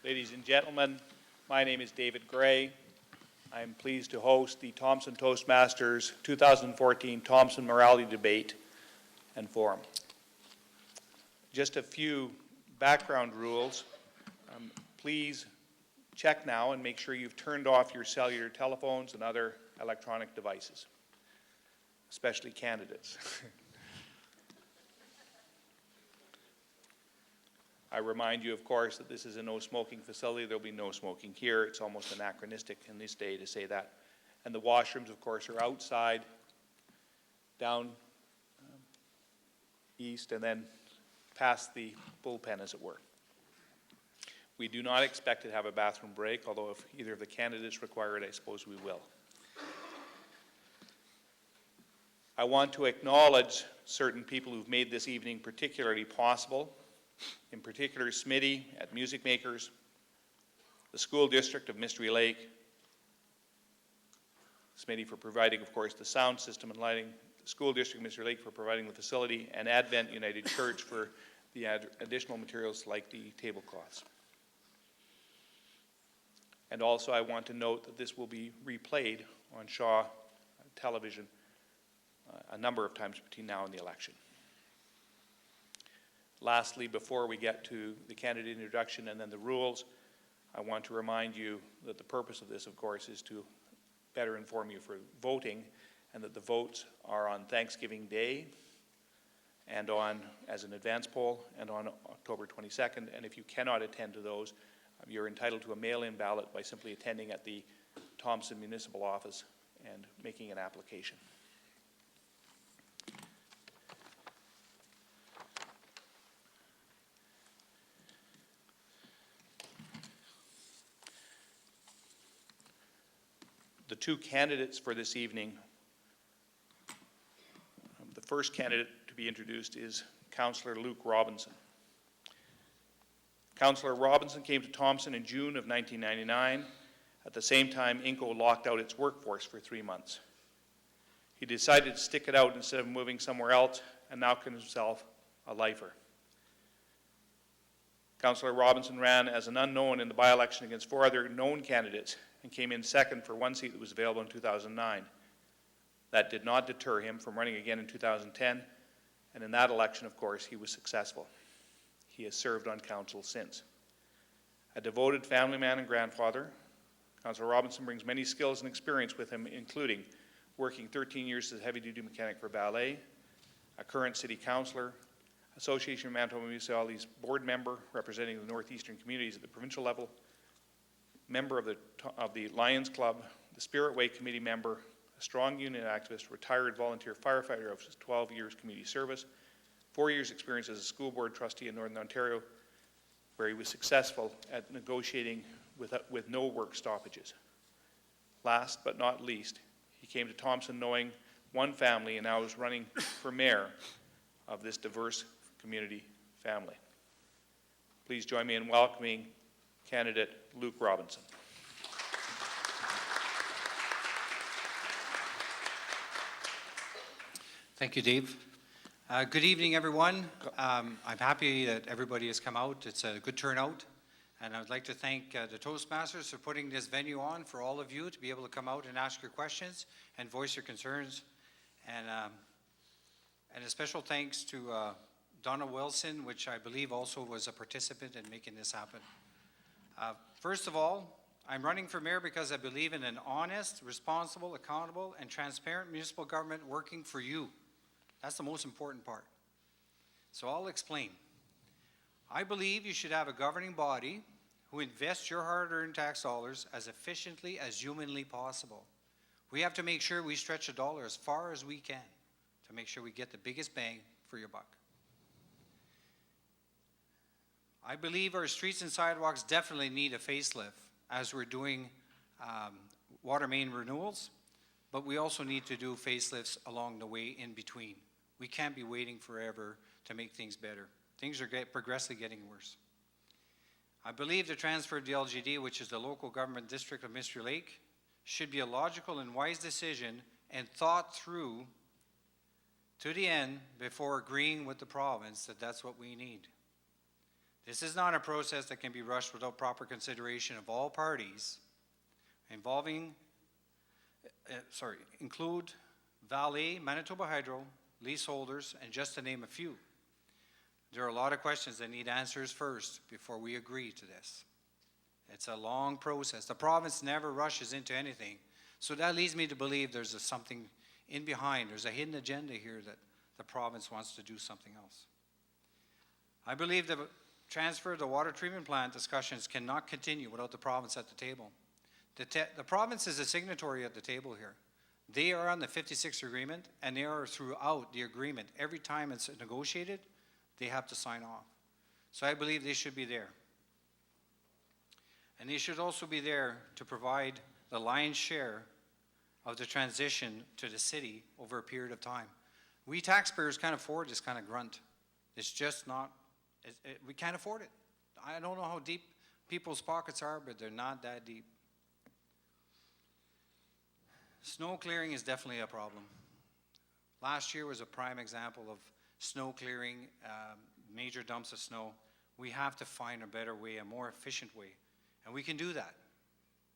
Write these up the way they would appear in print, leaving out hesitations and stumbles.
Ladies and gentlemen, my name is David Gray. I am pleased to host the Thompson Toastmasters 2014 Thompson Morality Debate and Forum. Just a few background rules. Please check now and make sure you've turned off your cellular telephones and other electronic devices, especially candidates. I remind you, of course, that this is a no-smoking facility. There will be no smoking here. It's almost anachronistic in this day to say that. And the washrooms, of course, are outside, down east, and then past the bullpen, as it were. We do not expect to have a bathroom break, although if either of the candidates require it, I suppose we will. I want to acknowledge certain people who've made this evening particularly possible. In particular, Smitty at Music Makers, the School District of Mystery Lake, Smitty for providing, of course, the sound system and lighting, the School District of Mystery Lake for providing the facility, and Advent United Church for the additional materials like the tablecloths. And also I want to note that this will be replayed on Shaw television a number of times between now and the election. Lastly, before we get to the candidate introduction and then the rules, I want to remind you that the purpose of this, of course, is to better inform you for voting, and that the votes are on Thanksgiving Day and on, as an advance poll, and on October 22nd. And if you cannot attend to those, you're entitled to a mail-in ballot by simply attending at the Thompson Municipal Office and making an application. The two candidates for this evening, the first candidate to be introduced is Councillor Luke Robinson. Councillor Robinson came to Thompson in June of 1999. At the same time, Inco locked out its workforce for 3 months. He decided to stick it out instead of moving somewhere else, and now considers himself a lifer. Councillor Robinson ran as an unknown in the by-election against 4 other known candidates and came in second for one seat that was available in 2009. That did not deter him from running again in 2010, and in that election, of course, he was successful. He has served on council since. A devoted family man and grandfather, Councillor Robinson brings many skills and experience with him, including working 13 years as a heavy-duty mechanic for ballet, a current city councillor, Association of Manitoba Municipalities board member representing the northeastern communities at the provincial level, member of the Lions Club, the Spirit Way Committee member, a strong union activist, retired volunteer firefighter of 12 years community service, 4 years experience as a school board trustee in Northern Ontario, where he was successful at negotiating with no work stoppages. Last but not least, he came to Thompson knowing one family and now is running for mayor of this diverse community family. Please join me in welcoming candidate Luke Robinson. Thank you, Dave. Good evening, everyone. I'm happy that everybody has come out. It's a good turnout. And I would like to thank the Toastmasters for putting this venue on for all of you to be able to come out and ask your questions and voice your concerns. And a special thanks to Donna Wilson, which I believe also was a participant in making this happen. First of all, I'm running for mayor because I believe in an honest, responsible, accountable, and transparent municipal government working for you. That's the most important part. So I'll explain. I believe you should have a governing body who invests your hard-earned tax dollars as efficiently as humanly possible. We have to make sure we stretch the dollar as far as we can to make sure we get the biggest bang for your buck. I believe our streets and sidewalks definitely need a facelift as we're doing water main renewals, but we also need to do facelifts along the way in between. We can't be waiting forever to make things better. Things are progressively getting worse. I believe the transfer of the LGD, which is the local government district of Mystery Lake, should be a logical and wise decision and thought through to the end before agreeing with the province that that's what we need. This is not a process that can be rushed without proper consideration of all parties include Valley, Manitoba Hydro, leaseholders, and just to name a few. There are a lot of questions that need answers first before we agree to this. It's a long process. The province never rushes into anything. So that leads me to believe there's something in behind. There's a hidden agenda here that the province wants to do something else. I believe the transfer of the water treatment plant discussions cannot continue without the province at the table. The province is a signatory at the table here. They are on the 56 agreement, and they are throughout the agreement. Every time it's negotiated, they have to sign off. So I believe they should be there. And they should also be there to provide the lion's share of the transition to the city over a period of time. We taxpayers can't afford this kind of grunt. It's just not, we can't afford it. I don't know how deep people's pockets are, but they're not that deep. Snow clearing is definitely a problem. Last year was a prime example of snow clearing, major dumps of snow. We have to find a better way, a more efficient way. And we can do that.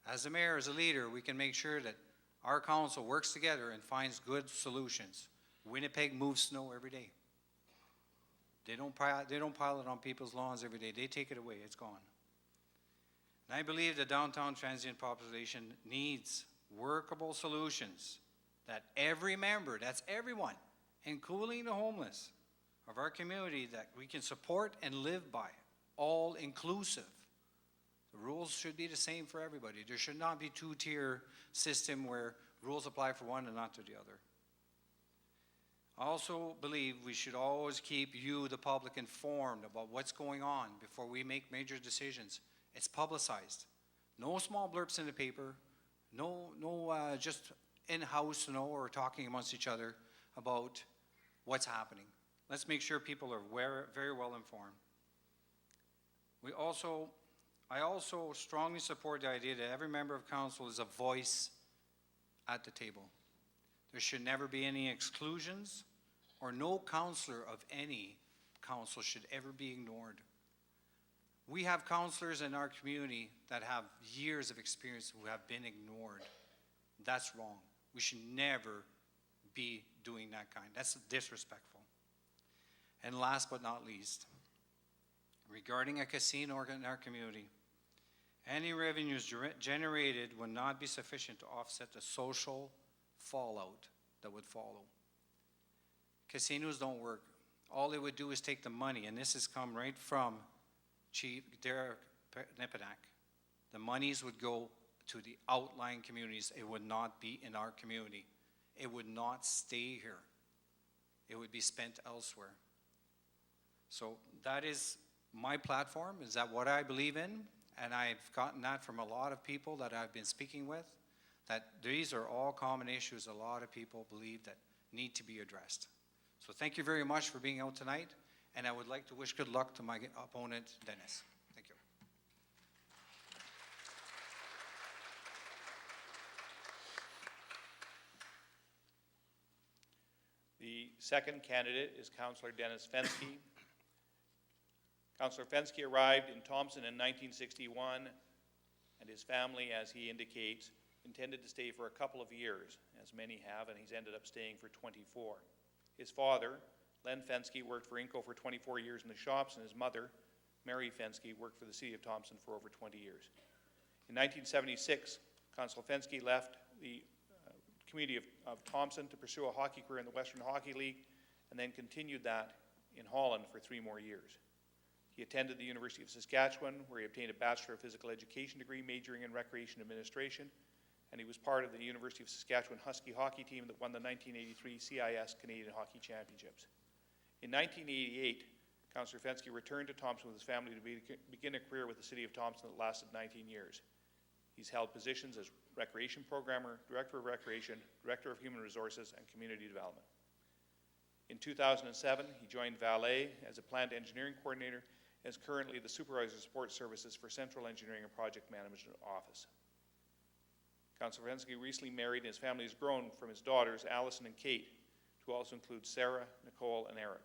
As a mayor, as a leader, we can make sure that our council works together and finds good solutions. Winnipeg moves snow every day. They don't pile it on people's lawns every day. They take it away. It's gone. And I believe the downtown transient population needs workable solutions that every member, that's everyone, including the homeless of our community, that we can support and live by, all inclusive. The rules should be the same for everybody. There should not be two-tier system where rules apply for one and not to the other. I also believe we should always keep you, the public, informed about what's going on before we make major decisions. It's publicized. No small blurbs in the paper. No, just in-house, or talking amongst each other about what's happening. Let's make sure people are very well informed. I also strongly support the idea that every member of council is a voice at the table. There should never be any exclusions, or no councillor of any council should ever be ignored. We have councillors in our community that have years of experience who have been ignored. That's wrong. We should never be doing that kind. That's disrespectful. And last but not least, regarding a casino in our community, any revenues generated would not be sufficient to offset the social fallout that would follow. Casinos don't work. All they would do is take the money, and this has come right from Chief Derek Nipinak. The monies would go to the outlying communities. It would not be in our community. It would not stay here. It would be spent elsewhere. So that is my platform. Is that what I believe in? And I've gotten that from a lot of people that I've been speaking with, that these are all common issues a lot of people believe that need to be addressed. So thank you very much for being out tonight, and I would like to wish good luck to my opponent, Dennis. Thank you. The second candidate is Councillor Dennis Fenske. Councillor Fenske arrived in Thompson in 1961, and his family, as he indicates, intended to stay for a couple of years, as many have, and he's ended up staying for 24. His father, Len Fenske, worked for Inco for 24 years in the shops, and his mother, Mary Fenske, worked for the City of Thompson for over 20 years. In 1976, Councillor Fenske left the community of Thompson to pursue a hockey career in the Western Hockey League, and then continued that in Holland for 3 more years. He attended the University of Saskatchewan, where he obtained a Bachelor of Physical Education degree majoring in Recreation Administration, and he was part of the University of Saskatchewan Husky hockey team that won the 1983 CIS Canadian Hockey Championships. In 1988, Councillor Fenske returned to Thompson with his family to begin a career with the City of Thompson that lasted 19 years. He's held positions as Recreation Programmer, Director of Recreation, Director of Human Resources, and Community Development. In 2007, he joined Valet as a Plant Engineering Coordinator and is currently the Supervisor of Support Services for Central Engineering and Project Management Office. Councillor Fenske recently married, and his family has grown from his daughters, Allison and Kate, to also include Sarah, Nicole, and Eric.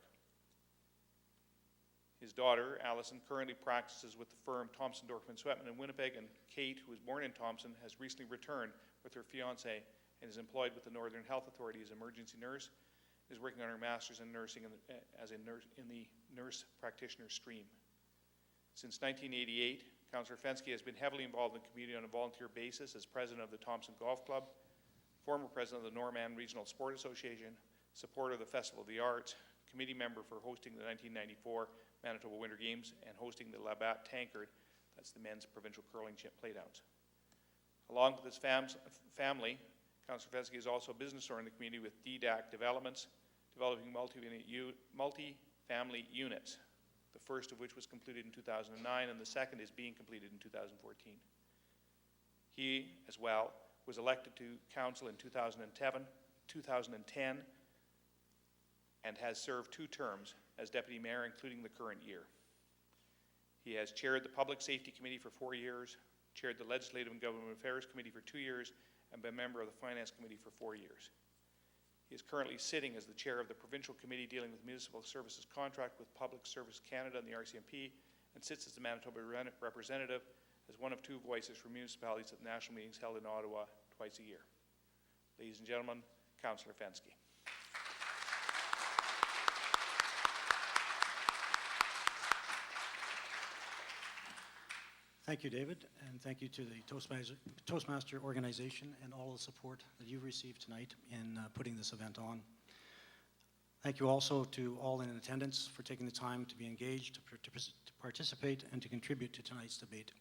His daughter, Allison, currently practices with the firm Thompson Toastmaster in Winnipeg, and Kate, who was born in Thompson, has recently returned with her fiancé and is employed with the Northern Health Authority as an emergency nurse, is working on her master's in nursing as a nurse in the nurse practitioner stream. Since 1988, Councillor Fenske has been heavily involved in the community on a volunteer basis as president of the Thompson Golf Club, former president of the Norman Regional Sport Association, supporter of the Festival of the Arts, committee member for hosting the 1994 Manitoba Winter Games and hosting the Labatt Tankard, that's the men's provincial curling playdowns. Along with his family, Councillor Fenske is also a business owner in the community with DDAC Developments, developing multi-family units, the first of which was completed in 2009 and the second is being completed in 2014. He, as well, was elected to council in 2010 and has served 2 terms as deputy mayor, including the current year. He has chaired the Public Safety Committee for 4 years, chaired the Legislative and Government Affairs Committee for 2 years, and been a member of the Finance Committee for 4 years. He is currently sitting as the chair of the Provincial Committee dealing with Municipal Services Contract with Public Service Canada and the RCMP, and sits as the Manitoba representative as one of 2 voices for municipalities at national meetings held in Ottawa twice a year. Ladies and gentlemen, Councillor Fenske. Thank you, David, and thank you to the Toastmaster organization and all the support that you've received tonight in putting this event on. Thank you also to all in attendance for taking the time to be engaged, to participate, and to contribute to tonight's debate.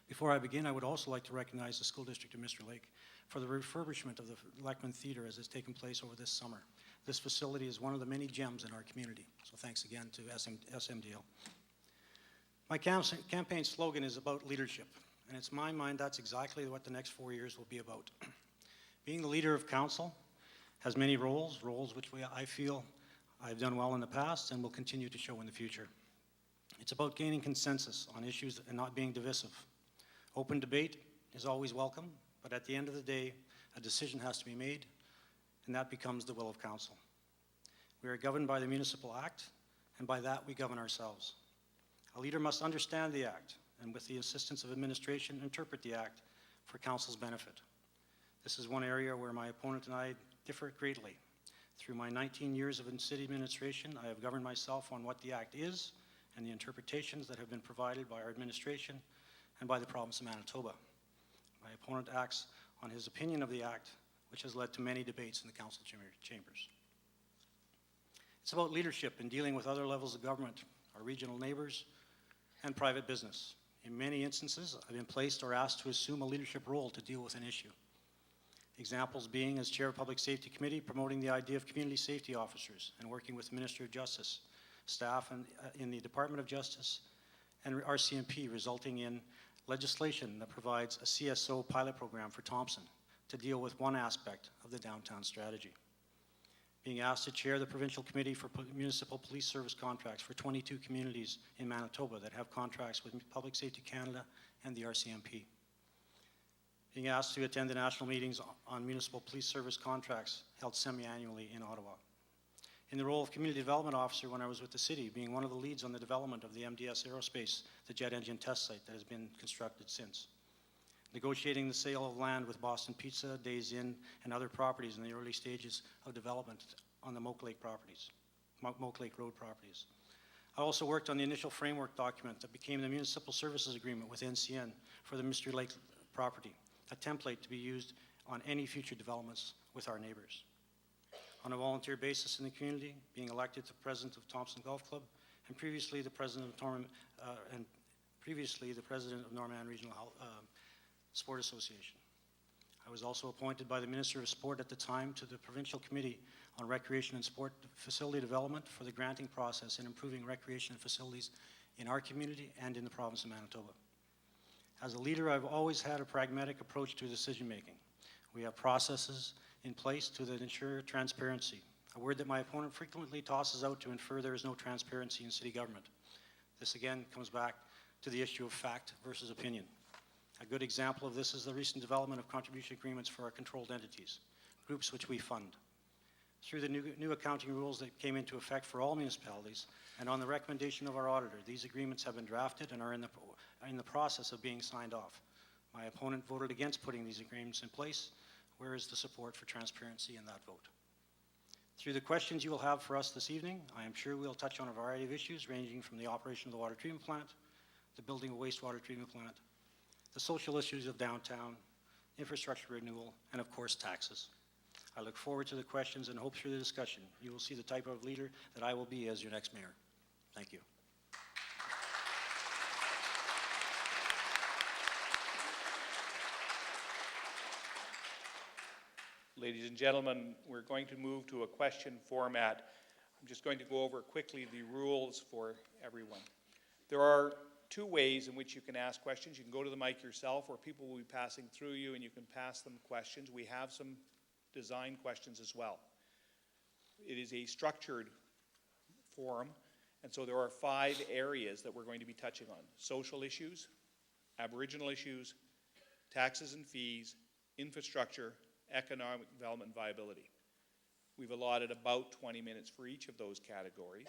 Before I begin, I would also like to recognize the School District of Mr. Lake for the refurbishment of the Lechman Theatre as has taken place over this summer. This facility is one of the many gems in our community, so thanks again to SMDL. My campaign slogan is about leadership, and it's my mind that's exactly what the next 4 years will be about. Being the leader of council has many roles which I feel I've done well in the past and will continue to show in the future. It's about gaining consensus on issues and not being divisive. Open debate is always welcome, but at the end of the day, a decision has to be made, and that becomes the will of council. We are governed by the Municipal Act, and by that we govern ourselves. A leader must understand the Act, and with the assistance of administration, interpret the Act for council's benefit. This is one area where my opponent and I differ greatly. Through my 19 years of city administration, I have governed myself on what the Act is and the interpretations that have been provided by our administration and by the province of Manitoba. My opponent acts on his opinion of the Act, which has led to many debates in the council chambers. It's about leadership in dealing with other levels of government, our regional neighbors, and private business. In many instances, I've been placed or asked to assume a leadership role to deal with an issue. Examples being, as Chair of Public Safety Committee, promoting the idea of community safety officers and working with the Minister of Justice, staff in the Department of Justice, and RCMP, resulting in legislation that provides a CSO pilot program for Thompson to deal with one aspect of the downtown strategy. Being asked to chair the Provincial Committee for Municipal Police Service Contracts for 22 communities in Manitoba that have contracts with Public Safety Canada and the RCMP. Being asked to attend the national meetings on municipal police service contracts held semi-annually in Ottawa. In the role of Community Development Officer when I was with the city, being one of the leads on the development of the MDS Aerospace, the jet engine test site that has been constructed since. Negotiating the sale of land with Boston Pizza, Days Inn, and other properties in the early stages of development on the Moke Lake Road properties. I also worked on the initial framework document that became the Municipal Services Agreement with NCN for the Mystery Lake property, a template to be used on any future developments with our neighbors. On a volunteer basis in the community, being elected to president of Thompson Golf Club, and previously the president of Norman Regional Sport Association. I was also appointed by the Minister of Sport at the time to the Provincial Committee on Recreation and Sport Facility Development for the granting process and improving recreation facilities in our community and in the province of Manitoba. As a leader, I've always had a pragmatic approach to decision making. We have processes in place to ensure transparency, a word that my opponent frequently tosses out to infer there is no transparency in city government. This again comes back to the issue of fact versus opinion. A good example of this is the recent development of contribution agreements for our controlled entities, groups which we fund. Through the new accounting rules that came into effect for all municipalities, and on the recommendation of our auditor, these agreements have been drafted and are in the process of being signed off. My opponent voted against putting these agreements in place. Where is the support for transparency in that vote? Through the questions you will have for us this evening, I am sure we'll touch on a variety of issues ranging from the operation of the water treatment plant, the building of a wastewater treatment plant, the social issues of downtown, infrastructure renewal, and of course taxes. I look forward to the questions and hope through the discussion you will see the type of leader that I will be as your next mayor. Thank you. Ladies and gentlemen, we're going to move to a question format. I'm just going to go over quickly the rules for everyone. There are two ways in which you can ask questions. You can go to the mic yourself, or people will be passing through you and you can pass them questions. We have some design questions as well. It is a structured forum, and so there are 5 areas that we're going to be touching on: social issues, Aboriginal issues, taxes and fees, infrastructure, economic development and viability. We've allotted about 20 minutes for each of those categories,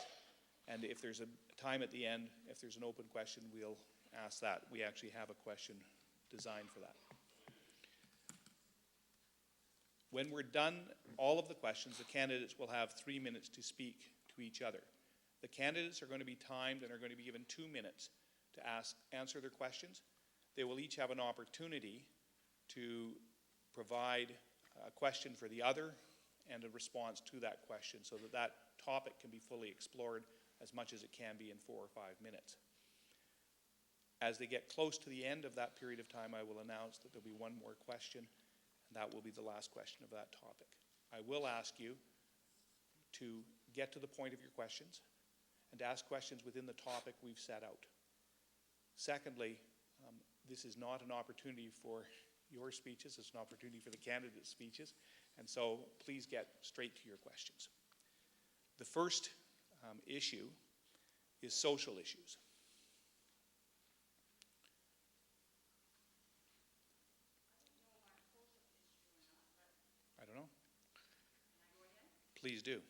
and if there's a time at the end, if there's an open question, we'll ask that. We actually have a question designed for that. When we're done all of the questions, the candidates will have 3 minutes to speak to each other. The candidates are going to be timed and are going to be given 2 minutes to answer their questions. They will each have an opportunity to provide a question for the other and a response to that question, so that that topic can be fully explored as much as it can be in 4 or 5 minutes. As they get close to the end of that period of time, I will announce that there'll be one more question, and that will be the last question of that topic. I will ask you to get to the point of your questions and to ask questions within the topic we've set out. Secondly, this is not an opportunity for your speeches, it's an opportunity for the candidates' speeches, and so please get straight to your questions. The first issue is social issues. I don't know. Please do.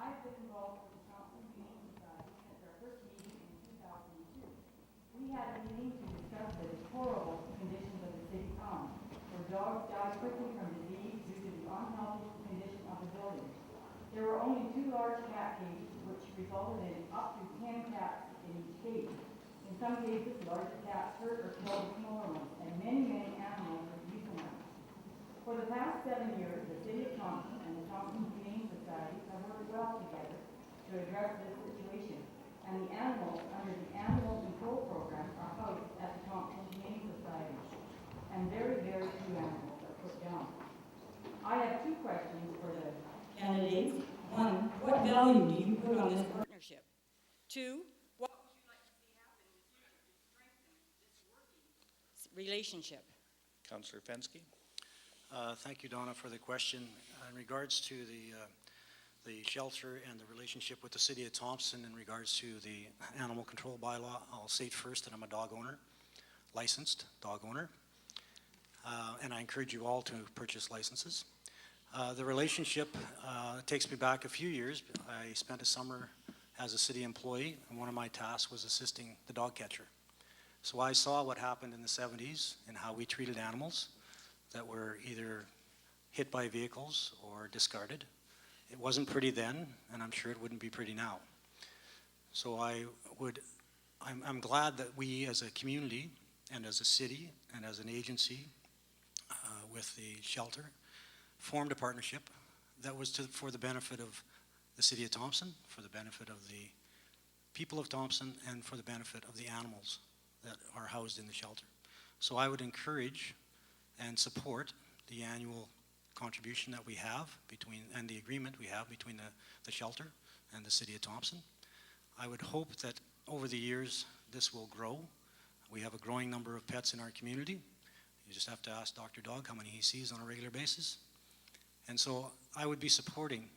I've been involved with the Thompson Toastmaster since our first meeting in 2002. We had a meeting to discuss the deplorable conditions of the city common, where dogs die quickly from disease due to the unhealthy condition of the building. There were only 2 large cat cages, which resulted in up to 10 cats in each cage. In some cases, larger cats hurt or killed the smaller ones, and many animals were euthanized. For the past 7 years, the City of Thompson and the Thompson Humane Society have worked well together to address this situation, and the animals under the Animal Control Program are housed at the Thompson Humane Society, and very, very few animals are put down. I have 2 questions for the candidates. 1, what value do you put on this partnership? 2, what would you like to see happen in the future to strengthen this working relationship? Councillor Fensky. Thank you, Donna, for the question. In regards to the shelter and the relationship with the City of Thompson in regards to the animal control bylaw, I'll state first that I'm a dog owner, licensed dog owner, and I encourage you all to purchase licenses. The relationship takes me back a few years. I spent a summer as a city employee, and one of my tasks was assisting the dog catcher. So I saw what happened in the 70s and how we treated animals that were either hit by vehicles or discarded. It wasn't pretty then, and I'm sure it wouldn't be pretty now. So I'm glad that we as a community and as a city and as an agency with the shelter formed a partnership that was for the benefit of the City of Thompson, for the benefit of the people of Thompson, and for the benefit of the animals that are housed in the shelter. So I would encourage and support the annual contribution that we have and the agreement we have between the shelter and the City of Thompson. I would hope that over the years this will grow. We have a growing number of pets in our community. You just have to ask Dr. Dog how many he sees on a regular basis. And so I would be supporting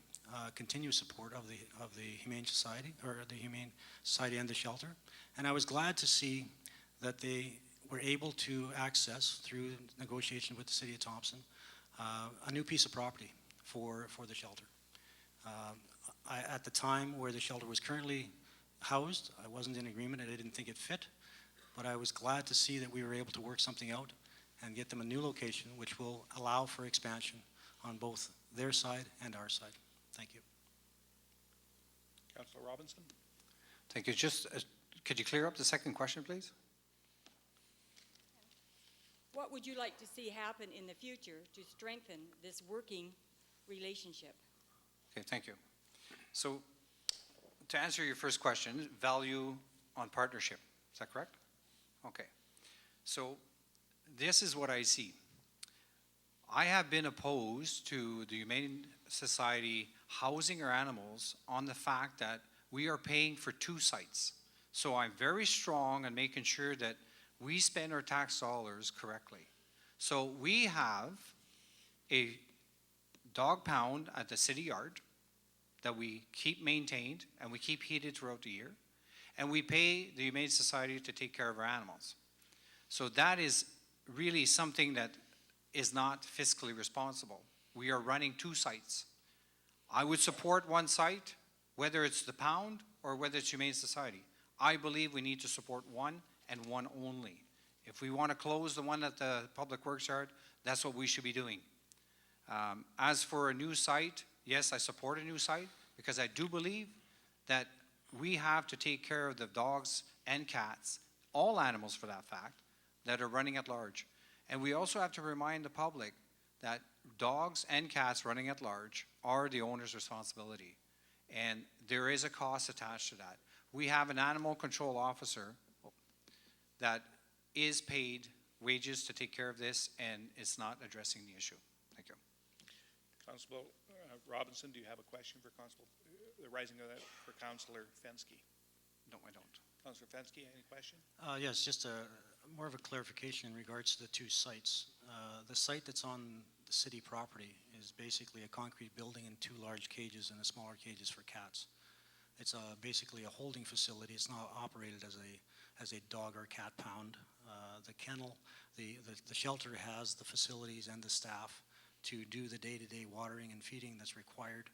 continued support of the Humane Society, or the Humane Society and the shelter. And I was glad to see that they were able to access, through negotiation with the City of Thompson, a new piece of property for the shelter. At the time where the shelter was currently housed, I wasn't in agreement and I didn't think it fit, but I was glad to see that we were able to work something out and get them a new location which will allow for expansion on both their side and our side. Thank you. Councillor Robinson? Thank you. Just, could you clear up the second question, please? What would you like to see happen in the future to strengthen this working relationship? Okay, thank you. So, to answer your first question, value on partnership, is that correct? Okay. So, this is what I see. I have been opposed to the Humane Society housing our animals on the fact that we are paying for 2 sites. So I'm very strong on making sure that we spend our tax dollars correctly. So we have a dog pound at the city yard that we keep maintained and we keep heated throughout the year. And we pay the Humane Society to take care of our animals. So that is really something that is not fiscally responsible. We are running 2 sites. I would support one site, whether it's the pound or whether it's Humane Society. I believe we need to support one and one only. If we want to close the one at the Public Works Yard, that's what we should be doing. As for a new site, yes, I support a new site because I do believe that we have to take care of the dogs and cats, all animals for that fact, that are running at large. And we also have to remind the public that dogs and cats running at large are the owner's responsibility. And there is a cost attached to that. We have an animal control officer that is paid wages to take care of this, and it's not addressing the issue. Thank you. Constable Robinson, do you have a question for Constable, rising of that for Councillor Fensky? No, I don't. Councillor Fensky, any question? Yes, just more of a clarification in regards to the 2 sites. The site that's on the city property is basically a concrete building and 2 large cages and a smaller cages for cats. It's basically a holding facility. It's not operated as a dog or cat pound. The kennel, the shelter has the facilities and the staff to do the day-to-day watering and feeding that's required.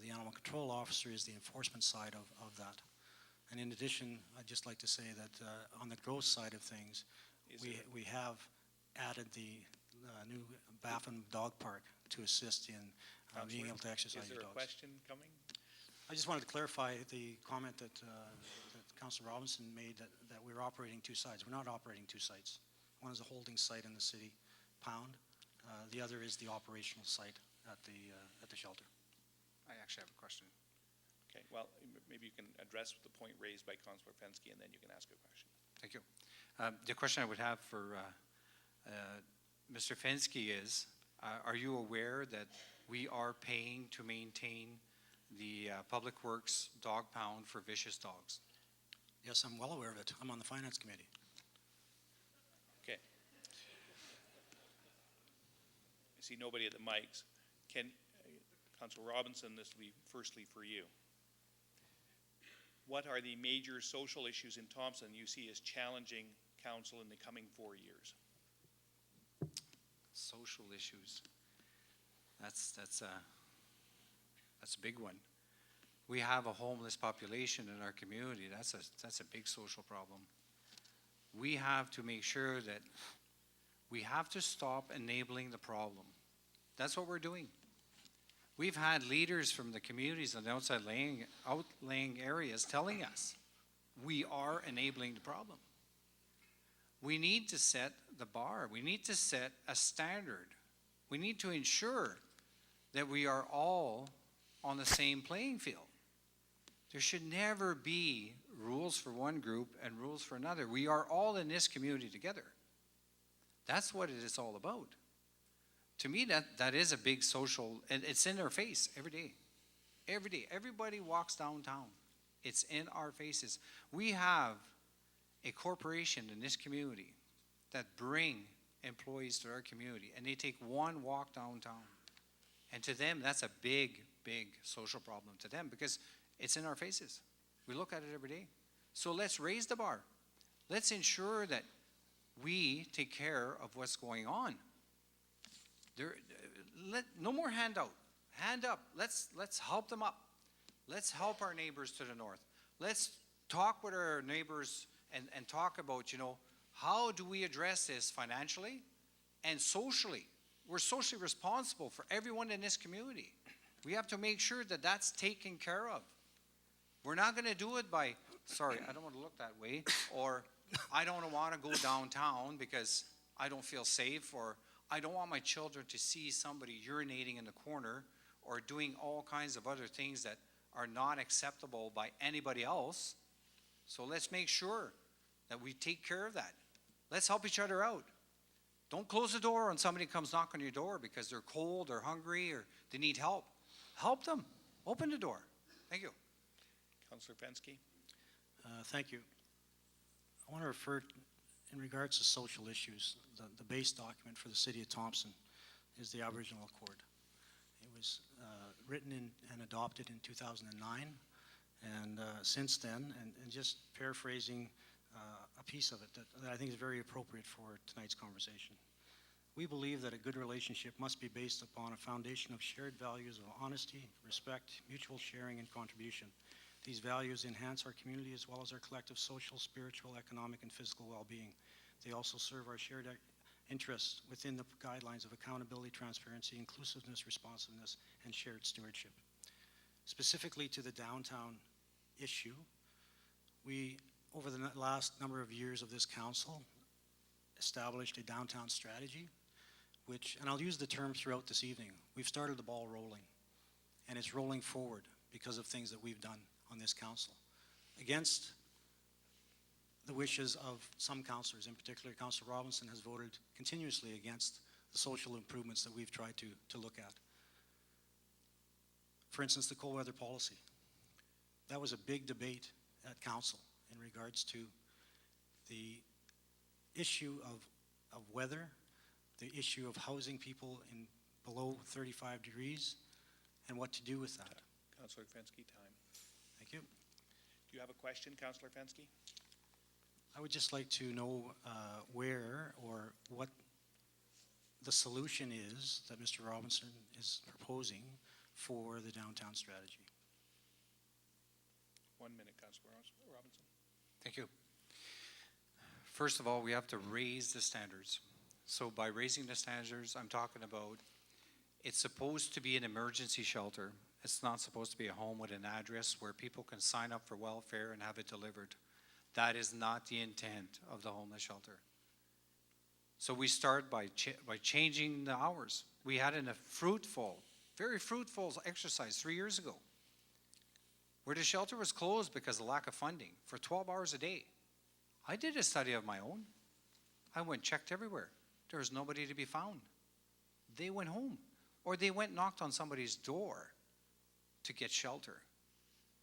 The animal control officer is the enforcement side of that. And in addition, I'd just like to say that on the growth side of things, we have added the new Baffin Dog Park to assist in being able to exercise your dogs. Is there a question coming? I just wanted to clarify the comment that Councillor Robinson made that we're operating 2 sites. We're not operating 2 sites. One is a holding site in the city pound. The other is the operational site at the shelter. I actually have a question. Okay, well, maybe you can address the point raised by Councillor Fensky, and then you can ask a question. Thank you. The question I would have for Mr. Fensky is, are you aware that we are paying to maintain the Public Works dog pound for vicious dogs? Yes, I'm well aware of it. I'm on the Finance Committee. Okay. I see nobody at the mics. Councillor Robinson, this will be firstly for you. What are the major social issues in Thompson you see as challenging council in the coming 4 years? Social issues. That's a big one. We have a homeless population in our community. That's a big social problem. We have to make sure that we have to stop enabling the problem. That's what we're doing. We've had leaders from the communities on the outlying areas telling us we are enabling the problem. We need to set the bar. We need to set a standard. We need to ensure that we are all on the same playing field. There should never be rules for one group and rules for another. We are all in this community together. That's what it is all about. To me, that is a big social, and it's in our face every day. Every day. Everybody walks downtown. It's in our faces. We have a corporation in this community that bring employees to our community, and they take one walk downtown. And to them, that's a big, big social problem to them because it's in our faces. We look at it every day. So let's raise the bar. Let's ensure that we take care of what's going on. No more handout. Hand up. Let's help them up. Let's help our neighbors to the north. Let's talk with our neighbors and talk about, how do we address this financially and socially? We're socially responsible for everyone in this community. We have to make sure that that's taken care of. We're not going to do it by, sorry, I don't want to look that way, or I don't want to go downtown because I don't feel safe, or I don't want my children to see somebody urinating in the corner or doing all kinds of other things that are not acceptable by anybody else. So let's make sure that we take care of that. Let's help each other out. Don't close the door when somebody comes knock on your door because they're cold or hungry or they need help. Help them. Open the door. Thank you. Councillor Fensky. Thank you. I want to refer, in regards to social issues, the base document for the City of Thompson is the Aboriginal Accord. It was written and adopted in 2009, and since then, and just paraphrasing a piece of it that I think is very appropriate for tonight's conversation. We believe that a good relationship must be based upon a foundation of shared values of honesty, respect, mutual sharing, and contribution. These values enhance our community as well as our collective social, spiritual, economic, and physical well-being. They also serve our shared interests within the guidelines of accountability, transparency, inclusiveness, responsiveness, and shared stewardship. Specifically to the downtown issue, we, over the last number of years of this council, established a downtown strategy, which, and I'll use the term throughout this evening, we've started the ball rolling, and it's rolling forward because of things that we've done on this council, against the wishes of some councillors. In particular, Councillor Robinson has voted continuously against the social improvements that we've tried to look at. For instance, the cold weather policy. That was a big debate at council in regards to the issue of weather, the issue of housing people in below 35 degrees, and what to do with that. Councillor Fensky, time. Thank you. Do you have a question, Councillor Fensky? I would just like to know where or what the solution is that Mr. Robinson is proposing for the downtown strategy. 1 minute, Councillor Robinson. Thank you. First of all, we have to raise the standards. So by raising the standards, I'm talking about it's supposed to be an emergency shelter. It's not supposed to be a home with an address where people can sign up for welfare and have it delivered. That is not the intent of the homeless shelter. So we start by changing the hours. We had a very fruitful exercise 3 years ago, where the shelter was closed because of lack of funding for 12 hours a day. I did a study of my own. I went checked everywhere. There was nobody to be found. They went home, or they went knocked on somebody's door to get shelter.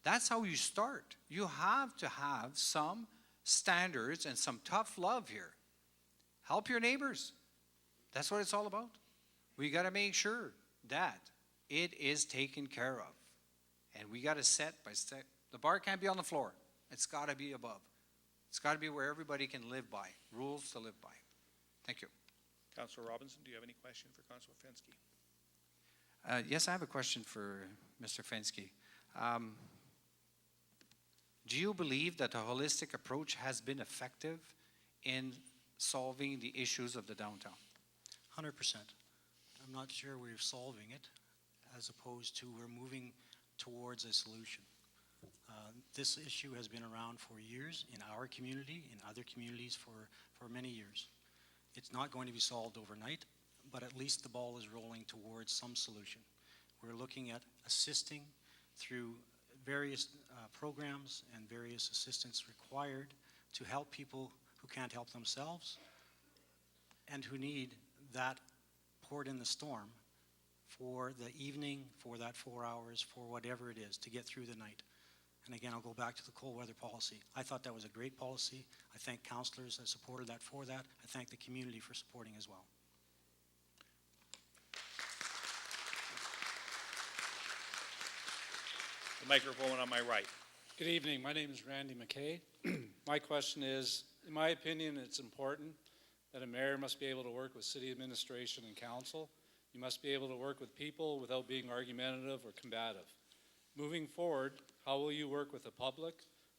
That's how you start. You have to have some standards and some tough love here. Help your neighbors. That's what it's all about. We got to make sure that it is taken care of. And we got to set by step. The bar can't be on the floor. It's got to be above. It's got to be where everybody can live by, rules to live by. Thank you. Councillor Robinson, do you have any question for Councillor Fensky? Yes, I have a question for Mr. Fensky. Do you believe that a holistic approach has been effective in solving the issues of the downtown? 100%. I'm not sure we're solving it as opposed to we're moving towards a solution. This issue has been around for years in our community, in other communities for many years. It's not going to be solved overnight, but at least the ball is rolling towards some solution. We're looking at assisting through various programs and various assistance required to help people who can't help themselves and who need that port in the storm for the evening, for that 4 hours, for whatever it is, to get through the night. And again, I'll go back to the cold weather policy. I thought that was a great policy. I thank councillors that supported that for that. I thank the community for supporting as well. The microphone on my right. Good evening. My name is Randy McKay. My question is, in my opinion, it's important that a mayor must be able to work with city administration and council. You must be able to work with people without being argumentative or combative. Moving forward, how will you work with the public,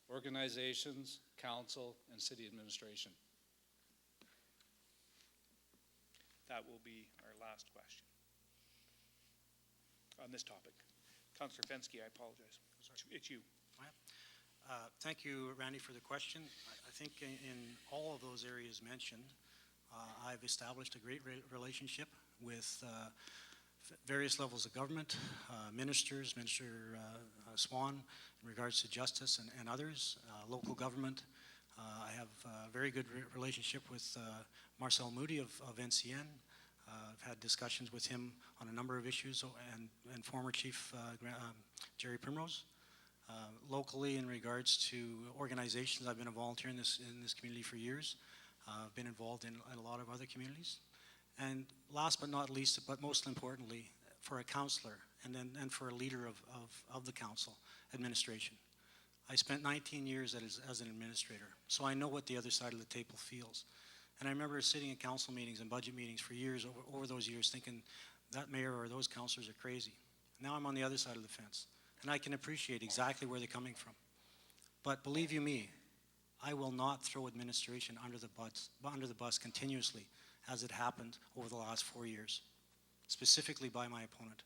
organizations, council, and city administration? That will be our last question on this topic. Councillor Fensky, I apologize. It's you. Thank you, Randy, for the question. I think in all of those areas mentioned, I've established a great relationship with various levels of government, ministers, Minister Swan in regards to justice and others, local government. I have a very good relationship with Marcel Moody of NCN. I've had discussions with him on a number of issues, and former Chief Jerry Primrose. Locally, in regards to organizations, I've been a volunteer in this community for years. I've been involved in a lot of other communities. And last but not least, but most importantly, for a councillor and for a leader of the council administration. I spent 19 years as an administrator, so I know what the other side of the table feels. And I remember sitting in council meetings and budget meetings for years, over those years, thinking that mayor or those councillors are crazy. Now I'm on the other side of the fence, and I can appreciate exactly where they're coming from. But believe you me, I will not throw administration under the bus continuously, as it happened over the last 4 years, specifically by my opponent.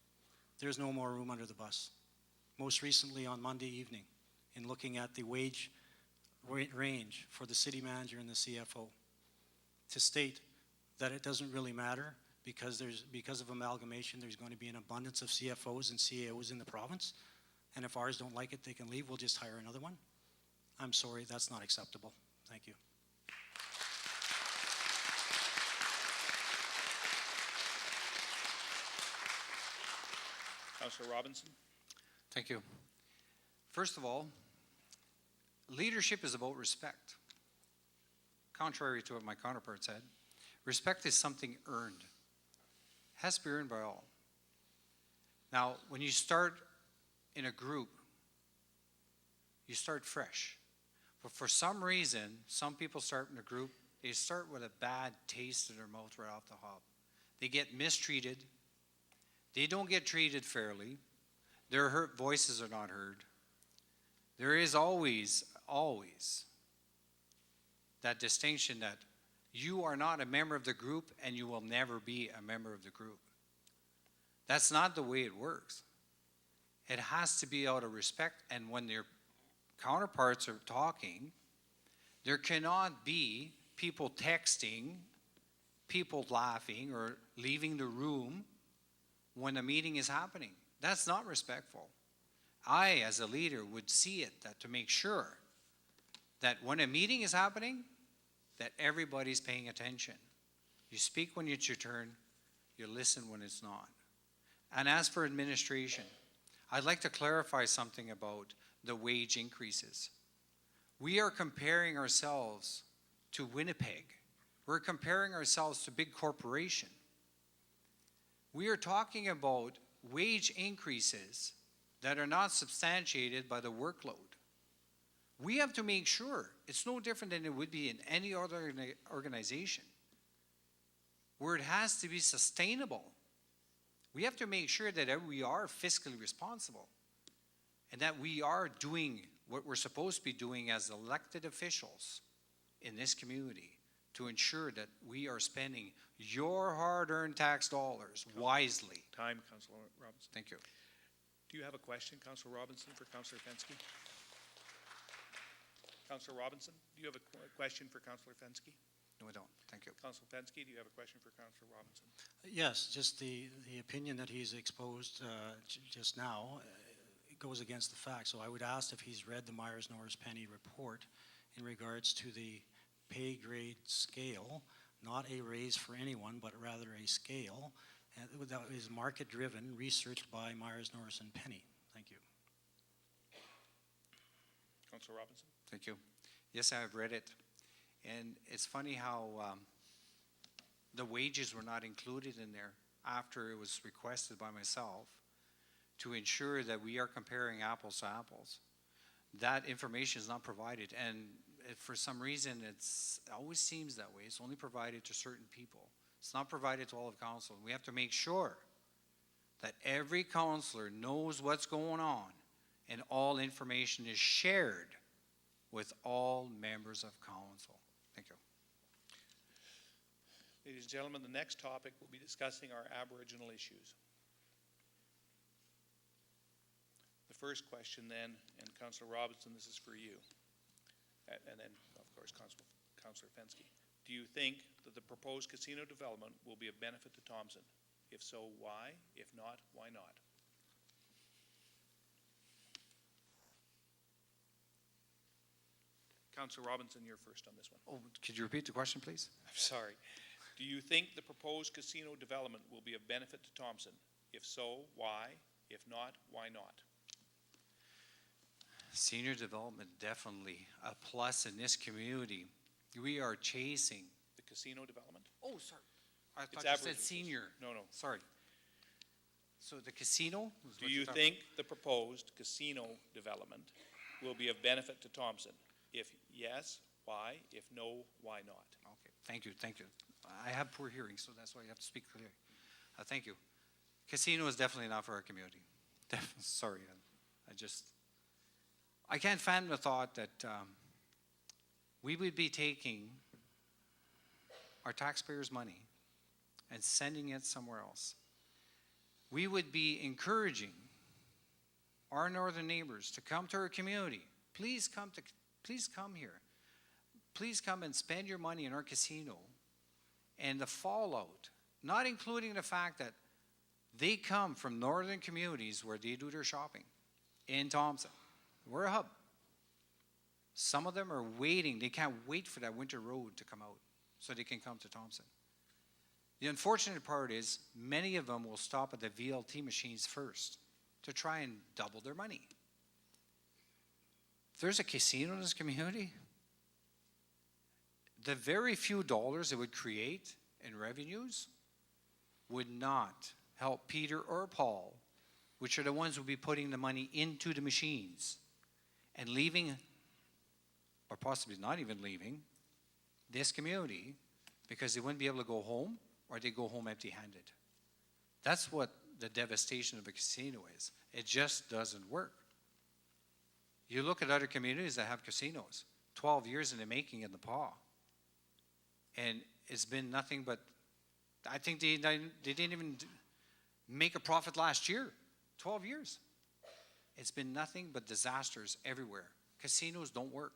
There's no more room under the bus. Most recently on Monday evening, in looking at the wage range for the city manager and the CFO, to state that it doesn't really matter because of amalgamation, there's going to be an abundance of CFOs and CAOs in the province, and if ours don't like it, they can leave, we'll just hire another one. I'm sorry, that's not acceptable. Thank you. Councillor Robinson. Thank you. First of all, leadership is about respect. Contrary to what my counterpart said, respect is something earned. It has to be earned by all. Now, when you start in a group, you start fresh. But for some reason, some people start in a group, they start with a bad taste in their mouth right off the hop. They get mistreated. They don't get treated fairly. Their voices are not heard. There is always that distinction that you are not a member of the group and you will never be a member of the group. That's not the way it works. It has to be out of respect, and when their counterparts are talking, there cannot be people texting, people laughing or leaving the room when a meeting is happening. That's not respectful. I, as a leader, would see it that to make sure that when a meeting is happening, that everybody's paying attention. You speak when it's your turn, you listen when it's not. And as for administration, I'd like to clarify something about the wage increases. We are comparing ourselves to Winnipeg. We're comparing ourselves to big corporation. We are talking about wage increases that are not substantiated by the workload. We have to make sure it's no different than it would be in any other organization, where it has to be sustainable. We have to make sure that we are fiscally responsible and that we are doing what we're supposed to be doing as elected officials in this community to ensure that we are spending your hard-earned tax dollars wisely. Time, Councillor Robinson. Thank you. Do you have a question, Councillor Robinson, for Councillor Fensky? Councillor Robinson, do you have a question for Councillor Fensky? No, I don't. Thank you. Councillor Fensky, do you have a question for Councillor Robinson? Yes, just the opinion that he's exposed just now it goes against the facts. So I would ask if he's read the Myers-Norris Penny report in regards to the pay grade scale, not a raise for anyone, but rather a scale that is market-driven, researched by Myers-Norris and Penny. Thank you. Councillor Robinson. Thank you. Yes, I've read it. And it's funny how the wages were not included in there after it was requested by myself to ensure that we are comparing apples to apples. That information is not provided. And for some reason, it always seems that way. It's only provided to certain people. It's not provided to all of council. We have to make sure that every councillor knows what's going on and all information is shared with all members of council. Thank you. Ladies and gentlemen, the next topic will be discussing our Aboriginal issues. The first question then, and Councillor Robinson, this is for you. And then, of course, Councillor Fensky. Do you think that the proposed casino development will be of benefit to Thompson? If so, why? If not, why not? Councillor Robinson, you're first on this one. Oh, could you repeat the question, please? I'm sorry. Do you think the proposed casino development will be of benefit to Thompson? If so, why? If not, why not? Senior development, definitely a plus in this community. We are chasing. The casino development? Oh, sorry. I It's thought you Aboriginal. said senior. No. Sorry. So the casino? is Do what you you're talking- think the proposed casino development will be of benefit to Thompson? If yes, why? If no, why not? Okay, thank you, thank you. I have poor hearing, so that's why you have to speak clearly. Thank you. Casino is definitely not for our community. Sorry, I can't fathom the thought that we would be taking our taxpayers' money and sending it somewhere else. We would be encouraging our northern neighbors to come to our community. Please come here. Please come and spend your money in our casino. And the fallout, not including the fact that they come from northern communities where they do their shopping in Thompson. We're a hub. Some of them are waiting. They can't wait for that winter road to come out so they can come to Thompson. The unfortunate part is many of them will stop at the VLT machines first to try and double their money. If there's a casino in this community, the very few dollars it would create in revenues would not help Peter or Paul, which are the ones who will be putting the money into the machines and leaving, or possibly not even leaving, this community because they wouldn't be able to go home or they go home empty-handed. That's what the devastation of a casino is. It just doesn't work. You look at other communities that have casinos, 12 years in the making in the paw. And it's been nothing but, I think they didn't even make a profit last year, 12 years. It's been nothing but disasters everywhere. Casinos don't work.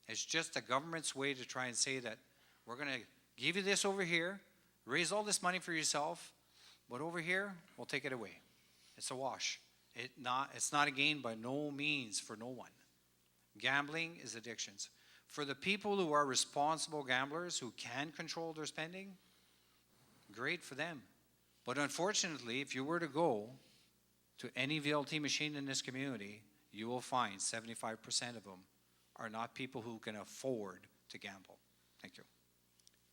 It's just the government's way to try and say that we're going to give you this over here, raise all this money for yourself, but over here, we'll take it away. It's a wash. It's not a gain by no means for no one. Gambling is addictions. For the people who are responsible gamblers who can control their spending, great for them. But unfortunately, if you were to go to any VLT machine in this community, you will find 75% of them are not people who can afford to gamble. Thank you.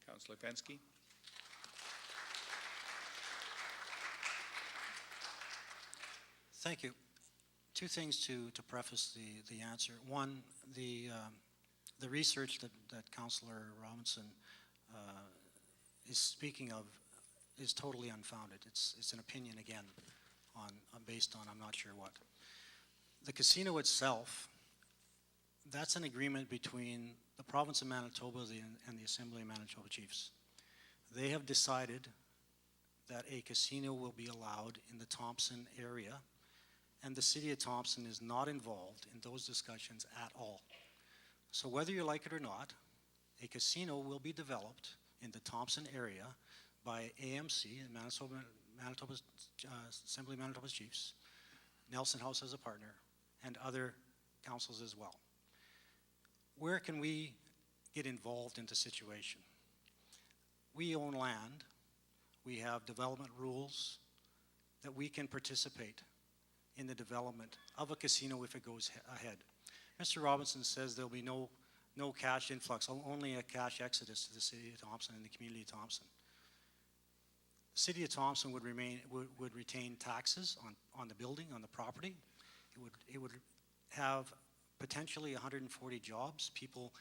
Councillor Fensky. Thank you. Two things to preface the answer. One, the research that Councillor Robinson is speaking of is totally unfounded. It's an opinion again, based on I'm not sure what. The casino itself, that's an agreement between the province of Manitoba and the Assembly of Manitoba Chiefs. They have decided that a casino will be allowed in the Thompson area, and the city of Thompson is not involved in those discussions at all. So whether you like it or not, a casino will be developed in the Thompson area by AMC, Manitoba's Assembly of Manitoba Chiefs, Nelson House as a partner, and other councils as well. Where can we get involved in the situation? We own land. We have development rules that we can participate in the development of a casino if it goes ahead. Mr. Robinson says there'll be no cash influx, only a cash exodus to the city of Thompson and the community of Thompson. The city of Thompson would retain taxes on the building, on the property. It would have potentially 140 jobs, people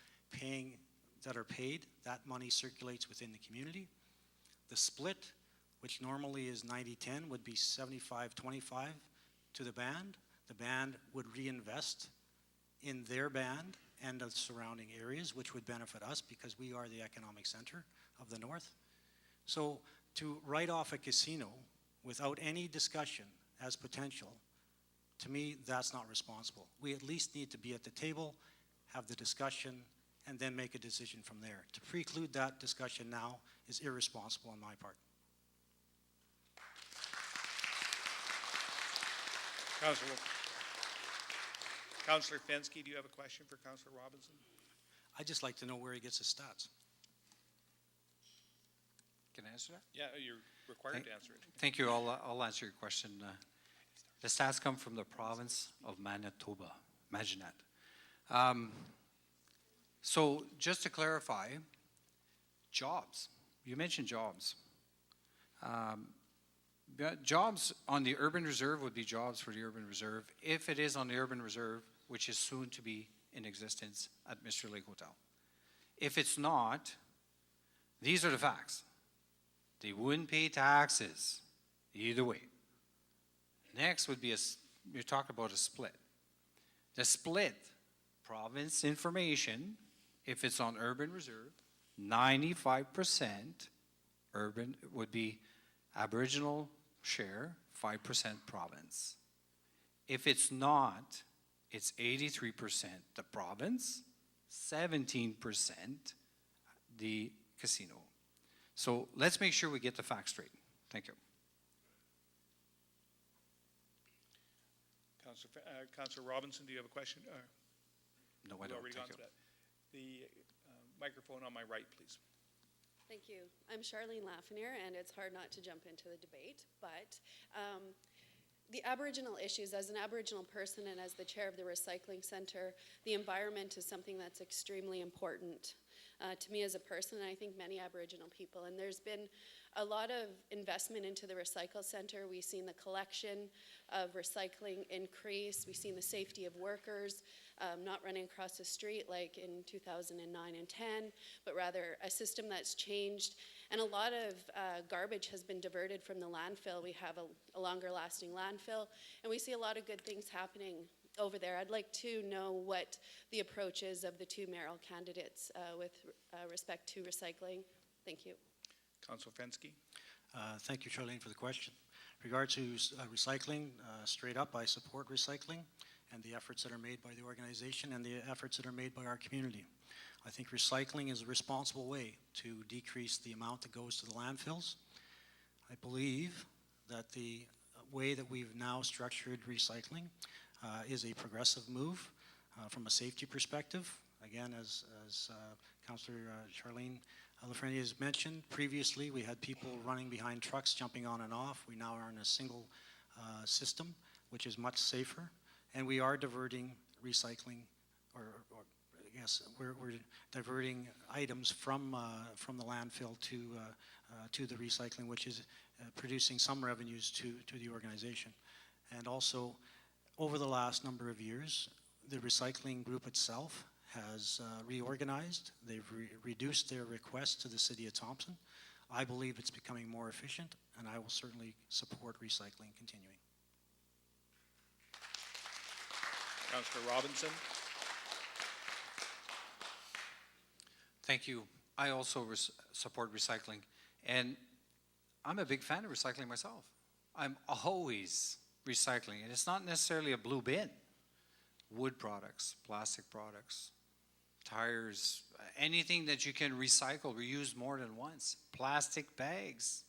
that are paid. That money circulates within the community. The split, which normally is 90-10, would be 75-25 to the band. The band would reinvest in their band and the surrounding areas, which would benefit us because we are the economic center of the north. So to write off a casino without any discussion as potential, to me, that's not responsible. We at least need to be at the table, have the discussion, and then make a decision from there. To preclude that discussion now is irresponsible on my part. Councillor Fensky, do you have a question for Councillor Robinson? I'd just like to know where he gets his stats. Can I answer that? Yeah, you're required to answer it. Thank you. I'll answer your question. The stats come from the province of Manitoba. Imagine that. So just to clarify, jobs. You mentioned jobs. Jobs on the urban reserve would be jobs for the urban reserve if it is on the urban reserve, which is soon to be in existence at Mr. Lake Hotel. If it's not, these are the facts. They wouldn't pay taxes either way. Next would be you talk about a split. The split, province information, if it's on urban reserve, 95% urban would be Aboriginal share, 5% province. If it's not, it's 83% the province, 17% the casino. So let's make sure we get the facts straight. Thank you. Councillor Robinson, do you have a question? No, I We've don't. already Thank gone you. to that. The microphone on my right, please. Thank you. I'm Charlene Lafreniere, and it's hard not to jump into the debate, but the Aboriginal issues, as an Aboriginal person and as the chair of the Recycling Centre, the environment is something that's extremely important to me as a person, and I think many Aboriginal people. And there's been a lot of investment into the Recycle Centre. We've seen the collection of recycling increase. We've seen the safety of workers not running across the street like in 2009 and 10, but rather a system that's changed. And a lot of garbage has been diverted from the landfill. We have a longer lasting landfill, and we see a lot of good things happening over there. I'd like to know what the approach is of the two mayoral candidates with respect to recycling. Thank you. Councillor Fensky. Thank you, Charlene, for the question. In regard to recycling, straight up, I support recycling and the efforts that are made by the organization and the efforts that are made by our community. I think recycling is a responsible way to decrease the amount that goes to the landfills. I believe that the way that we've now structured recycling is a progressive move from a safety perspective. Again, as Councillor Charlene Lafreniere has mentioned, previously we had people running behind trucks, jumping on and off. We now are in a single system, which is much safer, and we are diverting recycling, or yes, we're diverting items from the landfill to the recycling, which is producing some revenues to the organization. And also, over the last number of years, the recycling group itself has reorganized. They've reduced their requests to the City of Thompson. I believe it's becoming more efficient, and I will certainly support recycling continuing. Councillor Robinson. Thank you. I also support recycling, and I'm a big fan of recycling myself. I'm always recycling, and it's not necessarily a blue bin. Wood products, plastic products, tires, anything that you can recycle, reuse more than once. Plastic bags,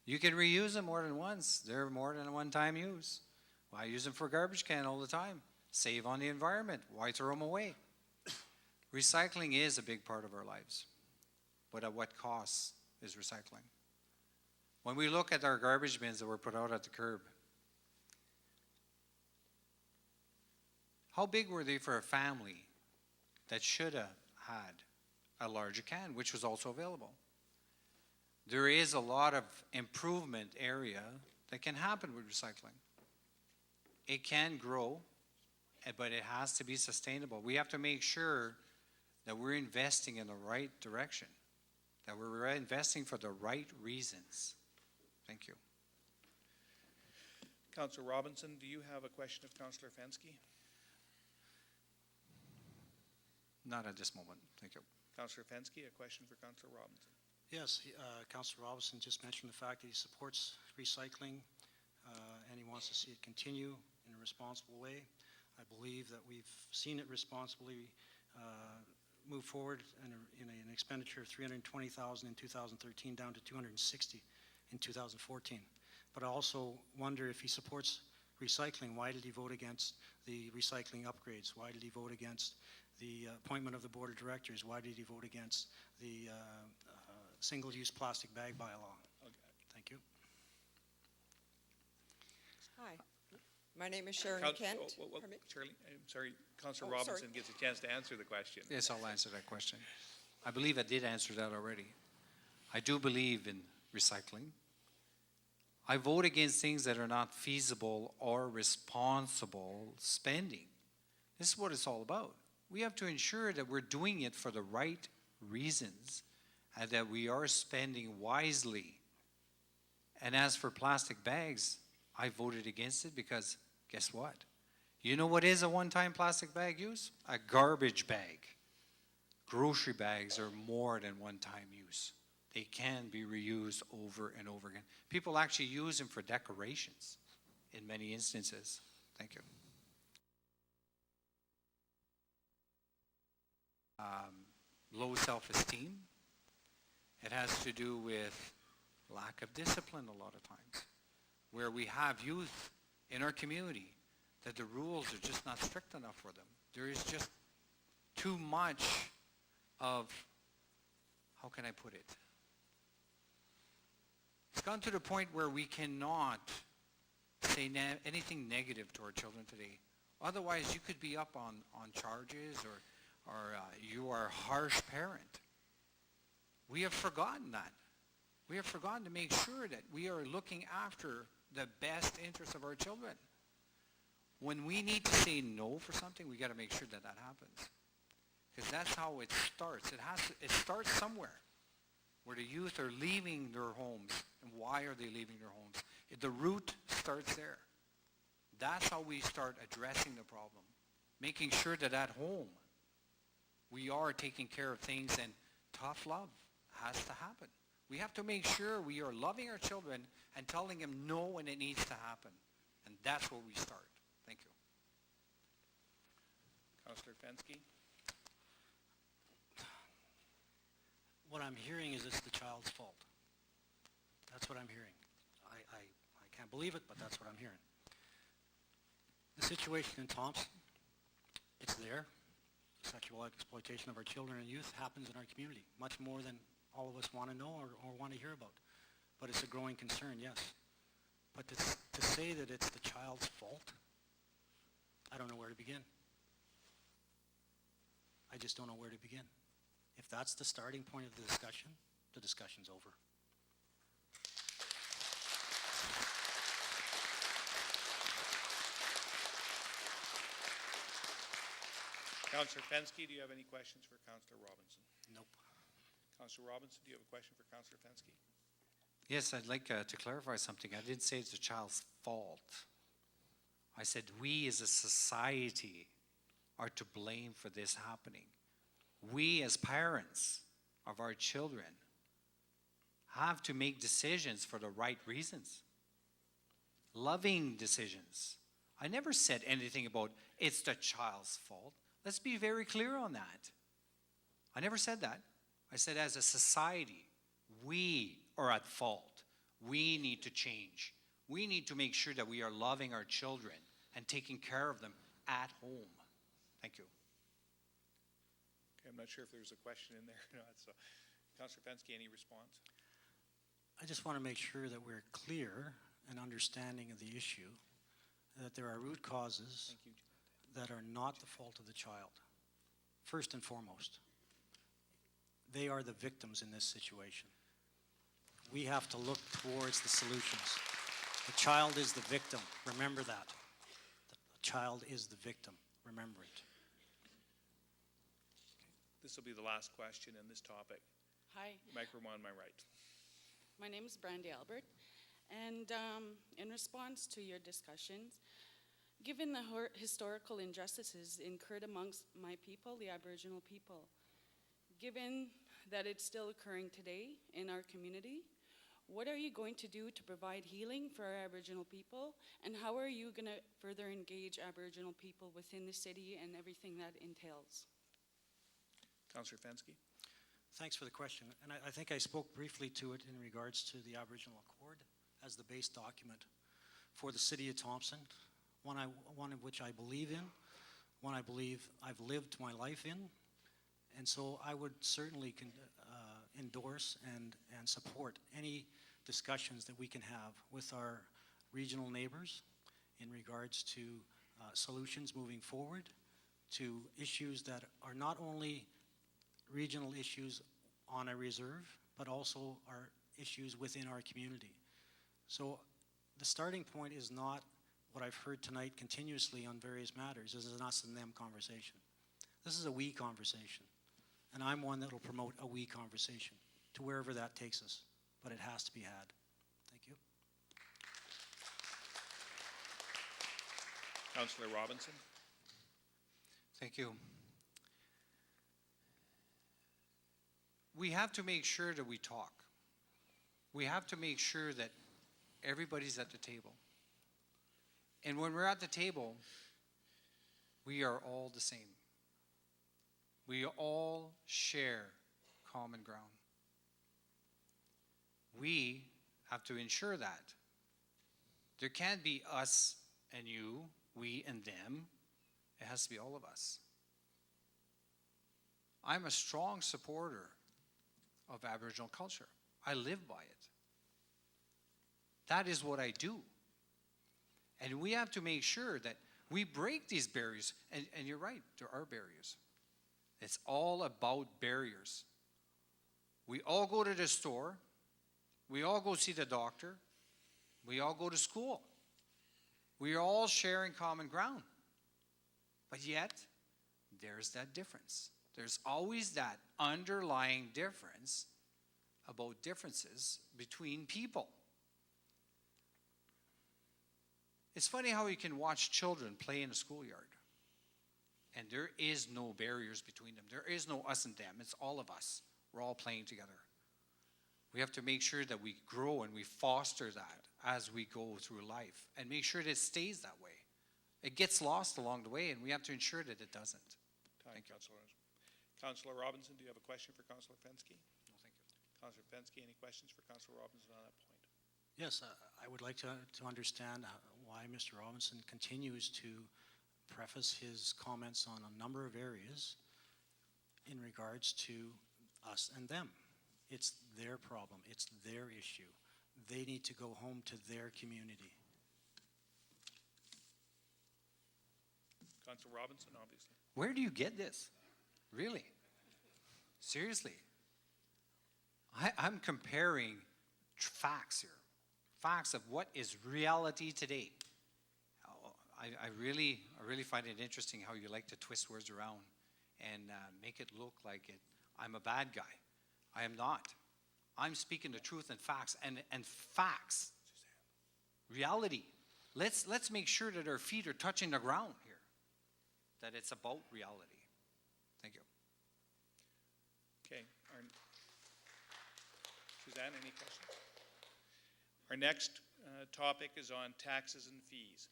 you can reuse them more than once. They're more than a one-time use. Why use them for a garbage can all the time? Save on the environment. Why throw them away? Recycling is a big part of our lives, but at what cost is recycling? When we look at our garbage bins that were put out at the curb, how big were they for a family that should have had a larger can, which was also available? There is a lot of improvement area that can happen with recycling. It can grow but it has to be sustainable. We have to make sure that we're investing in the right direction, that we're investing for the right reasons. Thank you. Councillor Robinson, do you have a question of Councillor Fensky? Not at this moment. Thank you. Councillor Fensky, a question for Councillor Robinson. Yes, Councillor Robinson just mentioned the fact that he supports recycling and he wants to see it continue in a responsible way. I believe that we've seen it responsibly move forward in an expenditure of $320,000 in 2013 down to $260 in 2014. But I also wonder if he supports recycling. Why did he vote against the recycling upgrades? Why did he vote against the appointment of the board of directors? Why did he vote against the single-use plastic bag bylaw? Okay. Thank you. Hi, my name is Sharon Kent. Shirley, I'm sorry, Councillor Oh, sorry. Robinson gets a chance to answer the question. Yes, I'll answer that question. I believe I did answer that already. I do believe in recycling. I vote against things that are not feasible or responsible spending. This is what it's all about. We have to ensure that we're doing it for the right reasons and that we are spending wisely. And as for plastic bags, I voted against it because guess what? You know what is a one-time plastic bag use? A garbage bag. Grocery bags are more than one-time use. They can be reused over and over again. People actually use them for decorations in many instances. Thank you. Low self-esteem. It has to do with lack of discipline a lot of times, where we have youth in our community that the rules are just not strict enough for them. There is just too much of, how can I put it? It's gone to the point where we cannot say anything negative to our children today. Otherwise, you could be up on charges or you are a harsh parent. We have forgotten that. We have forgotten to make sure that we are looking after the best interests of our children. When we need to say no for something, we got to make sure that that happens. Because that's how it starts. It starts somewhere where the youth are leaving their homes. And why are they leaving their homes? The root starts there. That's how we start addressing the problem. Making sure that at home we are taking care of things, and tough love has to happen. We have to make sure we are loving our children and telling them no when it needs to happen. And that's where we start. Thank you. Councillor Fensky? What I'm hearing is it's the child's fault. That's what I'm hearing. I can't believe it, but that's what I'm hearing. The situation in Thompson, it's there. Sexual exploitation of our children and youth happens in our community, much more than all of us want to know or want to hear about. But it's a growing concern, yes. But to say that it's the child's fault, I don't know where to begin. I just don't know where to begin. If that's the starting point of the discussion's over. Councillor Fensky, do you have any questions for Councillor Robinson? Nope. Councillor Robinson, do you have a question for Councillor Fensky? Yes, I'd like to clarify something. I didn't say it's the child's fault. I said we as a society are to blame for this happening. We as parents of our children have to make decisions for the right reasons. Loving decisions. I never said anything about it's the child's fault. Let's be very clear on that. I never said that. I said as a society, we are at fault. We need to change. We need to make sure that we are loving our children and taking care of them at home. Thank you. Okay, I'm not sure if there's a question in there or not. So, Councillor Fensky, any response? I just want to make sure that we're clear and understanding of the issue, that there are root causes that are not the fault of the child. First and foremost, they are the victims in this situation. We have to look towards the solutions. The child is the victim. Remember that. The child is the victim. remember it. This will be the last question in this topic. Hi, Microphone on my right. my name is Brandy Albert, and in response to your discussions, given the historical injustices incurred amongst my people, the Aboriginal people, given that it's still occurring today in our community, what are you going to do to provide healing for our Aboriginal people, and how are you going to further engage Aboriginal people within the city and everything that entails? Councillor Fensky. Thanks for the question. And I think I spoke briefly to it in regards to the Aboriginal Accord as the base document for the city of Thompson, one of which I believe in, one I believe I've lived my life in. And so I would certainly endorse and support any discussions that we can have with our regional neighbors in regards to solutions moving forward to issues that are not only regional issues on a reserve, but also are issues within our community. So the starting point is not what I've heard tonight continuously on various matters. This is an us and them conversation. This is a we conversation. And I'm one that will promote a we conversation to wherever that takes us. But it has to be had. Thank you. Councillor Robinson. Thank you. We have to make sure that we talk. We have to make sure that everybody's at the table. And when we're at the table, we are all the same. We all share common ground. We have to ensure that. There can't be us and you, we and them. It has to be all of us. I'm a strong supporter of Aboriginal culture. I live by it. That is what I do. And we have to make sure that we break these barriers. And you're right, there are barriers. It's all about barriers. We all go to the store. We all go see the doctor. We all go to school. We are all sharing common ground. But yet, there's that difference. There's always that underlying difference about differences between people. It's funny how you can watch children play in a schoolyard, and there is no barriers between them. There is no us and them. It's all of us. We're all playing together. We have to make sure that we grow and we foster that as we go through life and make sure that it stays that way. It gets lost along the way, and we have to ensure that it doesn't. Thank you, Councillor. Councillor Robinson, do you have a question for Councillor Fensky? No, thank you. Councillor Fensky, any questions for Councillor Robinson on that point? Yes, I would like to understand why Mr. Robinson continues to preface his comments on a number of areas in regards to us and them. It's their problem. It's their issue. They need to go home to their community. Councillor Robinson, obviously. Where do you get this? Really? Seriously? I'm comparing facts here. Facts of what is reality today. I really find it interesting how you like to twist words around and make it look like I'm a bad guy. I am not. I'm speaking the truth and facts, and facts. Reality. Let's make sure that our feet are touching the ground here. That it's about reality. Thank you. Okay. Suzanne, any questions? Our next topic is on taxes and fees.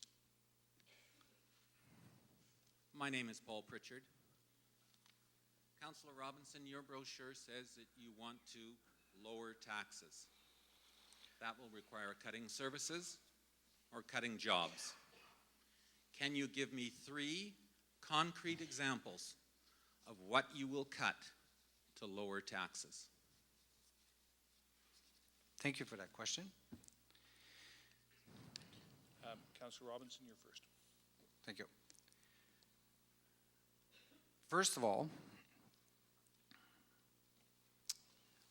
My name is Paul Pritchard. Councillor Robinson, your brochure says that you want to lower taxes. That will require cutting services or cutting jobs. Can you give me 3 concrete examples of what you will cut to lower taxes? Thank you for that question. Councillor Robinson, you're first. Thank you. First of all,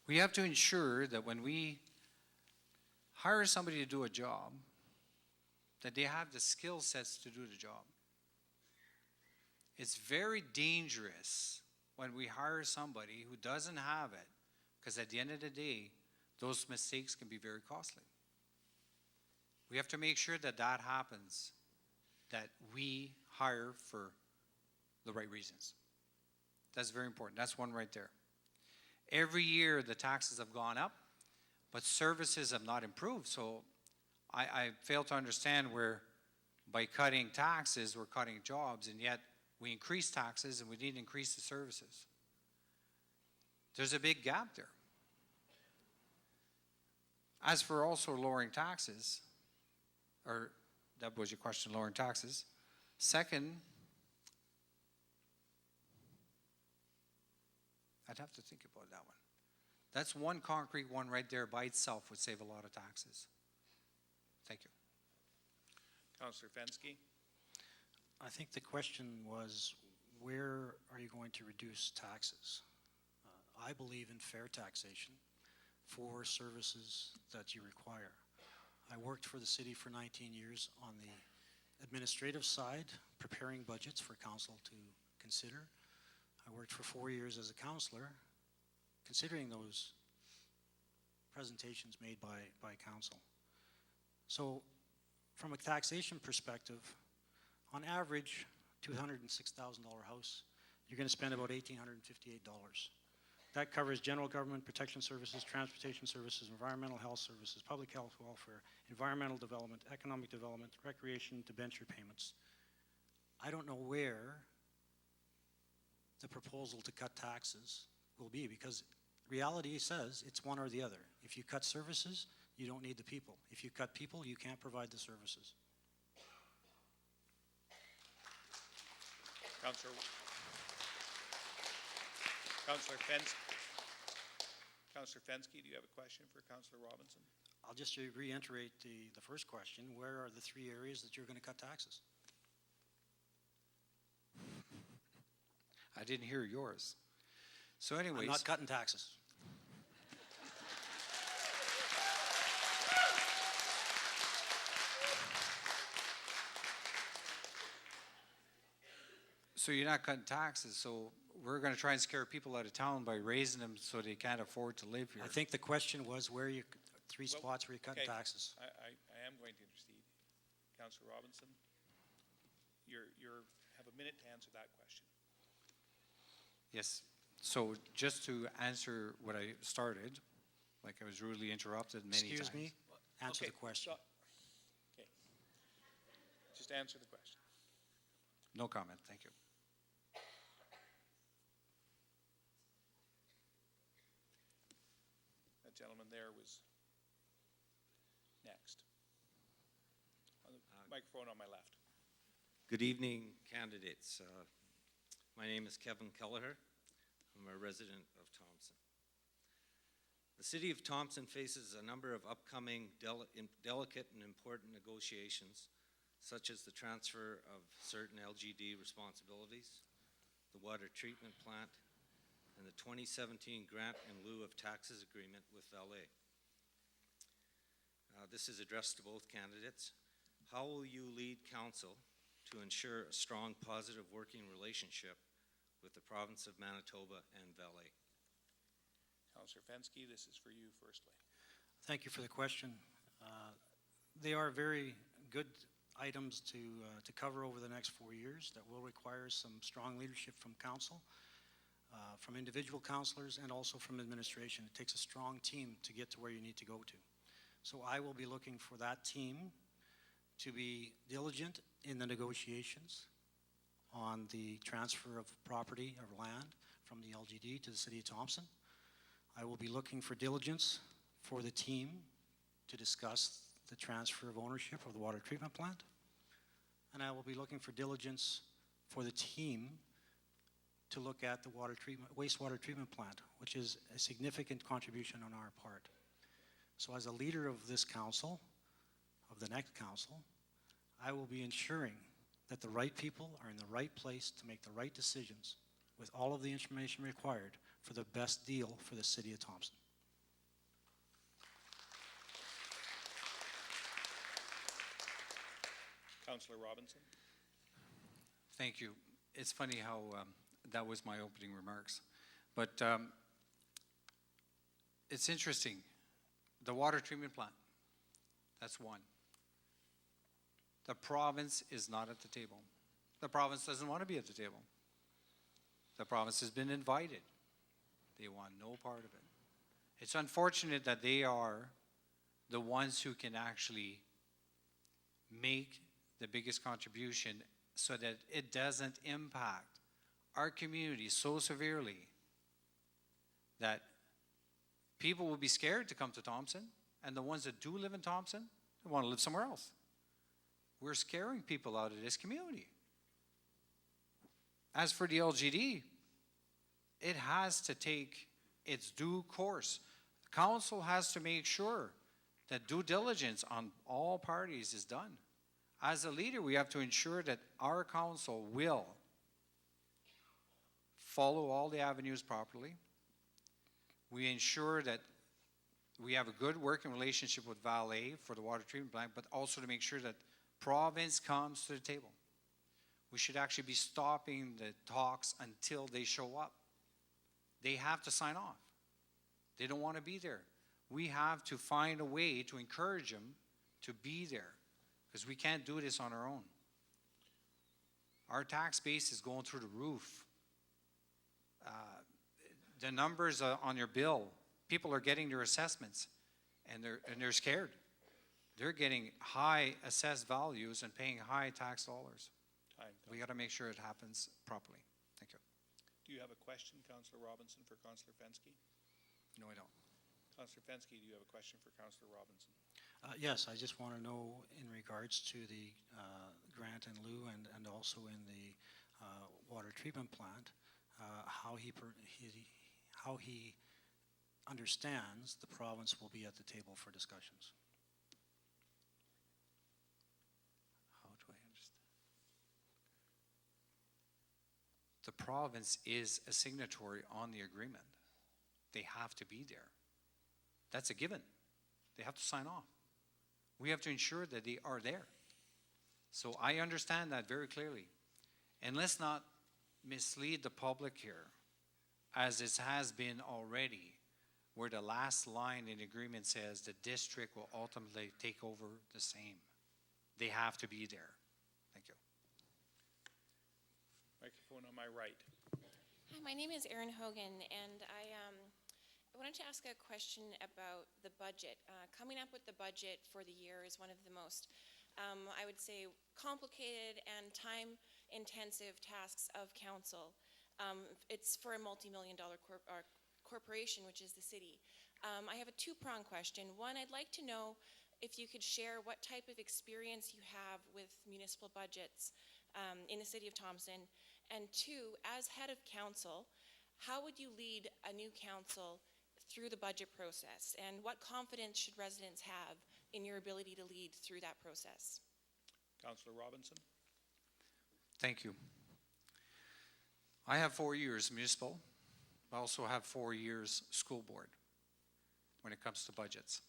we have to ensure that when we hire somebody to do a job, that they have the skill sets to do the job. It's very dangerous when we hire somebody who doesn't have it, because at the end of the day, those mistakes can be very costly. We have to make sure that that happens, that we hire for the right reasons. That's very important. That's one right there. Every year, the taxes have gone up, but services have not improved. So I fail to understand where by cutting taxes, we're cutting jobs, and yet we increase taxes and we need to increase the services. There's a big gap there. As for also lowering taxes, or that was your question, lowering taxes. Second, I'd have to think about that one. That's one concrete one right there by itself would save a lot of taxes. Thank you. Councillor Fensky? I think the question was, where are you going to reduce taxes? I believe in fair taxation for services that you require. I worked for the city for 19 years on the administrative side, preparing budgets for council to consider. I worked for 4 years as a councillor, considering those presentations made by council. So from a taxation perspective, on average, $206,000 house, you're going to spend about $1,858. That covers general government, protection services, transportation services, environmental health services, public health welfare, environmental development, economic development, recreation, debenture payments. I don't know where the proposal to cut taxes will be, because reality says it's one or the other. If you cut services, you don't need the people. If you cut people, you can't provide the services. Councillor Fensky. Councillor Fensky, do you have a question for Councillor Robinson? I'll just reiterate the first question. Where are the 3 areas that you're going to cut taxes? I didn't hear yours. So anyways. I'm not cutting taxes. So you're not cutting taxes, so we're going to try and scare people out of town by raising them so they can't afford to live here. I think the question was where you, three spots where you cut Okay. taxes. I am going to intercede. Councillor Robinson, you have a minute to answer that question. Yes. So just to answer what I started, like I was rudely interrupted many times. Excuse me, answer Okay, the question. Okay. Just answer the question. No comment, thank you. That gentleman there was next. On the microphone on my left. Good evening, candidates. My name is Kevin Kelleher. I'm a resident of Thompson. The City of Thompson faces a number of upcoming delicate and important negotiations, such as the transfer of certain LGD responsibilities, the water treatment plant, and the 2017 grant in lieu of taxes agreement with LA. This is addressed to both candidates. How will you lead council to ensure a strong, positive working relationship with the province of Manitoba and Valet? Councillor Fensky, this is for you firstly. Thank you for the question. They are very good items to cover over the next 4 years that will require some strong leadership from council, from individual councillors, and also from administration. It takes a strong team to get to where you need to go to. So I will be looking for that team to be diligent in the negotiations on the transfer of property or land from the LGD to the City of Thompson. I will be looking for diligence for the team to discuss the transfer of ownership of the water treatment plant. And I will be looking for diligence for the team to look at the wastewater treatment plant, which is a significant contribution on our part. So as a leader of this council, of the next council, I will be ensuring that the right people are in the right place to make the right decisions with all of the information required for the best deal for the City of Thompson. Councillor Robinson. Thank you. it's funny how that was my opening remarks. But it's interesting. The water treatment plant, that's one. The province is not at the table. The province doesn't want to be at the table. The province has been invited. They want no part of it. It's unfortunate that they are the ones who can actually make the biggest contribution so that it doesn't impact our community so severely that people will be scared to come to Thompson, and the ones that do live in Thompson, they want to live somewhere else. We're scaring people out of this community. As for the LGD, it has to take its due course. The council has to make sure that due diligence on all parties is done. As a leader, we have to ensure that our council will follow all the avenues properly. We ensure that we have a good working relationship with Vallée for the water treatment plant, but also to make sure that province comes to the table. We should actually be stopping the talks until they show up. They have to sign off. They don't want to be there. We have to find a way to encourage them to be there, because we can't do this on our own. Our tax base is going through the roof. The numbers on your bill, people are getting their assessments, and they're scared. They're getting high assessed values and paying high tax dollars. We got to make sure it happens properly. Thank you. Do you have a question, Councillor Robinson, for Councillor Fensky? No, I don't. Councillor Fensky, do you have a question for Councillor Robinson? Yes, I just want to know in regards to the grant in lieu and also in the water treatment plant, how he understands the province will be at the table for discussions. How do I understand? The province is a signatory on the agreement. They have to be there. That's a given. They have to sign off. We have to ensure that they are there. So I understand that very clearly. And let's not mislead the public here, as it has been already, where the last line in the agreement says the district will ultimately take over the same. They have to be there. Thank you. Microphone on my right. Hi, my name is Erin Hogan, and I wanted to ask a question about the budget. Coming up with the budget for the year is one of the most, I would say, complicated and time-intensive tasks of council. It's for a multi-million-dollar corporation, which is the city. I have a two-pronged question. One, I'd like to know if you could share what type of experience you have with municipal budgets in the city of Thompson. And two, as head of council, how would you lead a new council through the budget process? And what confidence should residents have in your ability to lead through that process? Councillor Robinson. Thank you. I have 4 years municipal. I also have 4 years school board when it comes to budgets.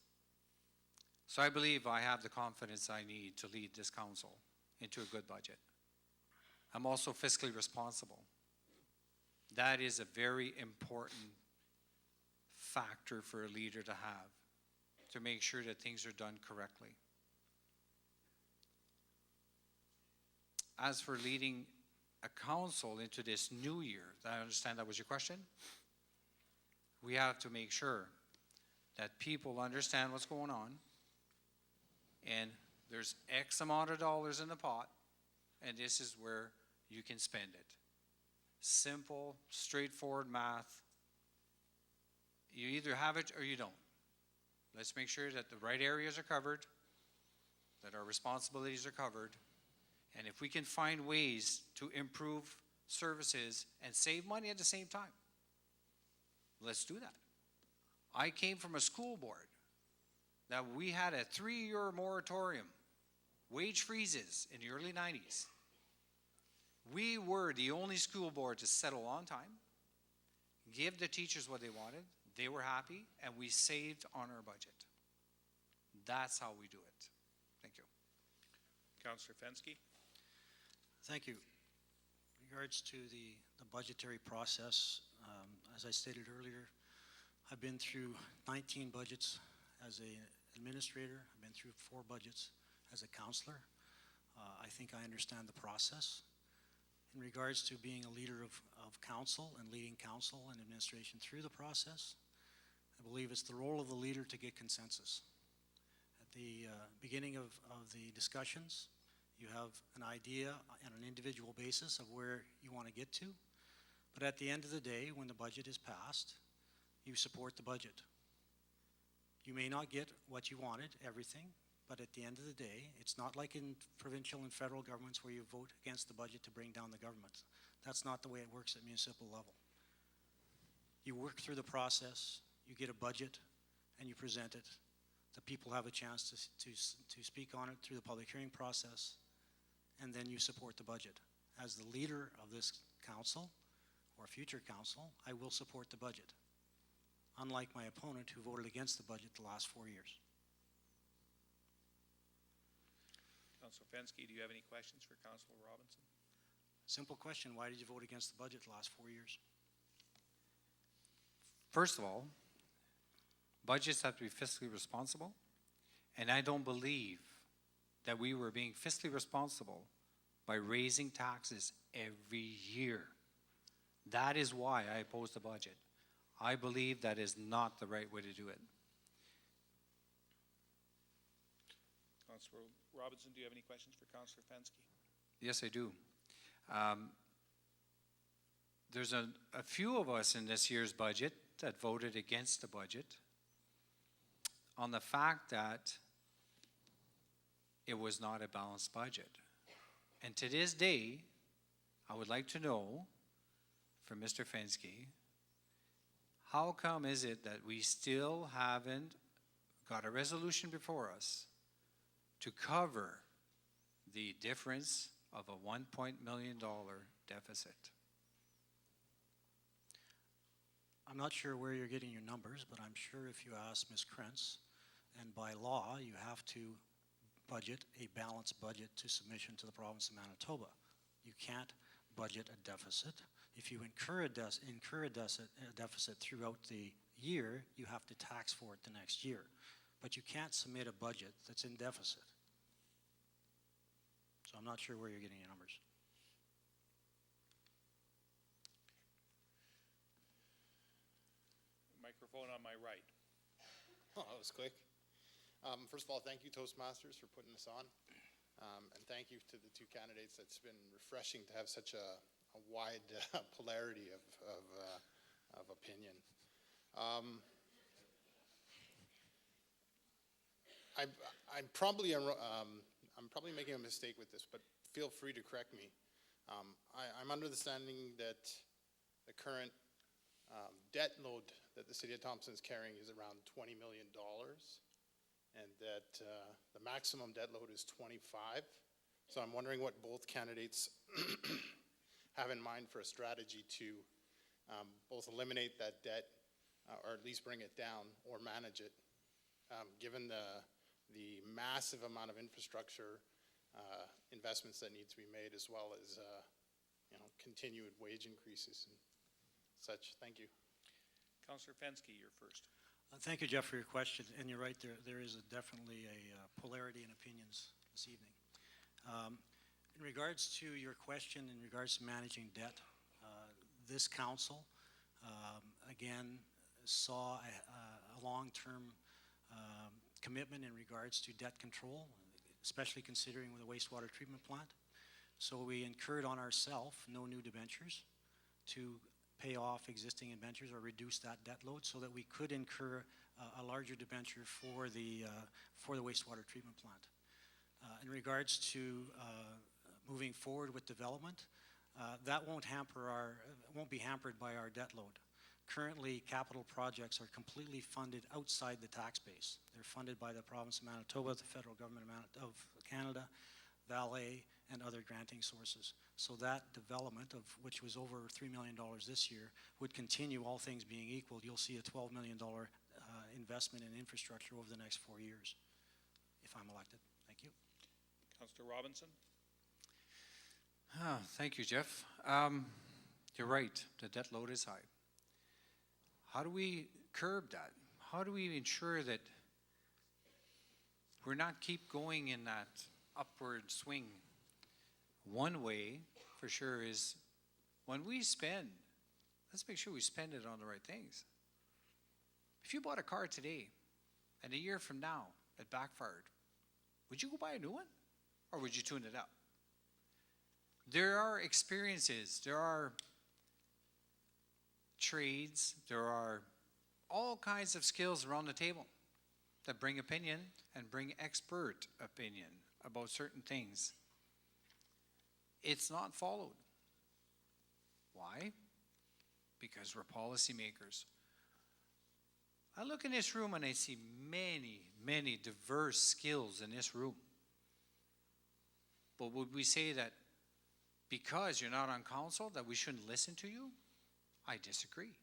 So I believe I have the confidence I need to lead this council into a good budget. I'm also fiscally responsible. That is a very important factor for a leader to have, to make sure that things are done correctly. As for leading a council into this new year, I understand that was your question. We have to make sure that people understand what's going on, and there's X amount of dollars in the pot, and this is where you can spend it. Simple, straightforward math. You either have it or you don't. Let's make sure that the right areas are covered, that our responsibilities are covered, and if we can find ways to improve services and save money at the same time, let's do that. I came from a school board that we had a 3-year moratorium, wage freezes in the early 90s. We were the only school board to settle on time, give the teachers what they wanted, they were happy, and we saved on our budget. That's how we do it. Thank you. Councillor Fensky. Thank you. regards to the budgetary process, as I stated earlier, I've been through 19 budgets as an administrator. I've been through 4 budgets as a counselor. I think I understand the process. In regards to being a leader of council and leading council and administration through the process, I believe it's the role of the leader to get consensus. At the beginning of the discussions, you have an idea on an individual basis of where you want to get to, but at the end of the day, when the budget is passed, you support the budget. You may not get what you wanted, everything, but at the end of the day, it's not like in provincial and federal governments where you vote against the budget to bring down the government. That's not the way it works at municipal level. You work through the process, you get a budget, and you present it. The people have a chance to speak on it through the public hearing process, and then you support the budget. As the leader of this council, or future council, I will support the budget, unlike my opponent who voted against the budget the last 4 years. Councillor Fensky, do you have any questions for Councillor Robinson? Simple question, why did you vote against the budget the last 4 years? First of all, budgets have to be fiscally responsible, and I don't believe that we were being fiscally responsible by raising taxes every year. That is why I oppose the budget. I believe that is not the right way to do it. Councillor Robinson, do you have any questions for Councillor Fensky? Yes, I do. There's a few of us in this year's budget that voted against the budget on the fact that it was not a balanced budget. And to this day, I would like to know from Mr. Fensky, how come is it that we still haven't got a resolution before us to cover the difference of a $1 million deficit? I'm not sure where you're getting your numbers, but I'm sure if you ask Ms. Krentz, and by law, you have to budget a balanced budget to submission to the province of Manitoba. You can't budget a deficit. If you incur a deficit throughout the year, you have to tax for it the next year. But you can't submit a budget that's in deficit. So I'm not sure where you're getting your numbers. Microphone on my right. Oh, that was quick. First of all, thank you, Toastmasters, for putting this on. And thank you to the 2 candidates. It's been refreshing to have such a wide polarity of opinion. I'm probably making a mistake with this, but feel free to correct me. I'm under the understanding that the current debt load that the City of Thompson is carrying is around $20 million, and that the maximum debt load is 25. So I'm wondering what both candidates have in mind for a strategy to both eliminate that debt or at least bring it down or manage it, given the massive amount of infrastructure investments that need to be made, as well as continued wage increases and such. Thank you. Councillor Fensky, you're first. Thank you, Jeff, for your question. And you're right, there is definitely a polarity in opinions this evening. In regards to your question, in regards to managing debt, this council, again, saw a long-term commitment in regards to debt control, especially considering with the wastewater treatment plant. So we incurred on ourselves no new debentures to pay off existing debentures or reduce that debt load so that we could incur a larger debenture for the wastewater treatment plant. In regards to moving forward with development, that won't be hampered by our debt load. Currently, capital projects are completely funded outside the tax base. They're funded by the province of Manitoba, the federal government of Canada, Valley, and other granting sources. So that development, of which was over $3 million this year, would continue, all things being equal. You'll see a $12 million investment in infrastructure over the next 4 years, if I'm elected. Thank you. Councillor Robinson. Thank you, Jeff. You're right, the debt load is high. How do we curb that? How do we ensure that we're not keep going in that upward swing? One way, for sure, is when we spend, let's make sure we spend it on the right things. If you bought a car today, and a year from now it backfired, would you go buy a new one? Or would you tune it up? There are experiences, there are trades, there are all kinds of skills around the table that bring opinion and bring expert opinion about certain things. It's not followed. Why? Because we're policymakers. I look in this room and I see many, many diverse skills in this room. But would we say that because you're not on council that we shouldn't listen to you? I disagree.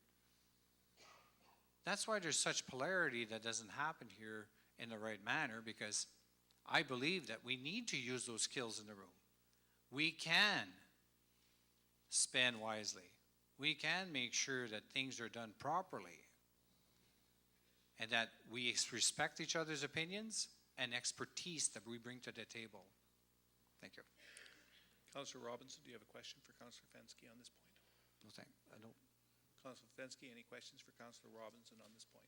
That's why there's such polarity that doesn't happen here in the right manner, because I believe that we need to use those skills in the room. We can spend wisely. We can make sure that things are done properly and that we respect each other's opinions and expertise that we bring to the table. Thank you. Councillor Robinson, do you have a question for Councillor Fensky on this point? No, I don't. Councillor Fensky, any questions for Councillor Robinson on this point?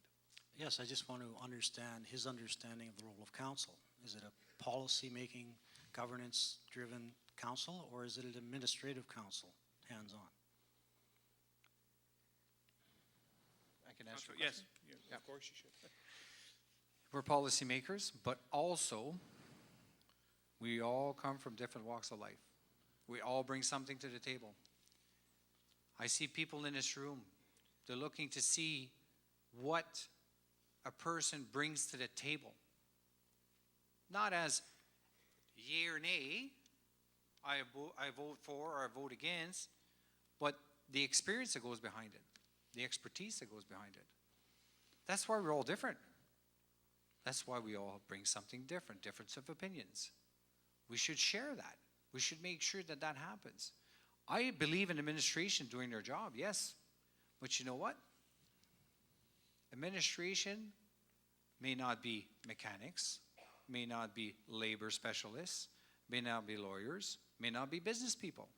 Yes, I just want to understand his understanding of the role of council. Is it a policy-making, governance-driven council, or is it an administrative council, hands-on? I can answer. Yes, of course you should. We're policymakers, but also we all come from different walks of life. We all bring something to the table. I see people in this room, they're looking to see what a person brings to the table. Not as yea or nay, I vote for or I vote against, but the experience that goes behind it, the expertise that goes behind it. That's why we're all different. That's why we all bring something different, difference of opinions. We should share that. We should make sure that that happens. I believe in administration doing their job, yes. But you know what? Administration may not be mechanics, may not be labor specialists, may not be lawyers, may not be business people.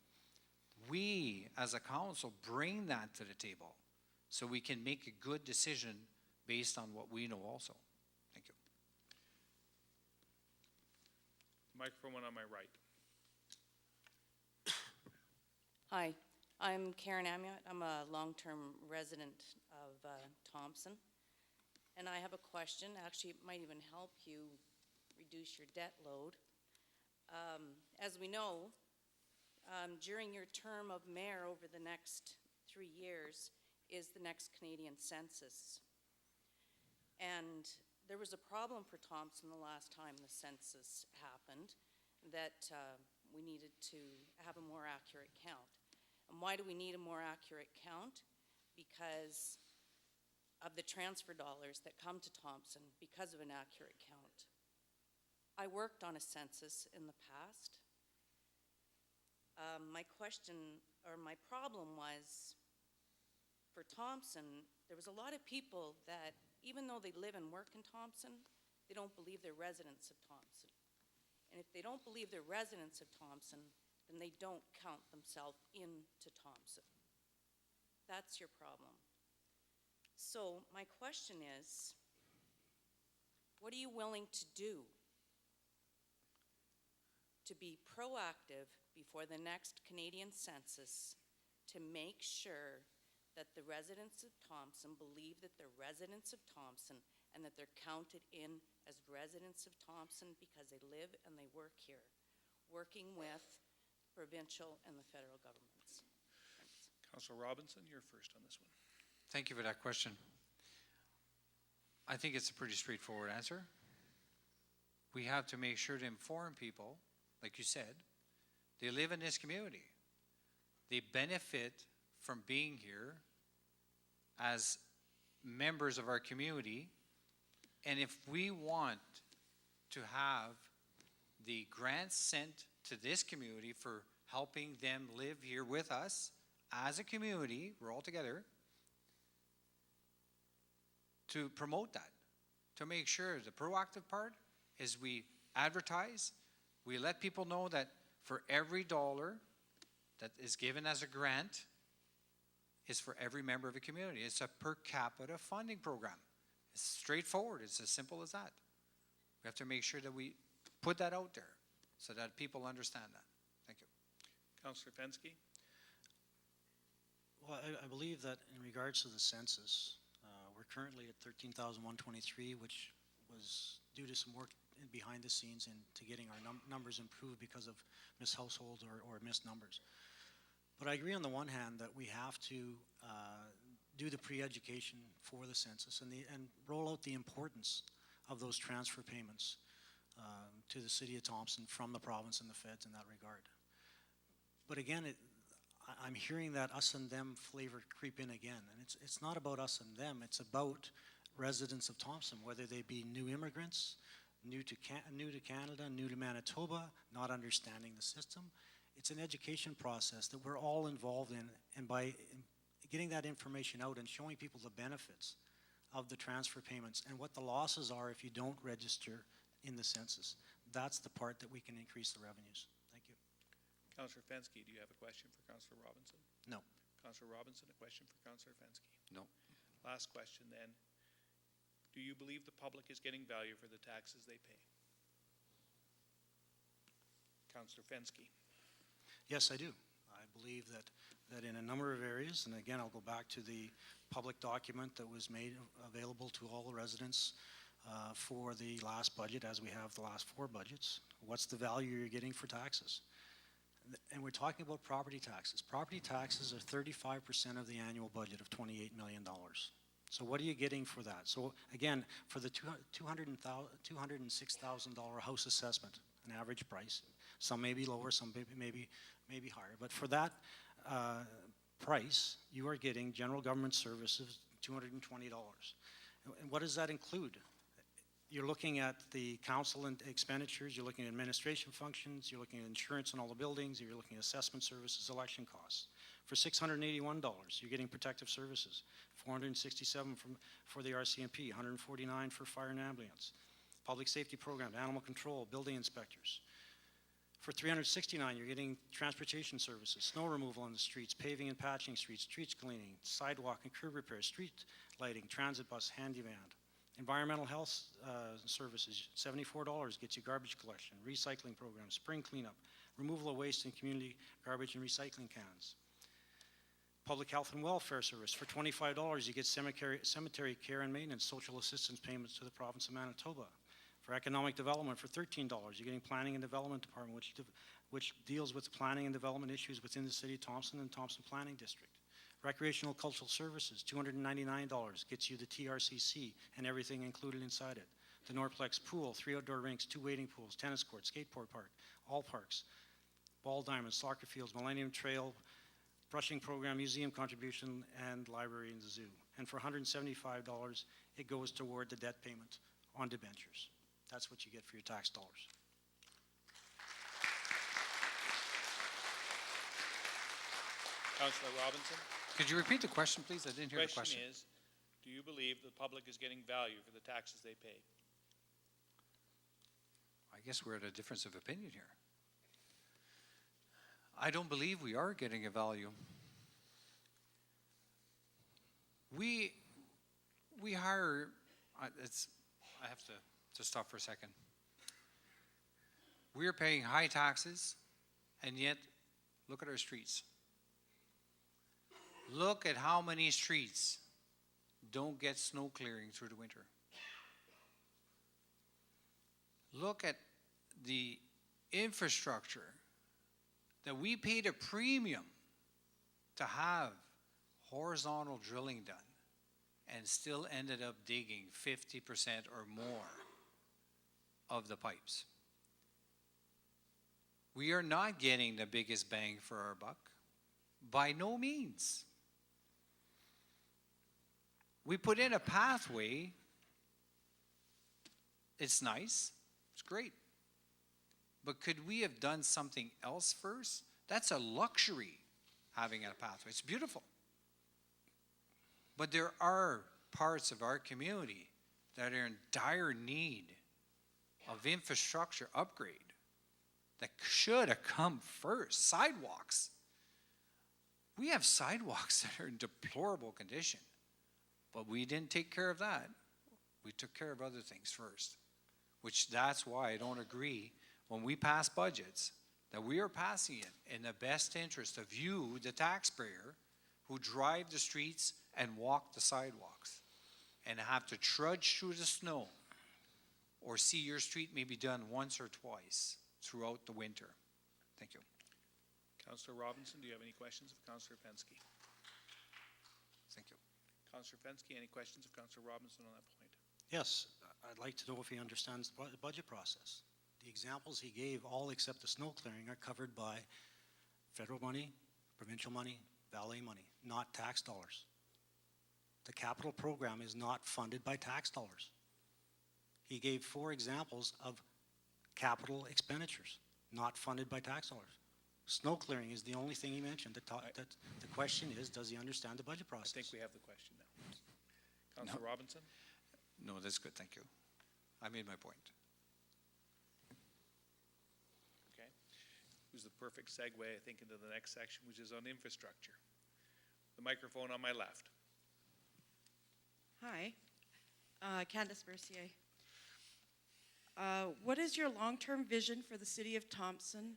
We, as a council, bring that to the table so we can make a good decision based on what we know also. Thank you. Microphone on my right. Hi, I'm Karen Amiot. I'm a long-term resident of Thompson. And I have a question. Actually, it might even help you reduce your debt load. As we know, during your term of mayor over the next 3 years is the next Canadian census. And there was a problem for Thompson the last time the census happened, that we needed to have a more accurate count. And why do we need a more accurate count? Because of the transfer dollars that come to Thompson because of an accurate count. I worked on a census in the past. My question, or my problem was, for Thompson, there was a lot of people that, even though they live and work in Thompson, they don't believe they're residents of Thompson. And if they don't believe they're residents of Thompson, then they don't count themselves into Thompson. That's your problem. So my question is, what are you willing to do to be proactive before the next Canadian census to make sure that the residents of Thompson believe that they're residents of Thompson and that they're counted in as residents of Thompson because they live and they work here, working with provincial and the federal governments? Thanks. Councillor Robinson, you're first on this one. Thank you for that question. I think it's a pretty straightforward answer. We have to make sure to inform people, like you said, they live in this community. They benefit from being here as members of our community. And if we want to have the grants sent to this community for helping them live here with us as a community, we're all together, to promote that, to make sure the proactive part is we advertise, we let people know that for every dollar that is given as a grant is for every member of a community. It's a per capita funding program. It's straightforward. It's as simple as that. We have to make sure that we put that out there so that people understand that. Thank you. Councillor Fensky? Well, I believe that in regards to the census, we're currently at 13,123, which was due to some work behind the scenes into getting our numbers improved because of missed households or missed numbers. But I agree on the one hand that we have to do the pre-education for the census and roll out the importance of those transfer payments to the city of Thompson from the province and the feds in that regard. But again, I'm hearing that us and them flavor creep in again, and it's not about us and them. It's about residents of Thompson, whether they be new immigrants, new to Canada, new to Manitoba, not understanding the system. It's an education process that we're all involved in, and by getting that information out and showing people the benefits of the transfer payments and what the losses are if you don't register in the census, that's the part that we can increase the revenues. Thank you. Councillor Fensky, do you have a question for Councillor Robinson? No. Councillor Robinson, a question for Councillor Fensky? No. Last question then. Do you believe the public is getting value for the taxes they pay? Councillor Fensky? Yes, I do. I believe that in a number of areas, and again, I'll go back to the public document that was made available to all the residents for the last budget, as we have the last 4 budgets. What's the value you're getting for taxes? And we're talking about property taxes. Property taxes are 35% of the annual budget of $28 million. So what are you getting for that? So again, for the $206,000 house assessment, an average price, some may be lower, some may be higher, but for that price, you are getting general government services, $220. And what does that include? You're looking at the council and expenditures, you're looking at administration functions, you're looking at insurance on all the buildings, you're looking at assessment services, election costs. For $681, you're getting protective services, $467 for the RCMP, $149 for fire and ambulance, public safety program, animal control, building inspectors. For $369, you're getting transportation services, snow removal on the streets, paving and patching streets, streets cleaning, sidewalk and curb repairs, street lighting, transit bus, handy van. Environmental health services, $74 gets you garbage collection, recycling programs, spring cleanup, removal of waste in community garbage and recycling cans. Public health and welfare service, for $25 you get cemetery care and maintenance, social assistance payments to the province of Manitoba. For economic development, for $13, you're getting planning and development department, which deals with the planning and development issues within the city of Thompson and Thompson Planning District. Recreational cultural services, $299, gets you the TRCC and everything included inside it. The Norplex pool, 3 outdoor rinks, 2 wading pools, tennis courts, skateboard park, all parks, ball diamonds, soccer fields, Millennium Trail, brushing program, museum contribution, and library in the zoo. And for $175, it goes toward the debt payment on debentures. That's what you get for your tax dollars. Councillor Robinson? Could you repeat the question, please? I didn't hear the question. The question is, do you believe the public is getting value for the taxes they pay? I guess we're at a difference of opinion here. I don't believe we are getting a value. We hire, I have to stop for a second. We're paying high taxes, and yet look at our streets. Look at how many streets don't get snow clearing through the winter. Look at the infrastructure that we paid a premium to have horizontal drilling done and still ended up digging 50% or more of the pipes. We are not getting the biggest bang for our buck. By no means. We put in a pathway. It's nice. It's great. But could we have done something else first That's a luxury, having a pathway. It's beautiful. But there are parts of our community that are in dire need of infrastructure upgrade that should have come first. Sidewalks. We have sidewalks that are in deplorable condition, but we didn't take care of that. We took care of other things first, which that's why I don't agree when we pass budgets that we are passing it in the best interest of you, the taxpayer, who drive the streets and walk the sidewalks and have to trudge through the snow or see your street maybe done once or twice throughout the winter. Thank you. Councillor Robinson, do you have any questions of Councillor Fensky? Thank you. Councillor Fensky, any questions of Councillor Robinson on that point? Yes, I'd like to know if he understands the budget process. The examples he gave, all except the snow clearing, are covered by federal money, provincial money, valley money, not tax dollars. The capital program is not funded by tax dollars. He gave 4 examples of capital expenditures, not funded by tax dollars. Snow clearing is the only thing he mentioned. The question is, does he understand the budget process? I think we have the question now. Councillor Robinson? No, that's good, thank you. I made my point. Okay. It was the perfect segue, I think, into the next section, which is on infrastructure. The microphone on my left. Hi, Candace Mercier. What is your long-term vision for the city of Thompson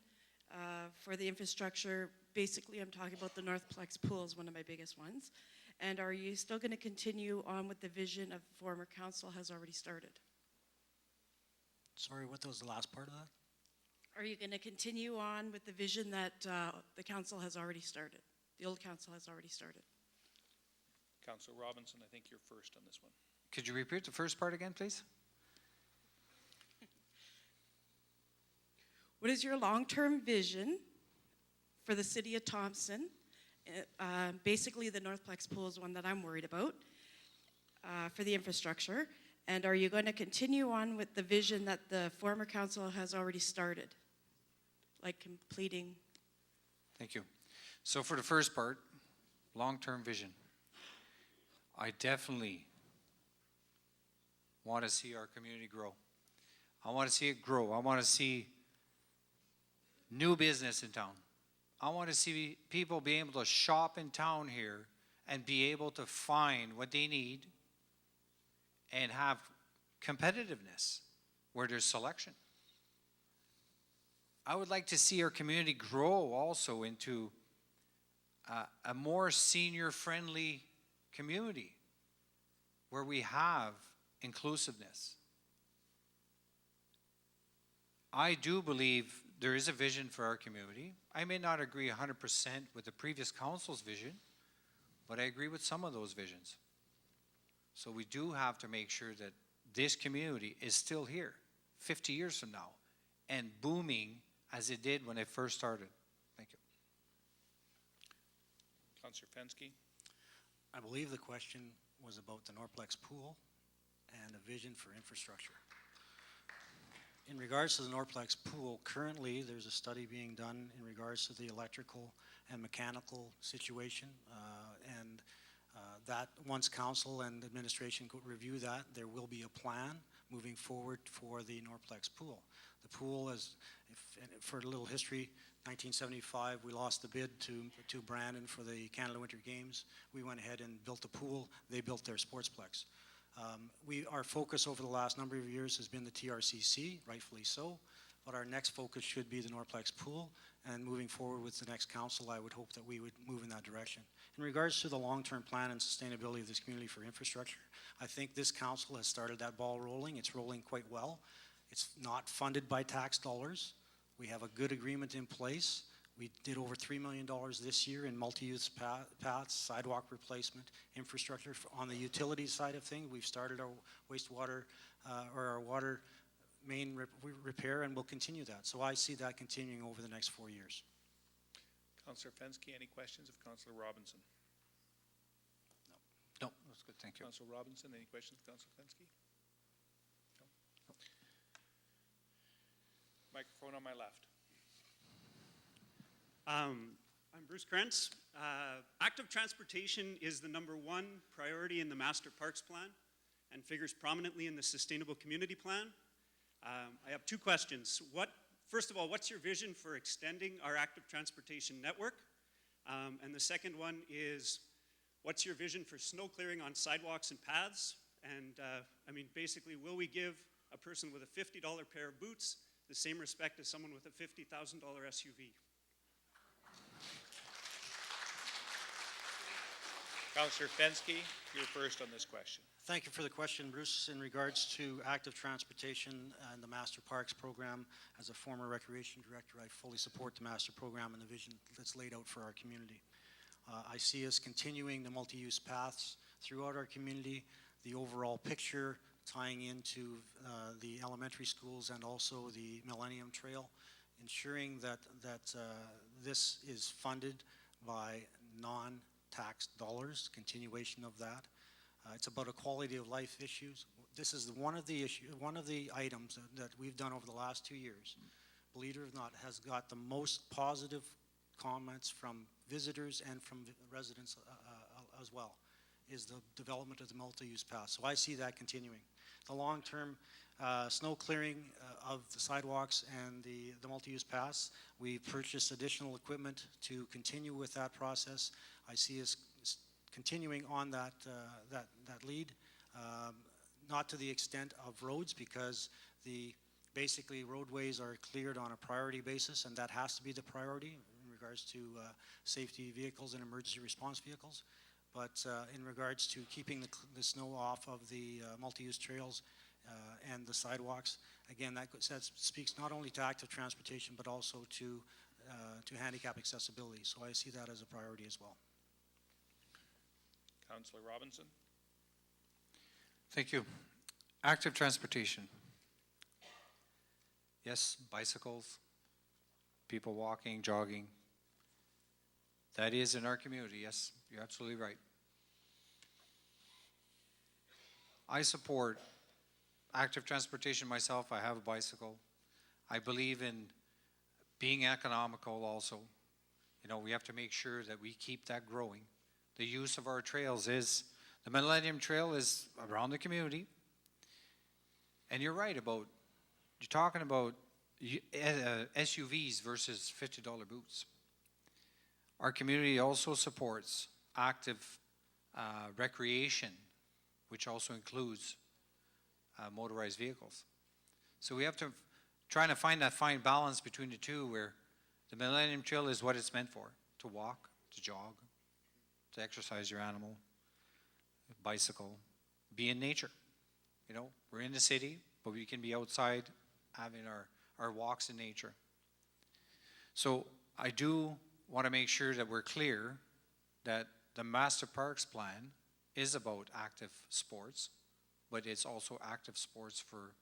for the infrastructure? Basically, I'm talking about the Northplex pool is one of my biggest ones. And are you still going to continue on with the vision of former council has already started? Sorry, what was the last part of that? Are you going to continue on with the vision that the council has already started? The old council has already started. Councillor Robinson, I think you're first on this one. Could you repeat the first part again, please? What is your long-term vision for the city of Thompson? Basically, the Northplex pool is one that I'm worried about for the infrastructure. And are you going to continue on with the vision that the former council has already started, like completing? Thank you. So for the first part, long-term vision. I definitely want to see our community grow. I want to see it grow. I want to see new business in town. I want to see people be able to shop in town here and be able to find what they need and have competitiveness where there's selection. I would like to see our community grow also into a more senior-friendly community where we have inclusiveness. I do believe there is a vision for our community. I may not agree 100% with the previous council's vision, but I agree with some of those visions. So we do have to make sure that this community is still here 50 years from now and booming as it did when it first started. Thank you. Councillor Fensky? I believe the question was about the Northplex pool and a vision for infrastructure. In regards to the Northplex pool, currently there's a study being done in regards to the electrical and mechanical situation, and that once council and administration review that, there will be a plan moving forward for the Northplex pool. The pool is, for a little history, 1975 we lost the bid to Brandon for the Canada Winter Games. We went ahead and built the pool. They built their sportsplex. Our focus over the last number of years has been the TRCC, rightfully so, but our next focus should be the Northplex pool, and moving forward with the next council, I would hope that we would move in that direction. In regards to the long-term plan and sustainability of this community for infrastructure, I think this council has started that ball rolling. It's rolling quite well. It's not funded by tax dollars. We have a good agreement in place. We did over $3 million this year in multi-use paths, sidewalk replacement, infrastructure. On the utility side of things, we've started our wastewater or our water main repair, and we'll continue that. So I see that continuing over the next 4 years. Councillor Fensky, any questions of Councillor Robinson? No, that's good, thank you. Councillor Robinson, any questions of Councillor Fensky? No. Microphone on my left. I'm Bruce Krentz. Active transportation is the #1 priority in the Master Parks Plan and figures prominently in the Sustainable Community Plan. I have 2 questions. First of all, what's your vision for extending our active transportation network? And the second one is, what's your vision for snow clearing on sidewalks and paths? And I mean, basically, will we give a person with a $50 pair of boots the same respect as someone with a $50,000 SUV? Councillor Fensky, you're first on this question. Thank you for the question, Bruce. In regards to active transportation and the Master Parks program, as a former recreation director, I fully support the Master program and the vision that's laid out for our community. I see us continuing the multi-use paths throughout our community, the overall picture tying into the elementary schools and also the Millennium Trail, ensuring that this is funded by non-taxed dollars, continuation of that. It's about a quality of life issues. This is one of the items that we've done over the last 2 years, believe it or not, has got the most positive comments from visitors and from residents as well, is the development of the multi-use path. So I see that continuing. The long-term snow clearing of the sidewalks and the multi-use paths, we purchased additional equipment to continue with that process. I see us continuing on that lead, not to the extent of roads, because basically roadways are cleared on a priority basis, and that has to be the priority in regards to safety vehicles and emergency response vehicles. But in regards to keeping the snow off of the multi-use trails and the sidewalks, again, that speaks not only to active transportation, but also to handicap accessibility. So I see that as a priority as well. Councillor Robinson. Thank you. Active transportation. Yes, bicycles, people walking, jogging. That is in our community, yes, you're absolutely right. I support active transportation myself. I have a bicycle. I believe in being economical also. You know, we have to make sure that we keep that growing. The use of our trails is, the Millennium Trail is around the community. And you're right about, you're talking about SUVs versus $50 boots. Our community also supports active recreation, which also includes motorized vehicles. So we have to try to find that fine balance between the two, where the Millennium Trail is what it's meant for, to walk, to jog, to exercise your animal, bicycle, be in nature. You know, we're in the city, but we can be outside having our walks in nature. So I do want to make sure that we're clear that the Master Parks Plan is about active sports, but it's also active sports for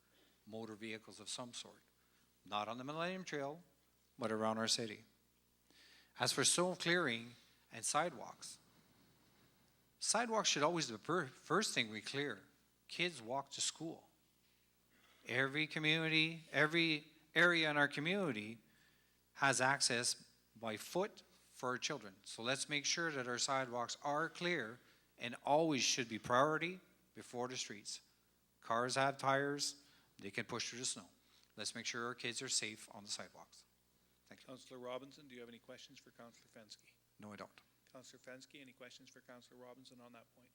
motor vehicles of some sort. Not on the Millennium Trail, but around our city. As for snow clearing and sidewalks, sidewalks should always be the first thing we clear. Kids walk to school. Every community, every area in our community has access by foot for our children. So let's make sure that our sidewalks are clear and always should be priority before the streets. Cars have tires, they can push through the snow. Let's make sure our kids are safe on the sidewalks. Thank you. Councillor Robinson, do you have any questions for Councillor Fensky? No, I don't. Councillor Fensky, any questions for Councillor Robinson on that point?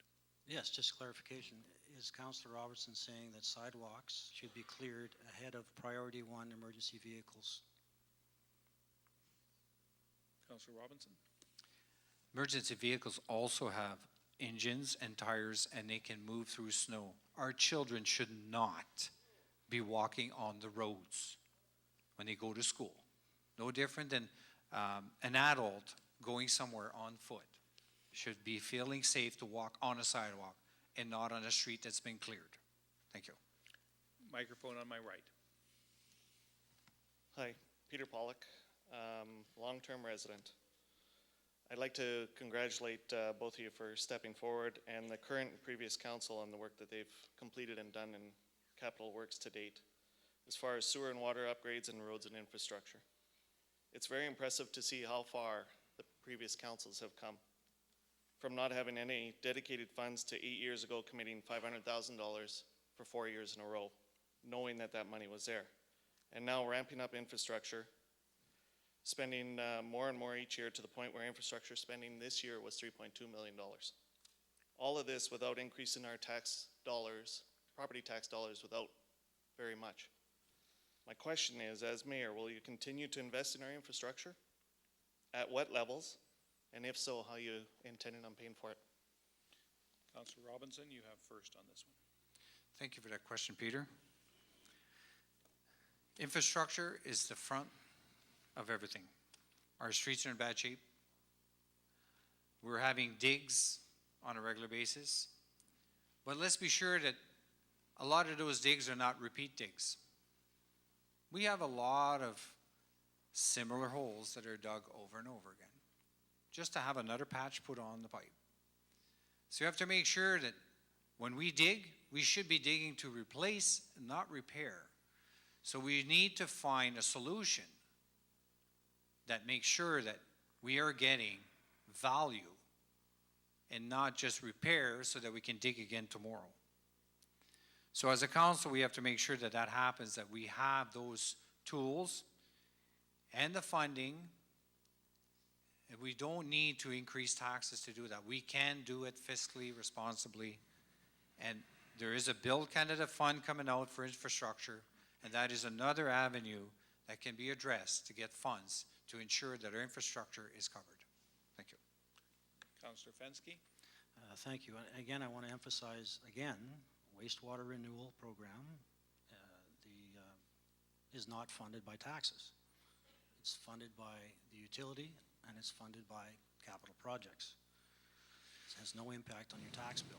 Yes, just clarification. Is Councillor Robertson saying that sidewalks should be cleared ahead of priority 1 emergency vehicles? Councillor Robinson? Emergency vehicles also have engines and tires, and they can move through snow. Our children should not be walking on the roads when they go to school. No different than an adult going somewhere on foot. Should be feeling safe to walk on a sidewalk and not on a street that's been cleared. Thank you. Microphone on my right. Hi, Peter Pollock, long-term resident. I'd like to congratulate both of you for stepping forward, and the current and previous council on the work that they've completed and done in capital works to date, as far as sewer and water upgrades and roads and infrastructure. It's very impressive to see how far the previous councils have come. From not having any dedicated funds to 8 years ago committing $500,000 for 4 years in a row, knowing that that money was there. And now ramping up infrastructure, spending more and more each year to the point where infrastructure spending this year was $3.2 million. All of this without increasing our tax dollars, property tax dollars, without very much. My question is, as mayor, will you continue to invest in our infrastructure? At what levels? And if so, how you intending on paying for it? Councillor Robinson, you have first on this one. Thank you for that question, Peter. Infrastructure is the front of everything. Our streets are in bad shape. We're having digs on a regular basis. But let's be sure that a lot of those digs are not repeat digs. We have a lot of similar holes that are dug over and over again, just to have another patch put on the pipe. So you have to make sure that when we dig, we should be digging to replace, not repair. So we need to find a solution that makes sure that we are getting value and not just repair so that we can dig again tomorrow. So as a council, we have to make sure that that happens, that we have those tools and the funding. And we don't need to increase taxes to do that. We can do it fiscally, responsibly. And there is a Build Canada fund coming out for infrastructure, and that is another avenue that can be addressed to get funds to ensure that our infrastructure is covered. Thank you. Councillor Fensky. Thank you. Again, I want to emphasize, again, wastewater renewal program is not funded by taxes. It's funded by the utility, and it's funded by capital projects. It has no impact on your tax bill.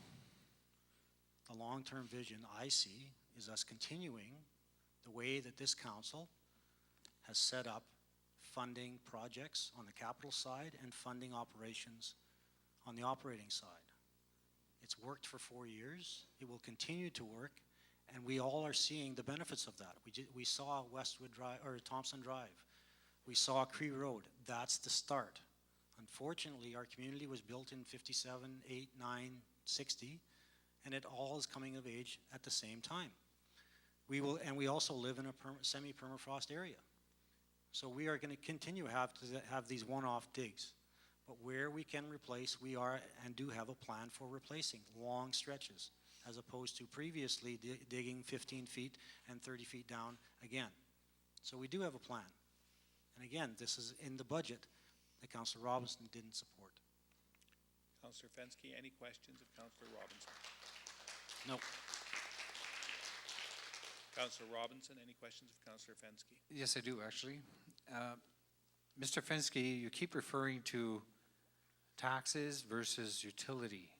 The long-term vision I see is us continuing the way that this council has set up funding projects on the capital side and funding operations on the operating side. It's worked for 4 years. It will continue to work, and we all are seeing the benefits of that. We saw Westwood Drive, or Thompson Drive. We saw Cree Road. That's the start. Unfortunately, our community was built in 57, 8, 9, 60, and it all is coming of age at the same time. We also live in a semi-permafrost area. So we are going to continue to have these one-off digs. But where we can replace, we are and do have a plan for replacing long stretches, as opposed to previously digging 15 feet and 30 feet down again. So we do have a plan. And again, this is in the budget that Councillor Robinson didn't support. Councillor Fensky, any questions of Councillor Robinson? No. Councillor Robinson, any questions of Councillor Fensky? Yes, I do, actually. Mr. Fensky, you keep referring to taxes versus utility.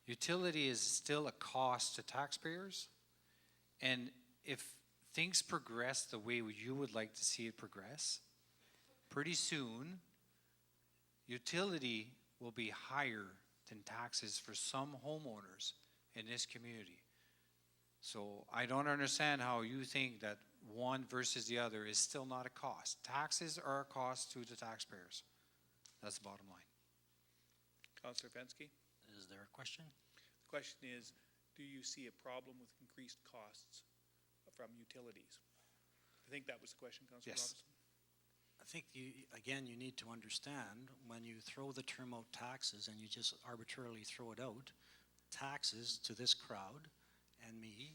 Utility is still a cost to taxpayers, and if things progress the way you would like to see it progress, pretty soon, utility will be higher than taxes for some homeowners in this community. So I don't understand how you think that one versus the other is still not a cost. Taxes are a cost to the taxpayers. That's the bottom line. Councillor Fensky? Is there a question? The question is, do you see a problem with increased costs from utilities? I think that was the question, Councillor Yes. Robinson. I think, you need to understand, when you throw the term out taxes and you just arbitrarily throw it out, taxes to this crowd and me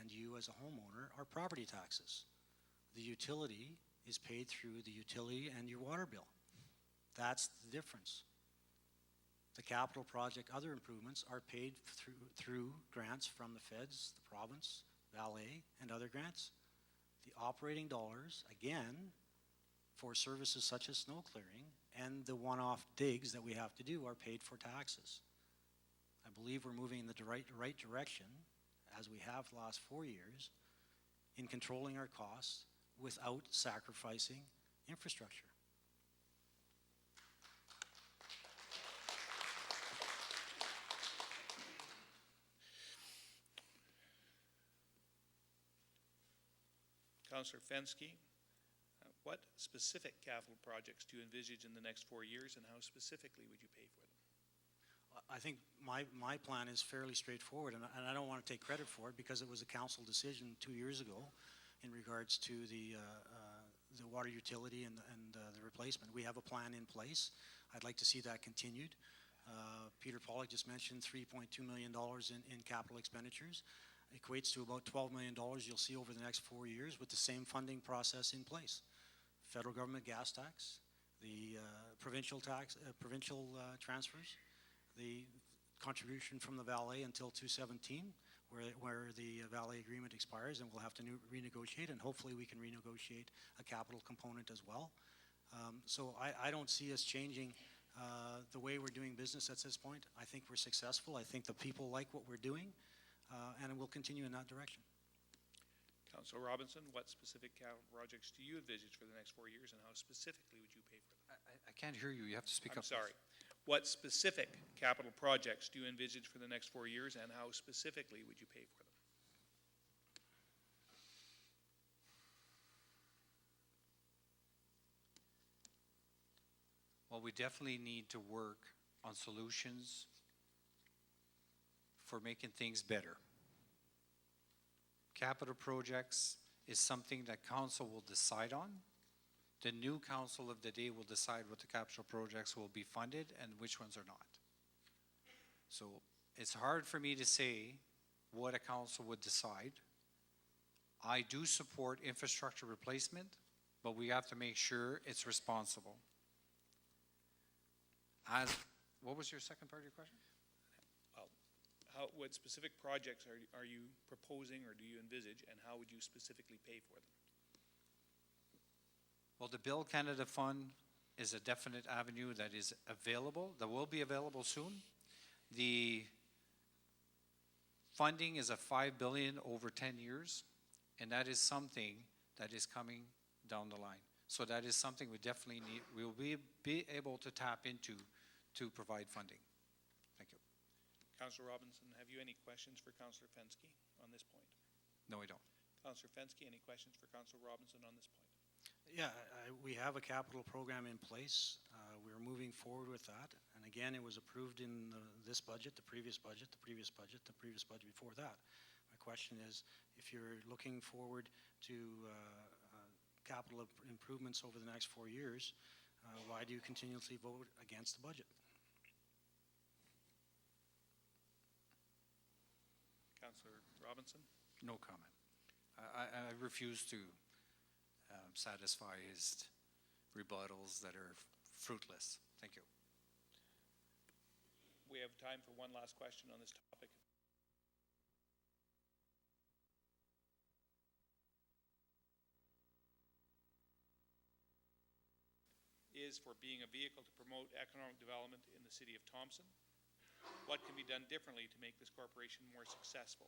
and you as a homeowner are property taxes. The utility is paid through the utility and your water bill. That's the difference. The capital project, other improvements are paid through grants from the feds, the province, valet, and other grants. The operating dollars, again, for services such as snow clearing and the one-off digs that we have to do are paid for taxes. I believe we're moving in the right direction, as we have the last 4 years, in controlling our costs without sacrificing infrastructure. Councillor Fensky, What specific capital projects do you envisage in the next 4 years, and how specifically would you pay for them? I think my plan is fairly straightforward, and I don't want to take credit for it because it was a council decision 2 years ago in regards to the water utility and the replacement. We have a plan in place. I'd like to see that continued. Peter Pollock just mentioned $3.2 million in capital expenditures. Equates to about $12 million you'll see over the next 4 years with the same funding process in place. Federal government gas tax, the provincial transfers, the contribution from the valet until 2017, where the valet agreement expires, and we'll have to renegotiate, and hopefully we can renegotiate a capital component as well. So I don't see us changing the way we're doing business at this point. I think we're successful. I think the people like what we're doing, and we'll continue in that direction. Councillor Robinson, what specific capital projects do you envisage for the next 4 years, and how specifically would you pay for them? I can't hear you. You have to speak up. I'm sorry. What specific capital projects do you envisage for the next 4 years, and how specifically would you pay for them? Well, we definitely need to work on solutions for making things better. Capital projects is something that council will decide on. The new council of the day will decide what the capital projects will be funded and which ones are not. So it's hard for me to say what a council would decide. I do support infrastructure replacement, but we have to make sure it's responsible. What was your second part of your question? What specific projects are you proposing or do you envisage, and how would you specifically pay for them? Well, the Build Canada Fund is a definite avenue that is available, that will be available soon. The funding is a $5 billion over 10 years, and that is something that is coming down the line. So that is something we definitely need, we will be able to tap into to provide funding. Thank you. Councillor Robinson, have you any questions for Councillor Fensky on this point? No, we don't. Councillor Fensky, any questions for Councillor Robinson on this point? Yeah, we have a capital program in place. We're moving forward with that. And again, it was approved in this budget, the previous budget, the previous budget, the previous budget before that. My question is, if you're looking forward to capital improvements over the next 4 years, why do you continuously vote against the budget? Councillor Robinson? No comment. I refuse to satisfy his rebuttals that are fruitless. Thank you. We have time for one last question on this topic. Is for being a vehicle to promote economic development in the city of Thompson. What can be done differently to make this corporation more successful?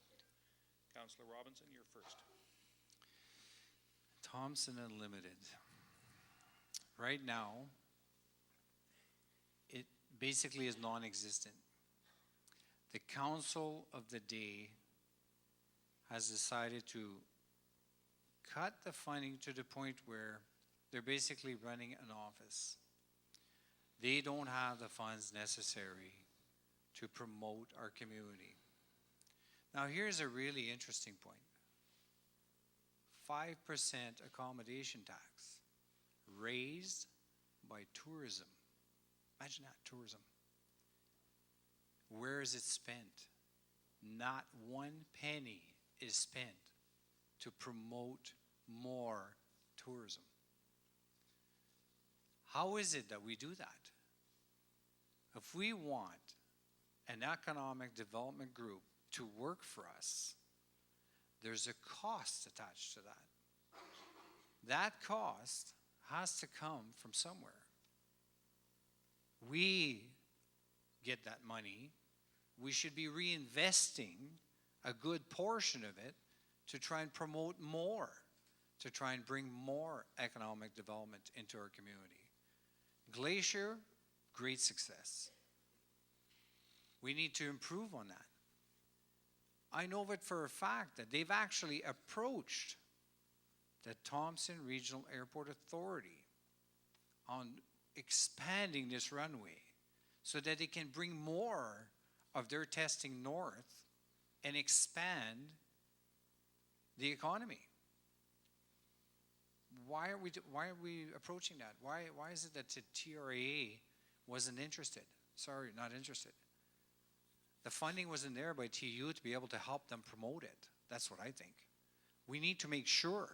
Councillor Robinson, you're first. Thompson Unlimited. Right now, it basically is non-existent. The council of the day has decided to cut the funding to the point where they're basically running an office. They don't have the funds necessary to promote our community. Now here's a really interesting point. 5% accommodation tax raised by tourism. Imagine that, tourism. Where is it spent? Not one penny is spent to promote more tourism. How is it that we do that? If we want an economic development group to work for us, there's a cost attached to that. That cost has to come from somewhere. We get that money. We should be reinvesting a good portion of it to try and promote more, to try and bring more economic development into our community. Glacier, great success. We need to improve on that. I know of it for a fact that they've actually approached the Thompson Regional Airport Authority on expanding this runway so that they can bring more of their testing north and expand the economy. Why are we approaching that? Why is it that the TRA wasn't interested? Sorry, not interested. The funding wasn't there by TU to be able to help them promote it. That's what I think. We need to make sure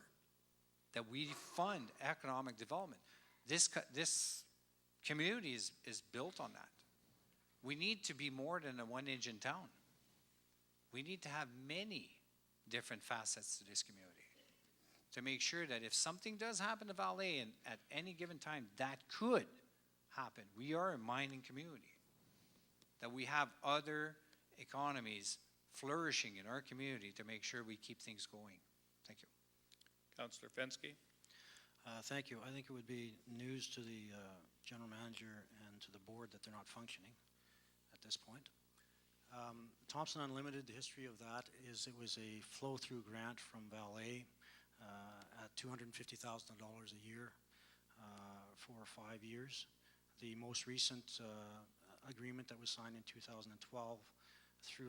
that we fund economic development. This community is built on that. We need to be more than a one-engine town. We need to have many different facets to this community to make sure that if something does happen to Vallée, and at any given time that could happen, we are a mining community, that we have other economies flourishing in our community to make sure we keep things going. Thank you. Councillor Fensky. Thank you. I think it would be news to the general manager and to the board that they're not functioning at this point. Thompson Unlimited, the history of that is it was a flow-through grant from Vallée at $250,000 a year for 5 years. The most recent agreement that was signed in 2012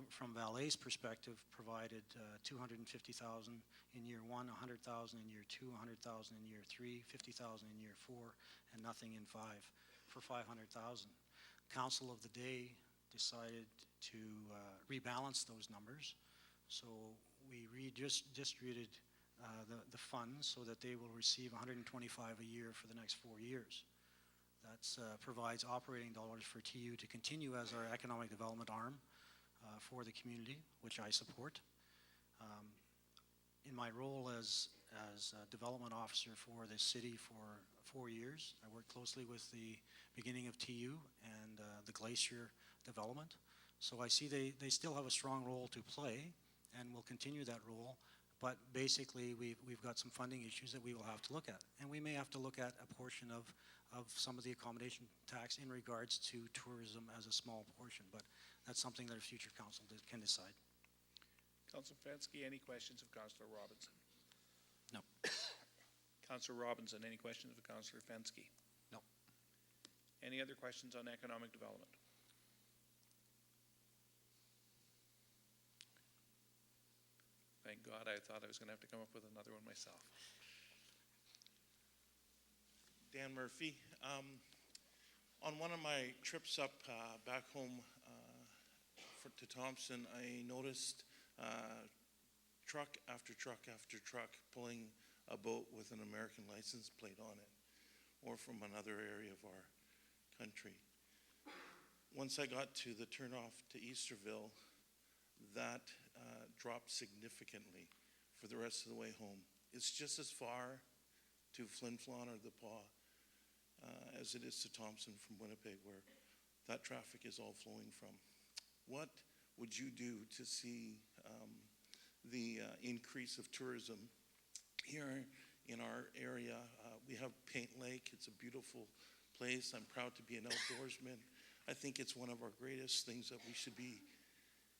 from Vallée's perspective provided $250,000 in year 1, $100,000 in year 2, $100,000 in year 3, $50,000 in year 4, and nothing in 5 for $500,000. Council of the day decided to rebalance those numbers, so we redistributed the funds so that they will receive $125 a year for the next 4 years. That provides operating dollars for TU to continue as our economic development arm for the community, which I support. In my role as development officer for the city for 4 years, I worked closely with the beginning of TU and the Glacier development. So I see they still have a strong role to play and will continue that role. But basically, we've got some funding issues that we will have to look at. And we may have to look at a portion of some of the accommodation tax in regards to tourism as a small portion. But that's something that a future council can decide. Councillor Fensky, any questions of Councillor Robinson? No. Councillor Robinson, any questions of Councillor Fensky? No. Any other questions on economic development? Thank God, I thought I was going to have to come up with another one myself. Dan Murphy. On one of my trips up back home to Thompson, I noticed truck after truck after truck pulling a boat with an American license plate on it, or from another area of our country. Once I got to the turnoff to Easterville, that dropped significantly for the rest of the way home. It's just as far to Flin Flon or the Paw as it is to Thompson from Winnipeg, where that traffic is all flowing from. What would you do to see the increase of tourism here in our area? We have Paint Lake. It's a beautiful place. I'm proud to be an outdoorsman. I think it's one of our greatest things that we should be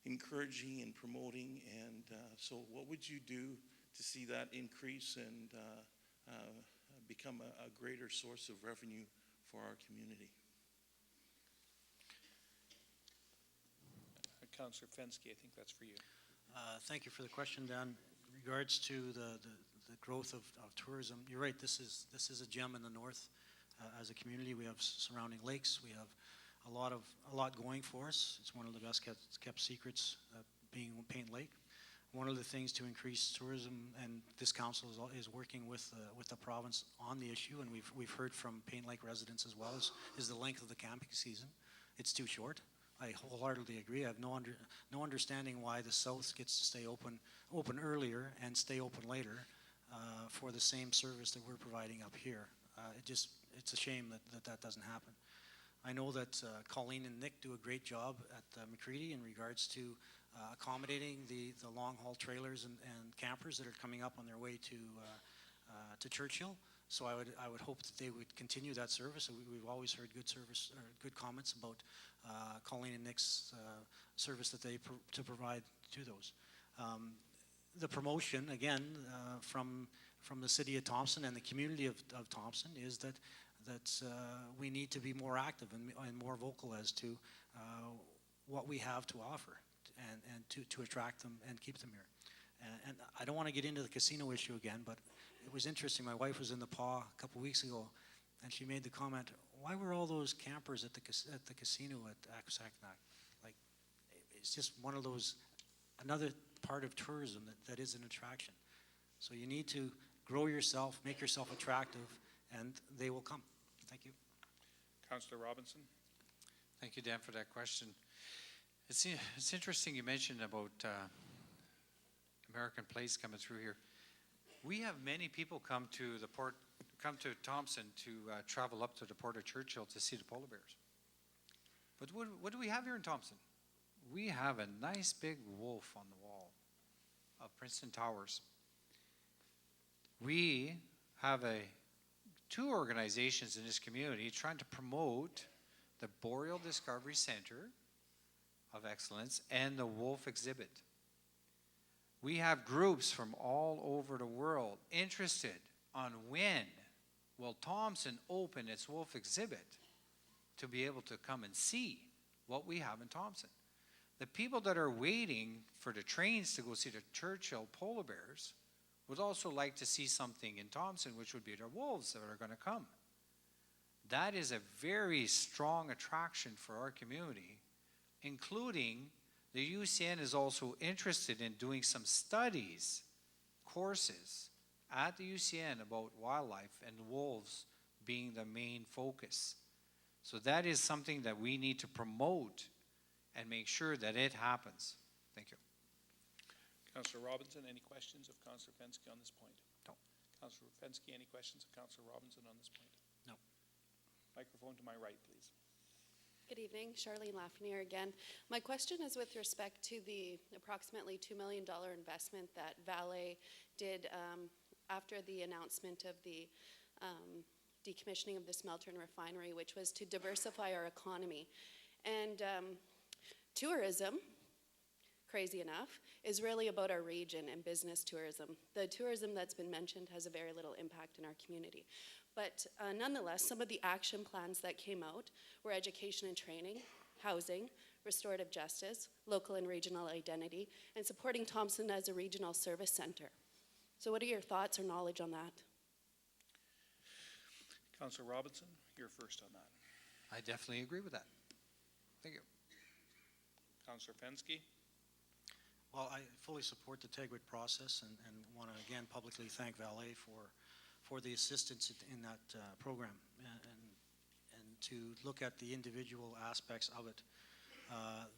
encouraging and promoting. And so what would you do to see that increase and become a greater source of revenue for our community? Councillor Fensky, I think that's for you. Thank you for the question, Dan. In regards to the growth of tourism, you're right, this is a gem in the north. As a community, we have surrounding lakes. We have a lot going for us. It's one of the best kept secrets, being Paint Lake. One of the things to increase tourism, and this council is working with the province on the issue, and we've heard from Paint Lake residents as well, is the length of the camping season. It's too short. I wholeheartedly agree. I have no understanding why the south gets to stay open earlier and stay open later for the same service that we're providing up here. It's a shame that doesn't happen. I know that Colleen and Nick do a great job at McCready in regards to accommodating the long-haul trailers and campers that are coming up on their way to Churchill. So I would hope that they would continue that service. We've always heard good comments about Colleen and Nick's service that they provide to those. The promotion, again, from from the city of Thompson and the community of Thompson is that we need to be more active and more vocal as to what we have to offer and to attract them and keep them here. And I don't want to get into the casino issue again, but it was interesting. My wife was in the PAW a couple weeks ago, and she made the comment, why were all those campers at the casino at Akwesasne? Like, it's just one of those, another part of tourism that is an attraction. So you need to grow yourself, make yourself attractive, and they will come. Thank you. Councillor Robinson. Thank you, Dan, for that question. It's interesting you mentioned about American Place coming through here. We have many people come to Thompson to travel up to the Port of Churchill to see the polar bears. But what do we have here in Thompson? We have a nice big wolf on the wall of Princeton Towers. We have two organizations in this community trying to promote the Boreal Discovery Center of Excellence and the wolf exhibit. We have groups from all over the world interested on when will Thompson open its wolf exhibit to be able to come and see what we have in Thompson. The people that are waiting for the trains to go see the Churchill polar bears would also like to see something in Thompson, which would be the wolves that are going to come. That is a very strong attraction for our community, including the UCN is also interested in doing some studies, courses at the UCN about wildlife and wolves being the main focus. So that is something that we need to promote and make sure that it happens. Thank you. Councillor Robinson, any questions of Councillor Fensky on this point? No. Councillor Fensky, any questions of Councillor Robinson on this point? No. Microphone to my right, please. Good evening, Charlene Lafreniere again. My question is with respect to the approximately $2 million investment that Valet did after the announcement of the decommissioning of the smelter and refinery, which was to diversify our economy. And tourism, crazy enough, is really about our region and business tourism. The tourism that's been mentioned has a very little impact in our community. But nonetheless, some of the action plans that came out were education and training, housing, restorative justice, local and regional identity, and supporting Thompson as a regional service center. So what are your thoughts or knowledge on that? Councillor Robinson, you're first on that. I definitely agree with that. Thank you. Councillor Fensky. Well, I fully support the TEGWIC process and want to again publicly thank Valet for the assistance in that program and to look at the individual aspects of it.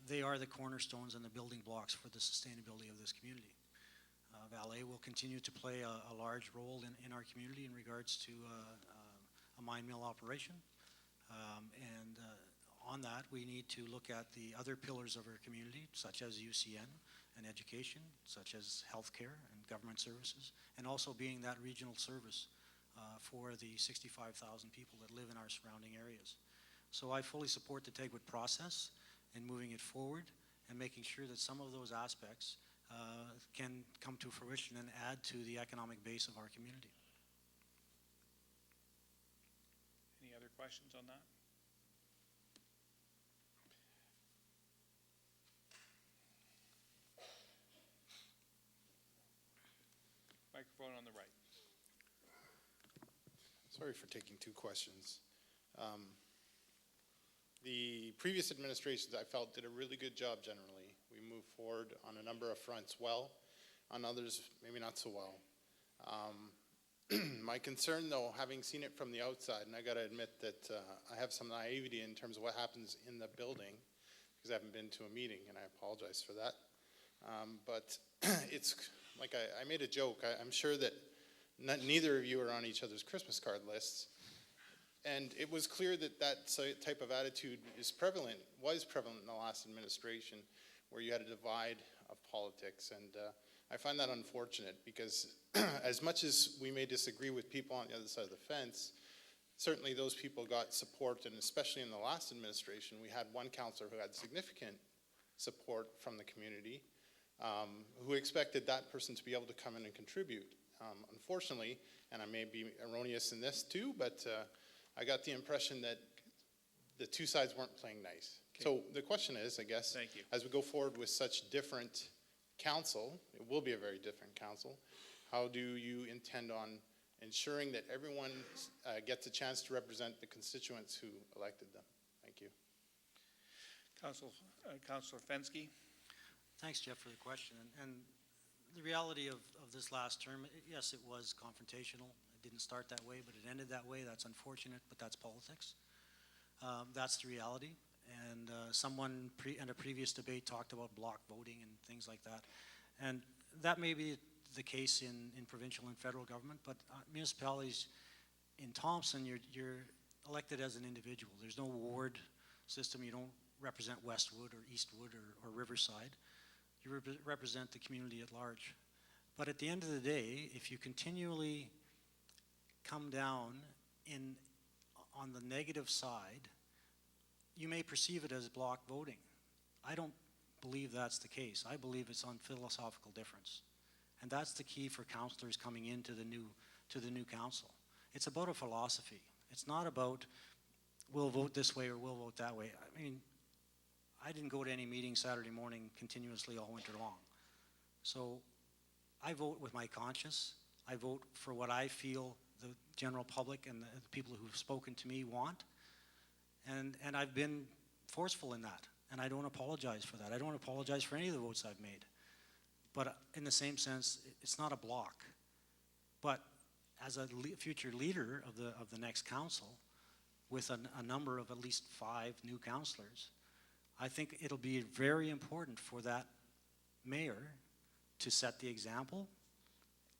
They are the cornerstones and the building blocks for the sustainability of this community. Valet will continue to play a large role in our community in regards to a mine mill operation. On that, we need to look at the other pillars of our community, such as UCN and education, such as healthcare and government services, and also being that regional service for the 65,000 people that live in our surrounding areas. So I fully support the TEGWIC process and moving it forward and making sure that some of those aspects can come to fruition and add to the economic base of our community. Any other questions on that? Microphone on the right. Sorry for taking two questions. The previous administrations, I felt, did a really good job generally. We moved forward on a number of fronts well, on others maybe not so well. My concern, though, having seen it from the outside, and I got to admit that I have some naivety in terms of what happens in the building, because I haven't been to a meeting, and I apologize for that. But it's like I made a joke. I'm sure that neither of you are on each other's Christmas card lists. And it was clear that that type of attitude was prevalent in the last administration, where you had a divide of politics. And I find that unfortunate because as much as we may disagree with people on the other side of the fence, certainly those people got support, and especially in the last administration, we had one councillor who had significant support from the community, who expected that person to be able to come in and contribute. Unfortunately, and I may be erroneous in this too, but I got the impression that the two sides weren't playing nice. So the question is, I guess, Thank you. as we go forward with such different council, it will be a very different council, how do you intend on ensuring that everyone gets a chance to represent the constituents who elected them? Thank you. Councillor Fensky. Thanks, Jeff, for the question. And the reality of this last term, yes, it was confrontational. It didn't start that way, but it ended that way. That's unfortunate, but that's politics. That's the reality. And someone in a previous debate talked about block voting and things like that. And that may be the case in provincial and federal government, but municipalities in Thompson, you're elected as an individual. There's no ward system. You don't represent Westwood or Eastwood or Riverside. You represent the community at large. But at the end of the day, if you continually come down on the negative side, you may perceive it as block voting. I don't believe that's the case. I believe it's on philosophical difference. And that's the key for councillors coming into the new council. It's about a philosophy. It's not about we'll vote this way or we'll vote that way. I mean, I didn't go to any meeting Saturday morning continuously all winter long. So I vote with my conscience. I vote for what I feel the general public and the people who've spoken to me want. And I've been forceful in that. And I don't apologize for that. I don't apologize for any of the votes I've made. But in the same sense, it's not a block. But as a future leader of the next council, with a number of at least 5 new councillors, I think it'll be very important for that mayor to set the example,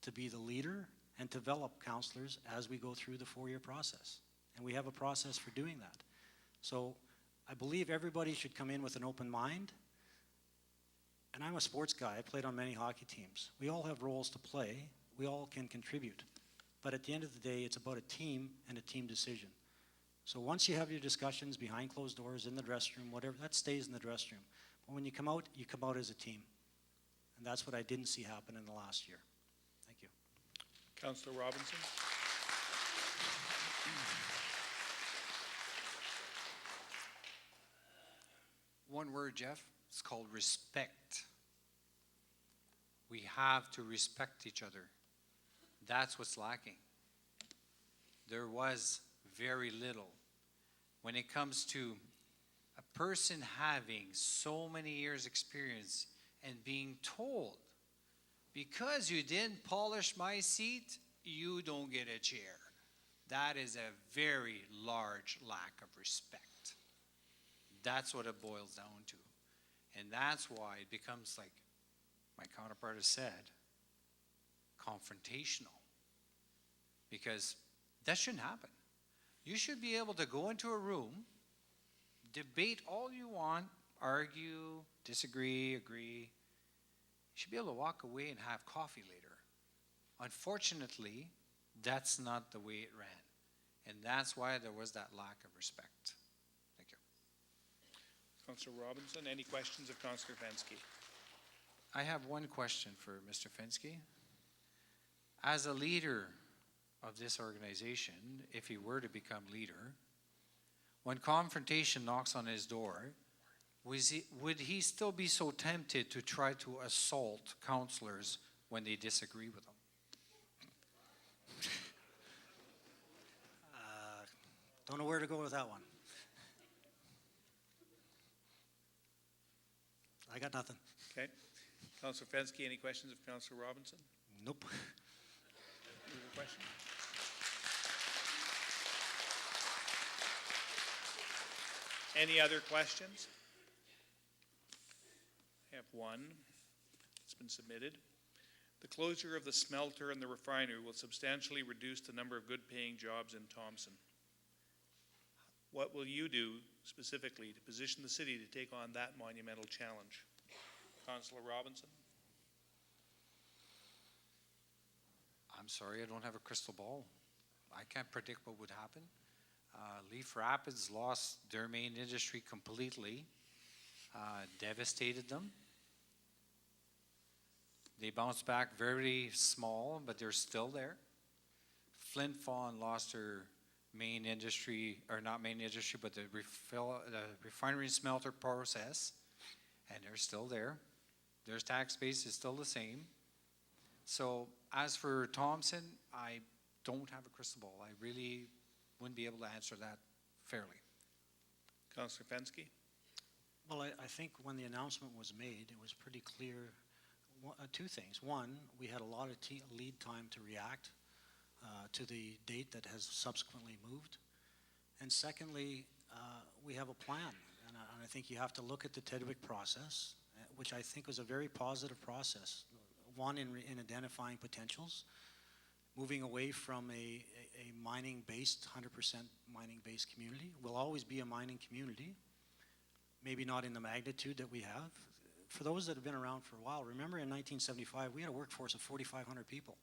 to be the leader, and develop councillors as we go through the 4-year process. And we have a process for doing that. So I believe everybody should come in with an open mind. And I'm a sports guy. I played on many hockey teams. We all have roles to play. We all can contribute. But at the end of the day, it's about a team and a team decision. So once you have your discussions behind closed doors, in the dressing room, whatever, that stays in the dressing room. But when you come out as a team. And that's what I didn't see happen in the last year. Thank you. Councillor Robinson. One word, Jeff. It's called respect. We have to respect each other. That's what's lacking. There was very little. When it comes to a person having so many years experience and being told, because you didn't polish my seat, you don't get a chair. That is a very large lack of respect. That's what it boils down to. And that's why it becomes, like my counterpart has said, confrontational. Because that shouldn't happen. You should be able to go into a room, debate all you want, argue, disagree, agree. You should be able to walk away and have coffee later. Unfortunately, that's not the way it ran. And that's why there was that lack of respect. Thank you. Councillor Robinson, any questions of Councillor Fensky? I have one question for Mr. Fensky. As a leader of this organization, if he were to become leader, when confrontation knocks on his door, would he still be so tempted to try to assault councillors when they disagree with him? Don't know where to go with that one. I got nothing. Okay. Councillor Fensky, any questions of Councillor Robinson? Nope. You have a question? Any other questions? I have one. It's been submitted. The closure of the smelter and the refinery will substantially reduce the number of good-paying jobs in Thompson. What will you do specifically to position the city to take on that monumental challenge? Councillor Robinson? I'm sorry, I don't have a crystal ball. I can't predict what would happen. Leaf Rapids lost their main industry completely, devastated them. They bounced back very small, but they're still there. Flint Fawn lost their main industry, or not main industry, but the refinery and smelter process, and they're still there. Their tax base is still the same. So as for Thompson, I don't have a crystal ball. I really wouldn't be able to answer that fairly. Councillor Fensky? Well, I think when the announcement was made, it was pretty clear, two things. One, we had a lot of lead time to react to the date that has subsequently moved. And secondly, we have a plan. And I think you have to look at the Tedwick process, which I think was a very positive process. One, in identifying potentials, moving away from a mining-based, 100% mining-based community. We'll always be a mining community, maybe not in the magnitude that we have. For those that have been around for a while, remember in 1975, we had a workforce of 4,500 people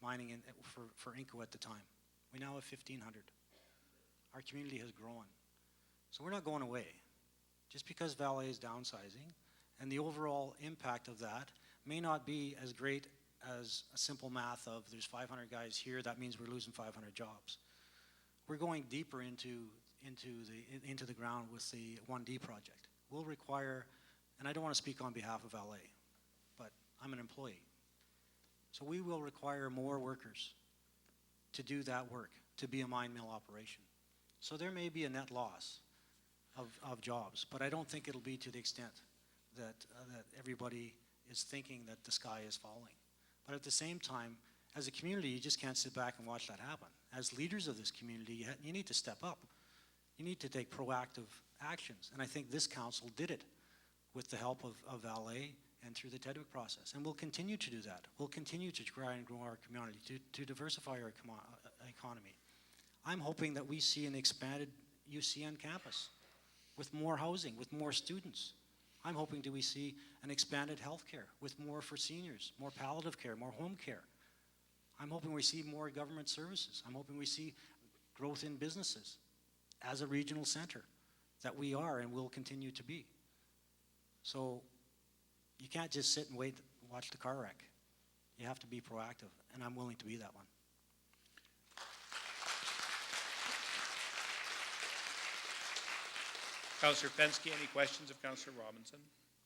mining for Inco at the time. We now have 1,500. Our community has grown. So we're not going away. Just because Valley is downsizing, and the overall impact of that may not be as great as a simple math of there's 500 guys here, that means we're losing 500 jobs. We're going deeper into the ground with the 1D project. We'll require, and I don't want to speak on behalf of LA, but I'm an employee. So we will require more workers to do that work, to be a mine mill operation. So there may be a net loss of jobs, but I don't think it'll be to the extent that everybody is thinking that the sky is falling. But at the same time, as a community, you just can't sit back and watch that happen. As leaders of this community, you need to step up. You need to take proactive actions. And I think this council did it with the help of Valet and through the Tedwick process. And we'll continue to do that. We'll continue to try and grow our community, to diversify our economy. I'm hoping that we see an expanded UCN campus with more housing, with more students. I'm hoping we see an expanded healthcare with more for seniors, more palliative care, more home care. I'm hoping we see more government services. I'm hoping we see growth in businesses as a regional center that we are and will continue to be. So you can't just sit and wait and watch the car wreck. You have to be proactive, and I'm willing to be that one. Councillor Fensky, any questions of Councillor Robinson?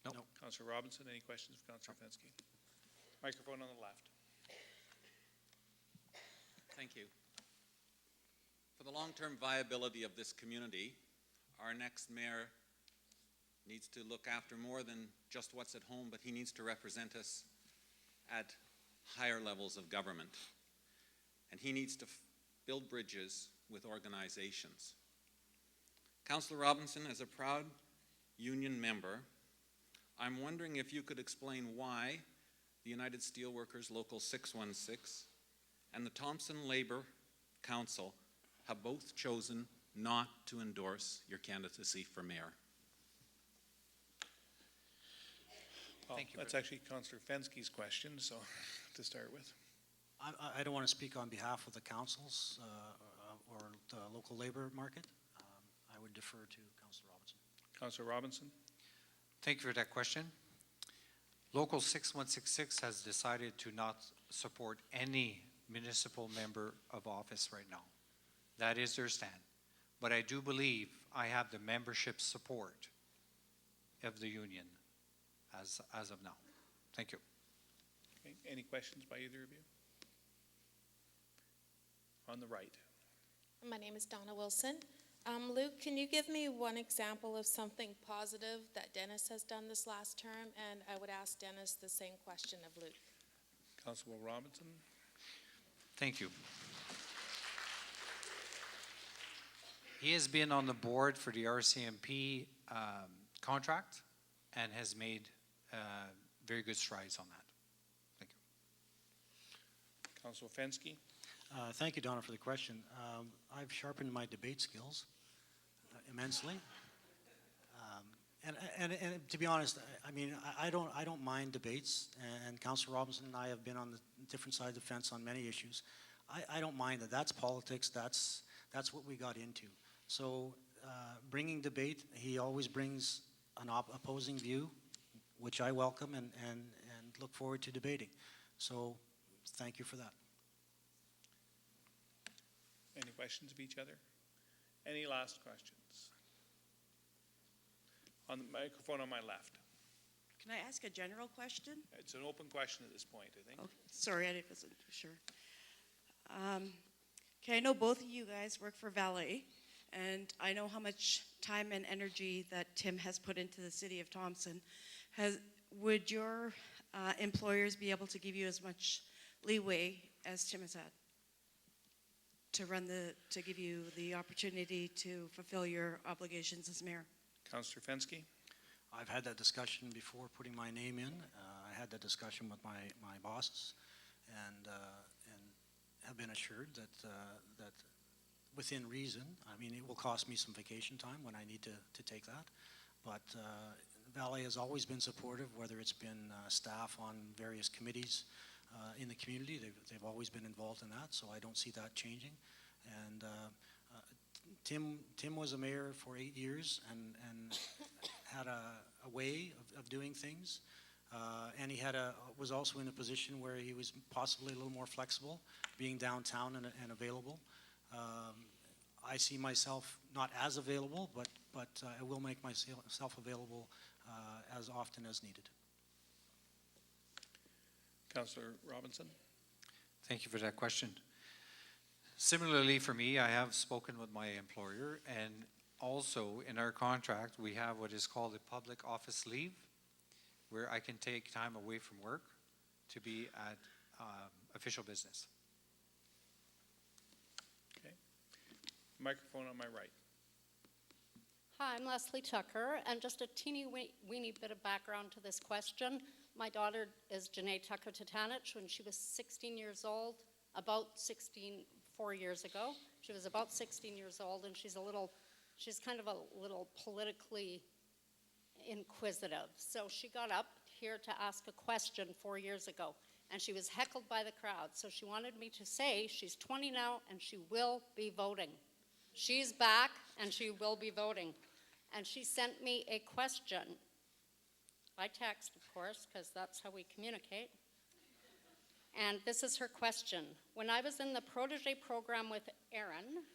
No. Councillor Robinson, any questions of Councillor Fensky? Microphone on the left. Thank you. For the long-term viability of this community, our next mayor needs to look after more than just what's at home, but he needs to represent us at higher levels of government. And he needs to build bridges with organizations. Councillor Robinson, as a proud union member, I'm wondering if you could explain why the United Steelworkers Local 616 and the Thompson Labour Council have both chosen not to endorse your candidacy for mayor. Well, Thank you. That's actually Councillor Fensky's question, so to start with. I don't want to speak on behalf of the councils or the local labor market. I would defer to Councillor Robinson. Councillor Robinson? Thank you for that question. Local 6166 has decided to not support any municipal member of office right now. That is their stand. But I do believe I have the membership support of the union as of now. Thank you. Okay. Any questions by either of you? On the right. My name is Donna Wilson. Luke, can you give me one example of something positive that Dennis has done this last term? And I would ask Dennis the same question of Luke. Councillor Robinson? Thank you. He has been on the board for the RCMP contract and has made very good strides on that. Thank you. Councillor Fensky? Thank you, Donna, for the question. I've sharpened my debate skills immensely. And to be honest, I mean, I don't mind debates, and Councillor Robinson and I have been on the different side of the fence on many issues. I don't mind that. That's politics. That's what we got into. So bringing debate, he always brings an opposing view, which I welcome and look forward to debating. So thank you for that. Any questions of each other? Any last questions? On the microphone on my left. Can I ask a general question? It's an open question at this point, I think. Oh, sorry, I wasn't sure. Okay, I know both of you guys work for Valet, and I know how much time and energy that Tim has put into the city of Thompson. Would your employers be able to give you as much leeway as Tim has had to give you the opportunity to fulfill your obligations as mayor? Councillor Fensky? I've had that discussion before putting my name in. I had that discussion with my bosses, and have been assured that within reason, I mean, it will cost me some vacation time when I need to take that, but Valet has always been supportive, whether it's been staff on various committees in the community. They've always been involved in that, so I don't see that changing. And Tim was a mayor for 8 years and had a way of doing things, and he was also in a position where he was possibly a little more flexible, being downtown and available. I see myself not as available, but I will make myself available as often as needed. Councillor Robinson? Thank you for that question. Similarly for me, I have spoken with my employer, and also in our contract we have what is called a public office leave, where I can take time away from work to be at official business. Okay. Microphone on my right. Hi, I'm Leslie Tucker, and just a teeny weeny bit of background to this question. My daughter is Janae Tucker-Tatanich. When she was 16 years old, about 4 years ago, she was about 16 years old, and she's kind of a little politically inquisitive. So she got up here to ask a question 4 years ago, and she was heckled by the crowd. So she wanted me to say she's 20 now, and she will be voting. She's back, and she will be voting. And she sent me a question, by text, of course, because that's how we communicate. And this is her question. When I was in the protege program with Aaron,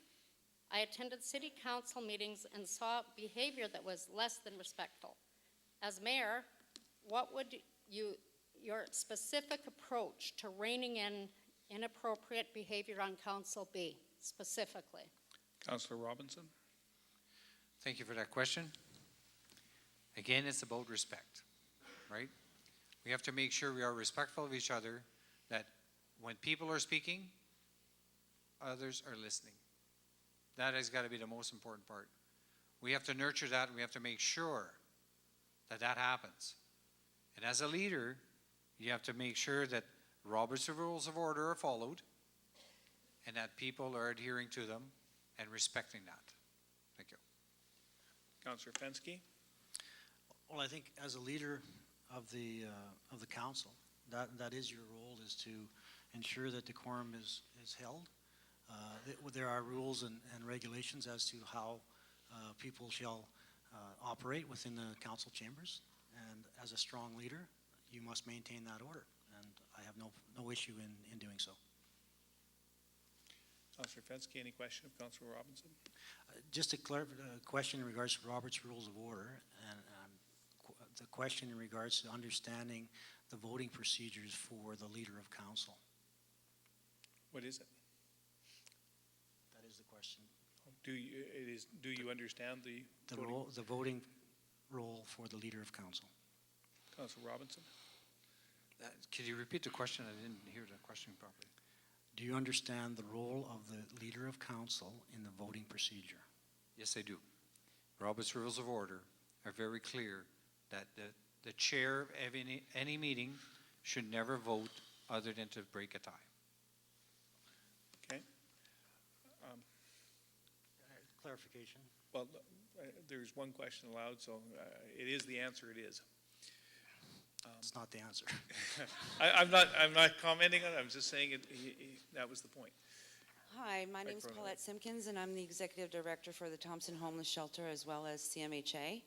I attended city council meetings and saw behavior that was less than respectful. As mayor, what would your specific approach to reining in inappropriate behavior on council be, specifically? Councillor Robinson? Thank you for that question. Again, it's about respect, right? We have to make sure we are respectful of each other, that when people are speaking, others are listening. That has got to be the most important part. We have to nurture that, and we have to make sure that that happens. And as a leader, you have to make sure that Robert's Rules of Order are followed, and that people are adhering to them and respecting that. Thank you. Councillor Fensky? Well, I think as a leader of the council, that is your role, is to ensure that decorum is held. There are rules and regulations as to how people shall operate within the council chambers, and as a strong leader, you must maintain that order, and I have no issue in doing so. Councillor Fensky, any question of Councillor Robinson? Just a question in regards to Robert's Rules of Order, and the question in regards to understanding the voting procedures for the leader of council. What is it? That is the question. Do you understand the voting role for the leader of council? Councillor Robinson? Could you repeat the question? I didn't hear the question properly. Do you understand the role of the leader of council in the voting procedure? Yes, I do. Robert's Rules of Order are very clear that the chair of any meeting should never vote other than to break a tie. Okay. Clarification? Well, there's one question allowed, so it is the answer, it is. It's not the answer. I'm not commenting on it, I'm just saying that was the point. Hi, my name is Paulette Simpkins, and I'm the Executive Director for the Thompson Homeless Shelter as well as CMHA.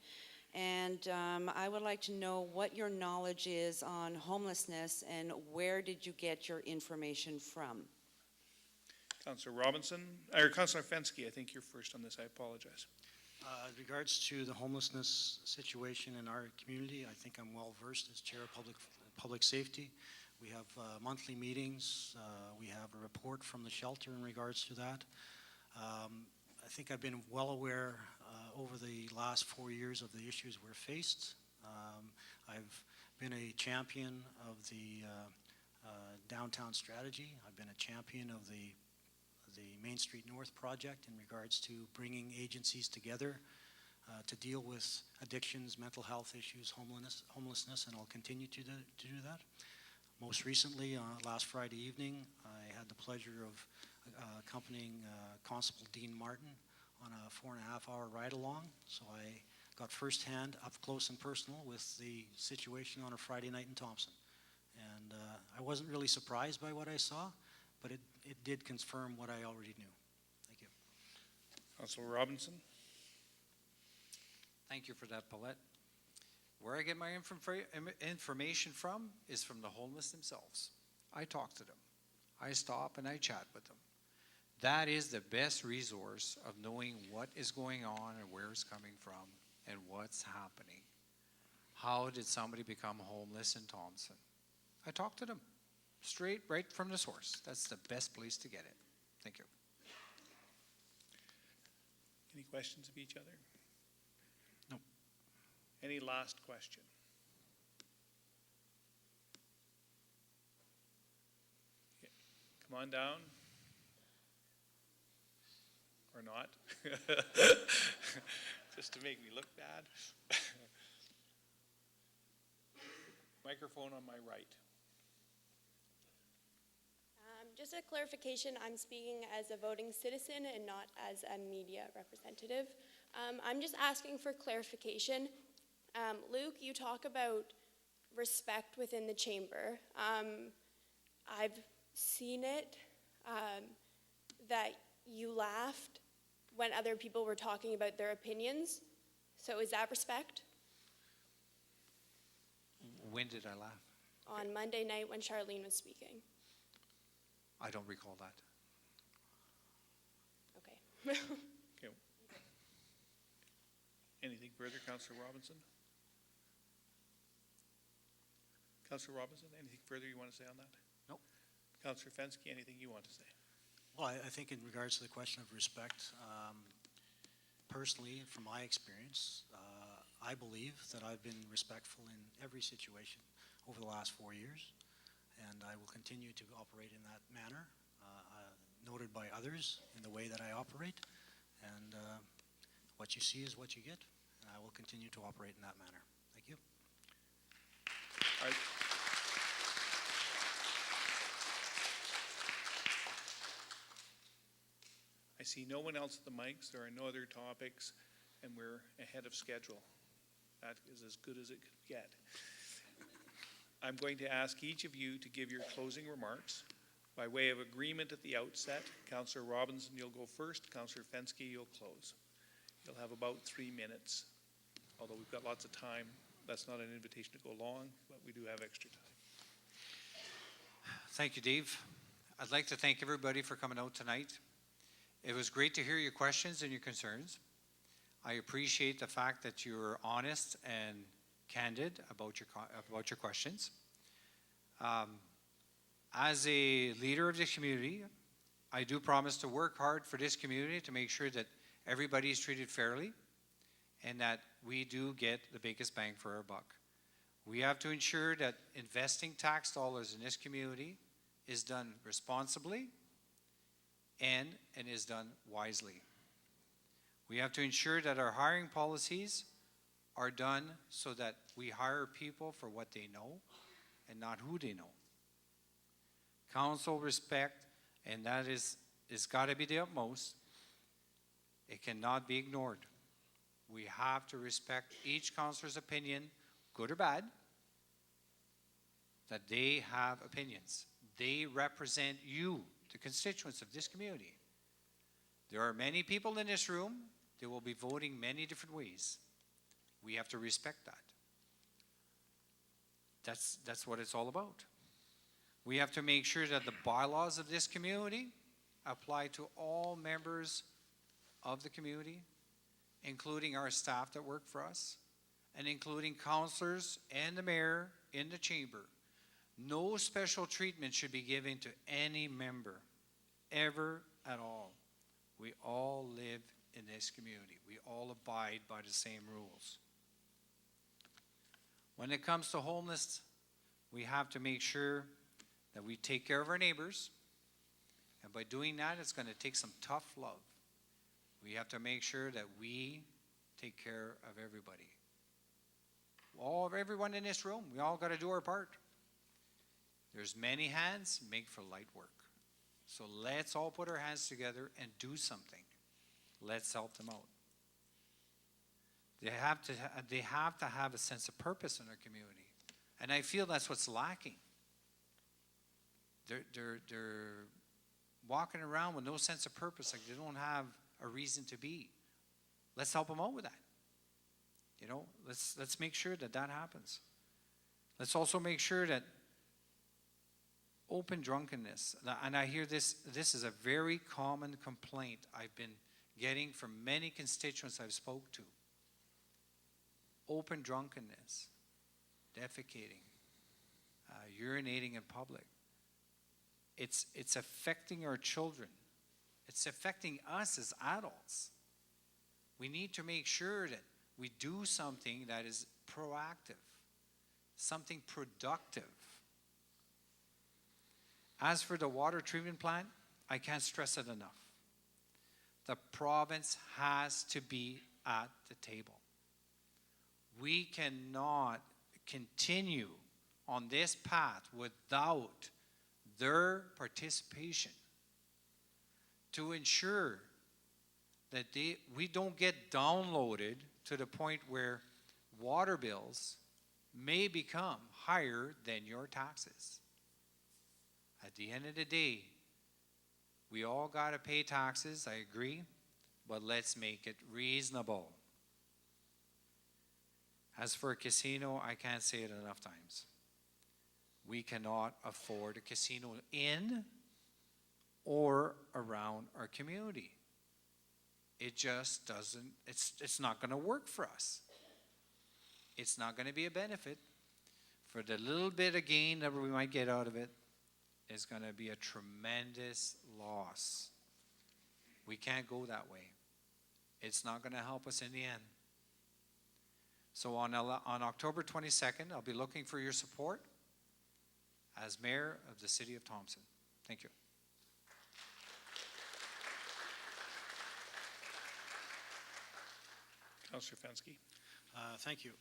And I would like to know what your knowledge is on homelessness and where did you get your information from? Councillor Robinson, or Councillor Fensky, I think you're first on this. I apologize. In regards to the homelessness situation in our community, I think I'm well versed as Chair of Public Safety. We have monthly meetings. We have a report from the shelter in regards to that. I think I've been well aware over the last 4 years of the issues we're faced. I've been a champion of the downtown strategy. I've been a champion of the Main Street North project in regards to bringing agencies together to deal with addictions, mental health issues, homelessness, and I'll continue to do that. Most recently, last Friday evening, I had the pleasure of accompanying Constable Dean Martin on a 4.5-hour ride-along, so I got firsthand, up close and personal with the situation on a Friday night in Thompson. And I wasn't really surprised by what I saw, but it did confirm what I already knew. Thank you. Councillor Robinson. Thank you for that, Paulette. Where I get my information from is from the homeless themselves. I talk to them. I stop and I chat with them. That is the best resource of knowing what is going on and where it's coming from and what's happening. How did somebody become homeless in Thompson? I talk to them straight, right from the source. That's the best place to get it. Thank you. Any questions of each other? No. Any last question? Okay. Come on down. Or not. Just to make me look bad. Microphone on my right. Just a clarification, I'm speaking as a voting citizen and not as a media representative. I'm just asking for clarification. Luke, you talk about respect within the chamber. I've seen it, that you laughed when other people were talking about their opinions. So is that respect? When did I laugh? On Monday night when Charlene was speaking. I don't recall that. Okay. Okay. Anything further, Councillor Robinson? Councillor Robinson, anything further you want to say on that? Nope. Councillor Fensky, anything you want to say? Well, I think in regards to the question of respect, personally, from my experience, I believe that I've been respectful in every situation over the last 4 years, and I will continue to operate in that manner, noted by others in the way that I operate, and what you see is what you get, and I will continue to operate in that manner. Thank you. All right. I see no one else at the mics. There are no other topics, and we're ahead of schedule. That is as good as it could get. I'm going to ask each of you to give your closing remarks. By way of agreement at the outset, Councillor Robinson, you'll go first. Councillor Fensky, you'll close. You'll have about 3 minutes. Although we've got lots of time, that's not an invitation to go long, but we do have extra time. Thank you, Dave. I'd like to thank everybody for coming out tonight. It was great to hear your questions and your concerns. I appreciate the fact that you're honest and candid about your questions. As a leader of this community, I do promise to work hard for this community to make sure that everybody is treated fairly and that we do get the biggest bang for our buck. We have to ensure that investing tax dollars in this community is done responsibly and is done wisely. We have to ensure that our hiring policies are done so that we hire people for what they know and not who they know. Council respect, and that is got to be the utmost. It cannot be ignored. We have to respect each councillor's opinion, good or bad, that they have opinions. They represent you, the constituents of this community. There are many people in this room that will be voting many different ways. We have to respect that. That's what it's all about. We have to make sure that the bylaws of this community apply to all members of the community, including our staff that work for us, and including councillors and the mayor in the chamber. No special treatment should be given to any member, ever at all. We all live in this community. We all abide by the same rules. When it comes to homeless, we have to make sure that we take care of our neighbors. And by doing that, it's going to take some tough love. We have to make sure that we take care of everybody. Everyone in this room, we all got to do our part. There's many hands make for light work. So let's all put our hands together and do something. Let's help them out. They have to have a sense of purpose in their community. And I feel that's what's lacking. They're walking around with no sense of purpose, like they don't have a reason to be. Let's help them out with that. You know, let's make sure that happens. Let's also make sure that open drunkenness, and I hear this is a very common complaint I've been getting from many constituents I've spoke to. Open drunkenness, defecating, urinating in public. It's affecting our children. It's affecting us as adults. We need to make sure that we do something that is proactive, something productive. As for the water treatment plant, I can't stress it enough. The province has to be at the table. We cannot continue on this path without their participation to ensure that we don't get downloaded to the point where water bills may become higher than your taxes. At the end of the day, we all got to pay taxes, I agree, but let's make it reasonable. As for a casino, I can't say it enough times. We cannot afford a casino in or around our community. It just doesn't, it's not going to work for us. It's not going to be a benefit. For the little bit of gain that we might get out of it, is going to be a tremendous loss. We can't go that way. It's not going to help us in the end. So on October 22nd, I'll be looking for your support as mayor of the city of Thompson. Thank you. Councillor Fensky. Thank you.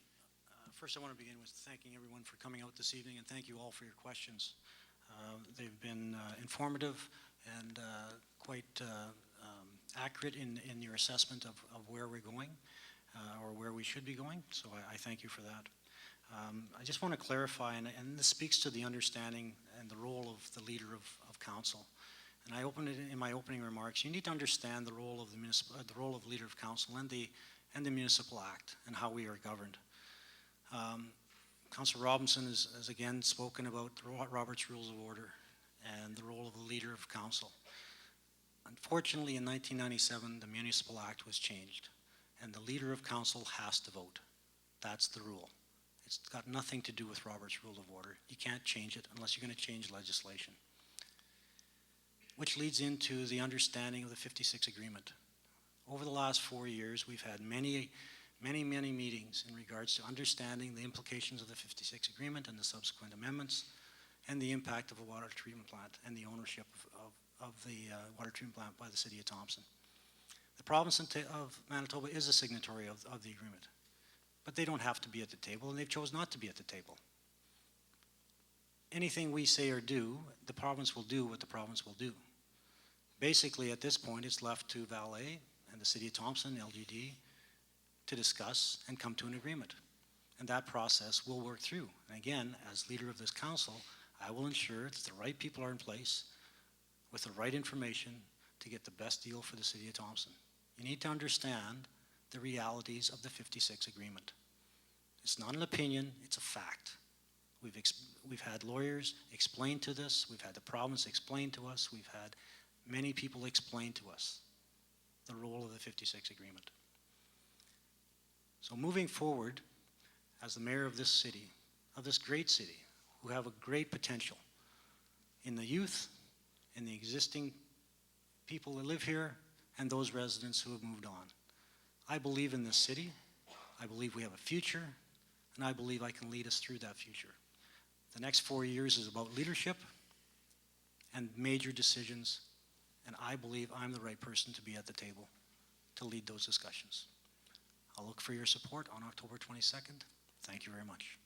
First, I want to begin with thanking everyone for coming out this evening, and thank you all for your questions. They've been informative and quite accurate in your assessment of where we're going or where we should be going, so I thank you for that. I just want to clarify, and this speaks to the understanding and the role of the leader of council. And I opened it in my opening remarks. You need to understand the role of the role of leader of council and the Municipal Act and how we are governed. Councillor Robinson has again spoken about Robert's Rules of Order and the role of the leader of council. Unfortunately, in 1997, the Municipal Act was changed, and the leader of council has to vote. That's the rule. It's got nothing to do with Robert's Rule of Order. You can't change it unless you're going to change legislation. Which leads into the understanding of the 56 Agreement. Over the last 4 years, we've had many meetings in regards to understanding the implications of the 56 Agreement and the subsequent amendments and the impact of a water treatment plant and the ownership of the water treatment plant by the City of Thompson. The province of Manitoba is a signatory of the agreement, but they don't have to be at the table, and they've chosen not to be at the table. Anything we say or do, the province will do what the province will do. Basically, at this point, it's left to Valet and the City of Thompson, LGD, to discuss and come to an agreement. And that process will work through. And again, as leader of this council, I will ensure that the right people are in place with the right information to get the best deal for the City of Thompson. You need to understand the realities of the 56 Agreement. It's not an opinion, it's a fact. We've had lawyers explain to this, we've had the province explain to us, we've had many people explain to us the role of the 56 agreement. So moving forward, as the mayor of this city, of this great city, who have a great potential in the youth, in the existing people that live here, and those residents who have moved on. I believe in this city, I believe we have a future, and I believe I can lead us through that future. The next 4 years is about leadership and major decisions, and I believe I'm the right person to be at the table to lead those discussions. I'll look for your support on October 22nd. Thank you very much.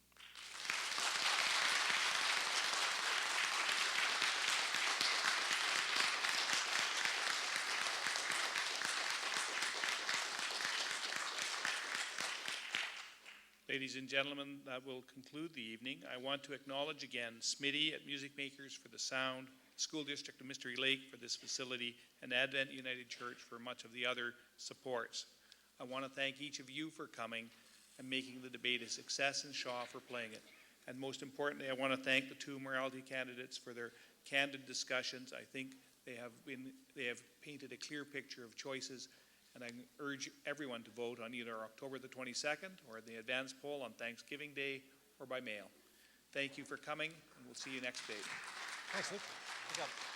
Ladies and gentlemen, that will conclude the evening. I want to acknowledge again Smitty at Music Makers for the sound, School District of Mystery Lake for this facility, and Advent United Church for much of the other supports. I want to thank each of you for coming and making the debate a success, and Shaw for playing it. And most importantly, I want to thank the two morality candidates for their candid discussions. I think they have painted a clear picture of choices, and I urge everyone to vote on either October the 22nd or the advance poll on Thanksgiving Day or by mail. Thank you for coming, and we'll see you next day. Thanks, Luke. Good job.